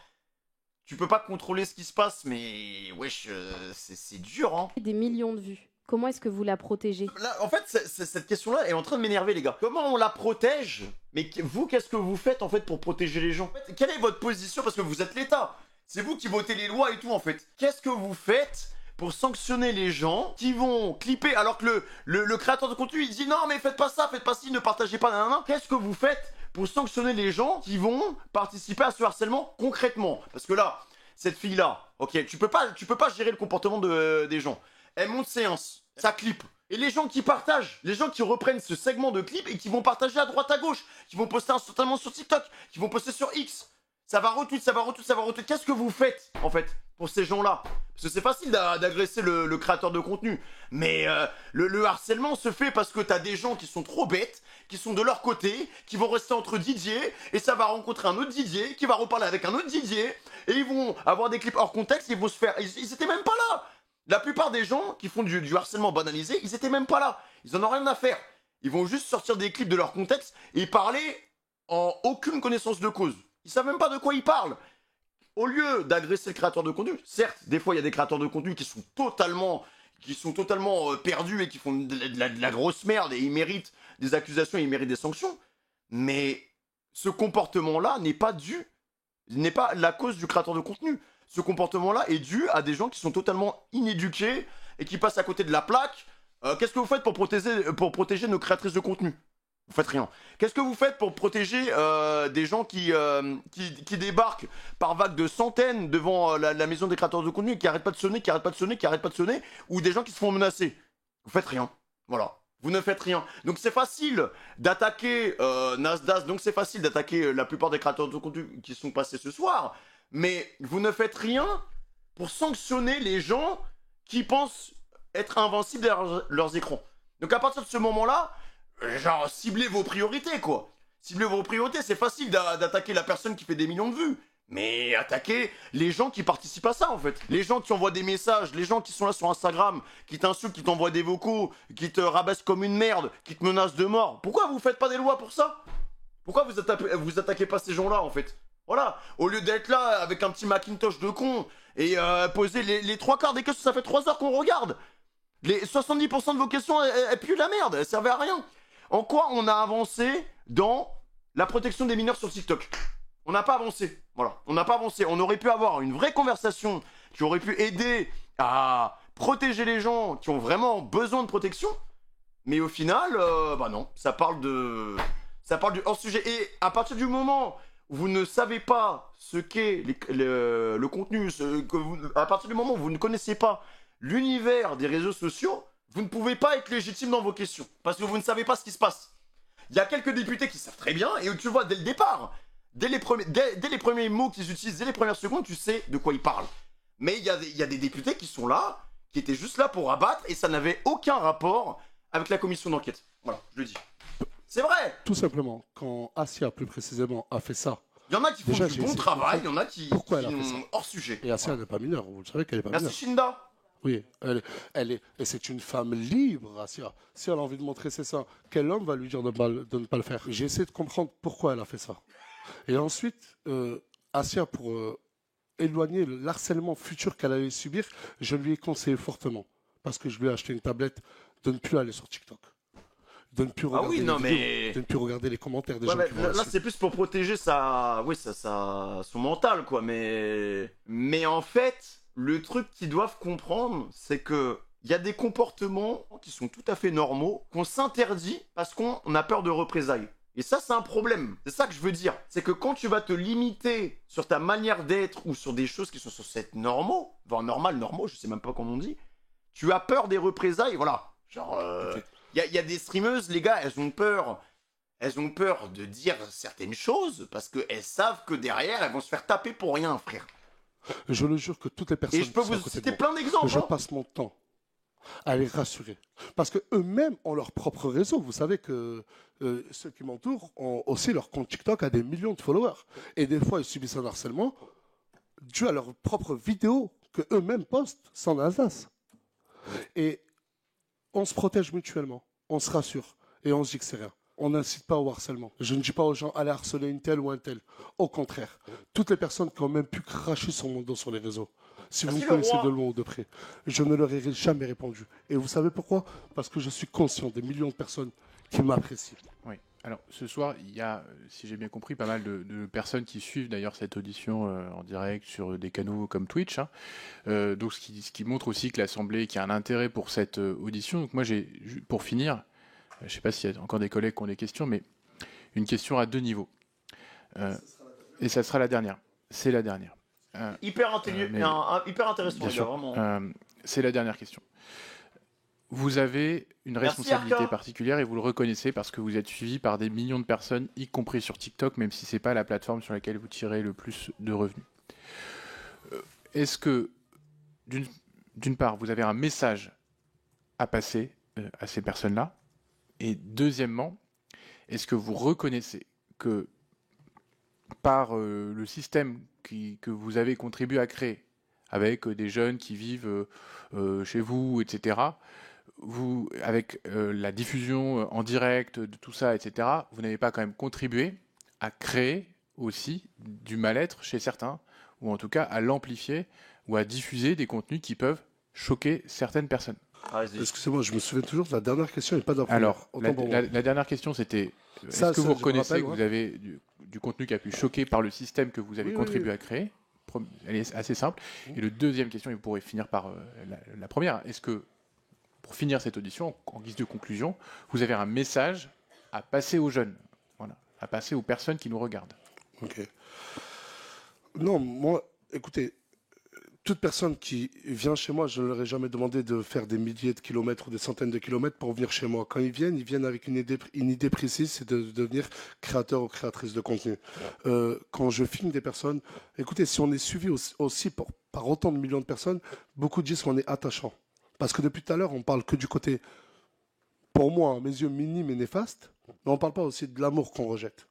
[SPEAKER 2] tu peux pas contrôler ce qui se passe, mais wesh, c'est dur, hein.
[SPEAKER 9] Des millions de vues. Comment est-ce que vous la protégez?
[SPEAKER 2] Là, en fait, cette question-là est en train de m'énerver, les gars. Comment on la protège? Mais vous, qu'est-ce que vous faites, en fait, pour protéger les gens? Quelle est votre position? Parce que vous êtes l'État. C'est vous qui votez les lois et tout, en fait. Qu'est-ce que vous faites pour sanctionner les gens qui vont clipper alors que le créateur de contenu, il dit non, mais faites pas ça, faites pas ci, ne partagez pas, nanana. Qu'est-ce que vous faites pour sanctionner les gens qui vont participer à ce harcèlement concrètement? Parce que là, cette fille-là, ok, tu peux pas gérer le comportement des gens. Elle monte séance, ça clip. Et les gens qui partagent, les gens qui reprennent ce segment de clip et qui vont partager à droite à gauche, qui vont poster instantanément sur TikTok, qui vont poster sur X, ça va retweet, ça va retweet, ça va retweet. Qu'est-ce que vous faites, en fait, pour ces gens-là? Parce que c'est facile d'agresser le créateur de contenu. Mais le harcèlement se fait parce que t'as des gens qui sont trop bêtes, qui sont de leur côté, qui vont rester entre Didier, et ça va rencontrer un autre Didier, qui va reparler avec un autre Didier, et ils vont avoir des clips hors contexte, ils vont se faire... Ils étaient même pas là. La plupart des gens qui font du harcèlement banalisé, ils étaient même pas là. Ils en ont rien à faire. Ils vont juste sortir des clips de leur contexte et parler en aucune connaissance de cause. Ils savent même pas de quoi ils parlent. Au lieu d'agresser le créateur de contenu, certes, des fois il y a des créateurs de contenu qui sont totalement perdus et qui font de la grosse merde et ils méritent des accusations et ils méritent des sanctions. Mais ce comportement-là n'est pas la cause du créateur de contenu. Ce comportement-là est dû à des gens qui sont totalement inéduqués et qui passent à côté de la plaque. Qu'est-ce que vous faites pour protéger nos créatrices de contenu? Vous faites rien. Qu'est-ce que vous faites pour protéger des gens qui débarquent par vagues de centaines devant la maison des créateurs de contenu, qui arrêtent pas de sonner, ou des gens qui se font menacer? Vous faites rien. Voilà. Vous ne faites rien. Donc c'est facile d'attaquer Nasdaq, donc c'est facile d'attaquer la plupart des créateurs de contenu qui sont passés ce soir, mais vous ne faites rien pour sanctionner les gens qui pensent être invincibles derrière leurs écrans. Donc à partir de ce moment-là, genre, ciblez vos priorités, quoi. Ciblez vos priorités, c'est facile d'attaquer la personne qui fait des millions de vues. Mais attaquez les gens qui participent à ça, en fait. Les gens qui envoient des messages, les gens qui sont là sur Instagram, qui t'insultent, qui t'envoient des vocaux, qui te rabaissent comme une merde, qui te menacent de mort. Pourquoi vous faites pas des lois pour ça? Pourquoi vous attaquez pas ces gens-là, en fait? Voilà. Au lieu d'être là avec un petit Macintosh de con et poser les 3/4 des questions, ça fait 3 heures qu'on regarde. Les 70% de vos questions, elles puent la merde, elles servaient à rien. En quoi on a avancé dans la protection des mineurs sur TikTok? On n'a pas avancé. Voilà, on n'a pas avancé. On aurait pu avoir une vraie conversation qui aurait pu aider à protéger les gens qui ont vraiment besoin de protection. Mais au final, bah non, ça parle du hors-sujet. Et à partir du moment où vous ne savez pas ce qu'est le contenu, à partir du moment où vous ne connaissez pas l'univers des réseaux sociaux, vous ne pouvez pas être légitime dans vos questions, parce que vous ne savez pas ce qui se passe. Il y a quelques députés qui savent très bien, et tu vois dès le départ, dès les premiers mots qu'ils utilisent, dès les premières secondes, tu sais de quoi ils parlent. Mais il y a des députés qui sont là, qui étaient juste là pour abattre, et ça n'avait aucun rapport avec la commission d'enquête. Voilà, je le dis. C'est vrai.
[SPEAKER 1] Tout simplement, quand Assia, plus précisément, a fait ça.
[SPEAKER 2] Il y en a qui font du bon travail, il y en a qui sont hors sujet.
[SPEAKER 1] Et Assia n'est pas mineure, vous le savez qu'elle n'est pas mineure.
[SPEAKER 2] Merci Shinda.
[SPEAKER 1] Oui, et c'est une femme libre, Assia. Si elle a envie de montrer ses seins, quel homme va lui dire de ne pas le faire? J'ai essayé de comprendre pourquoi elle a fait ça. Et ensuite, Assia, pour éloigner le harcèlement futur qu'elle allait subir, je lui ai conseillé fortement, parce que je lui ai acheté une tablette, de ne plus aller sur TikTok. de ne plus regarder
[SPEAKER 2] oui, non,
[SPEAKER 1] les vidéos,
[SPEAKER 2] mais-
[SPEAKER 1] de ne plus regarder les commentaires des
[SPEAKER 2] Ouais,
[SPEAKER 1] gens
[SPEAKER 2] mais
[SPEAKER 1] qui vont
[SPEAKER 2] là,
[SPEAKER 1] là-dessus.
[SPEAKER 2] c'est plus pour protéger son mental, quoi. Mais en fait, le truc qu'ils doivent comprendre, c'est que il y a des comportements qui sont tout à fait normaux, qu'on s'interdit parce qu'on a peur de représailles. Et ça, c'est un problème. C'est ça que je veux dire. C'est que quand tu vas te limiter sur ta manière d'être ou sur des choses qui sont censées être normaux, enfin normaux, je sais même pas comment on dit, tu as peur des représailles, voilà. Genre, il y a des streameuses, les gars, elles ont peur de dire certaines choses parce qu'elles savent que derrière, elles vont se faire taper pour rien, frère.
[SPEAKER 1] Je le jure que toutes les personnes
[SPEAKER 2] Et je peux
[SPEAKER 1] qui sont à
[SPEAKER 2] vous
[SPEAKER 1] côté de
[SPEAKER 2] citer
[SPEAKER 1] moi,
[SPEAKER 2] plein d'exemples.
[SPEAKER 1] je
[SPEAKER 2] hein.
[SPEAKER 1] passe mon temps à les rassurer. Parce qu'eux-mêmes ont leur propre réseau. Vous savez que ceux qui m'entourent ont aussi leur compte TikTok à des millions de followers. Et des fois, ils subissent un harcèlement dû à leurs propres vidéos que eux-mêmes postent sans Alsace. Et on se protège mutuellement, on se rassure et on se dit que c'est rien. On n'incite pas au harcèlement. Je ne dis pas aux gens allez harceler une telle ou un tel. Au contraire, toutes les personnes qui ont même pu cracher sur mon dos sur les réseaux, si vous me
[SPEAKER 2] Merci,
[SPEAKER 1] connaissez
[SPEAKER 2] Leroy.
[SPEAKER 1] de loin ou de près, je ne leur ai jamais répondu. Et vous savez pourquoi? Parce que je suis conscient des millions de personnes qui m'apprécient.
[SPEAKER 3] Oui. Alors, ce soir, il y a, si j'ai bien compris, pas mal de personnes qui suivent d'ailleurs cette audition en direct sur des canaux comme Twitch. Hein. Donc, ce qui montre aussi que l'Assemblée, qui a un intérêt pour cette audition. Donc, moi, pour finir, je ne sais pas s'il y a encore des collègues qui ont des questions, mais une question à deux niveaux. Et ça sera la dernière. C'est la dernière.
[SPEAKER 2] Hyper intéressant,
[SPEAKER 3] Bien
[SPEAKER 2] les gars,
[SPEAKER 3] sûr.
[SPEAKER 2] vraiment.
[SPEAKER 3] C'est la dernière question. Vous avez une
[SPEAKER 2] Merci,
[SPEAKER 3] responsabilité
[SPEAKER 2] Arca.
[SPEAKER 3] particulière et vous le reconnaissez parce que vous êtes suivi par des millions de personnes, y compris sur TikTok, même si ce n'est pas la plateforme sur laquelle vous tirez le plus de revenus. Est-ce que, d'une part, vous avez un message à passer à ces personnes-là? Et deuxièmement, est-ce que vous reconnaissez que par le système que vous avez contribué à créer, avec des jeunes qui vivent chez vous, etc., avec la diffusion en direct de tout ça, etc., vous n'avez pas quand même contribué à créer aussi du mal-être chez certains, ou en tout cas à l'amplifier, ou à diffuser des contenus qui peuvent choquer certaines personnes?
[SPEAKER 1] Excusez-moi, je me souviens toujours de la dernière question et pas de la première.
[SPEAKER 3] Alors,
[SPEAKER 1] Autant pour moi.
[SPEAKER 3] la dernière question, c'était
[SPEAKER 1] Ça,
[SPEAKER 3] est-ce que
[SPEAKER 1] ça,
[SPEAKER 3] vous
[SPEAKER 1] je me
[SPEAKER 3] reconnaissez
[SPEAKER 1] rappelle,
[SPEAKER 3] que
[SPEAKER 1] ouais.
[SPEAKER 3] vous avez du contenu qui a pu choquer par le système que vous avez
[SPEAKER 1] Oui,
[SPEAKER 3] contribué
[SPEAKER 1] oui.
[SPEAKER 3] à créer? Elle est assez simple. Et le deuxième question, et vous pourrez finir par la première, est-ce que, pour finir cette audition, en guise de conclusion, vous avez un message à passer aux jeunes, voilà, à passer aux personnes qui nous regardent?
[SPEAKER 1] Ok. Non, moi, écoutez, toute personne qui vient chez moi, je ne leur ai jamais demandé de faire des milliers de kilomètres ou des centaines de kilomètres pour venir chez moi. Quand ils viennent avec une idée précise, c'est de devenir créateur ou créatrice de contenu. Quand je filme des personnes, écoutez, si on est suivi aussi par autant de millions de personnes, beaucoup disent qu'on est attachant. Parce que depuis tout à l'heure, on parle que du côté, pour moi, à mes yeux, minime et néfaste, mais on ne parle pas aussi de l'amour qu'on rejette.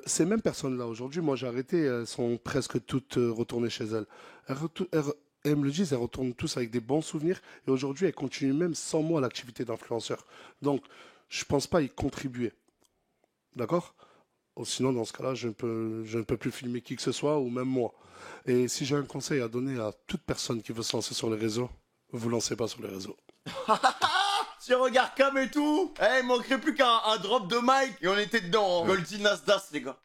[SPEAKER 1] Ces mêmes personnes-là, aujourd'hui, moi j'ai arrêté, elles sont presque toutes retournées chez elles. Elles me le disent, elles retournent tous avec des bons souvenirs et aujourd'hui elles continuent même sans moi l'activité d'influenceur. Donc je ne pense pas y contribuer. D'accord? Sinon dans ce cas-là, je ne peux plus filmer qui que ce soit ou même moi. Et si j'ai un conseil à donner à toute personne qui veut se lancer sur les réseaux, vous lancez pas sur les réseaux.
[SPEAKER 2] Si regarde Cam et tout, il manquerait plus qu'un drop de mic et on était dedans. Goldie Nasdaq, les gars.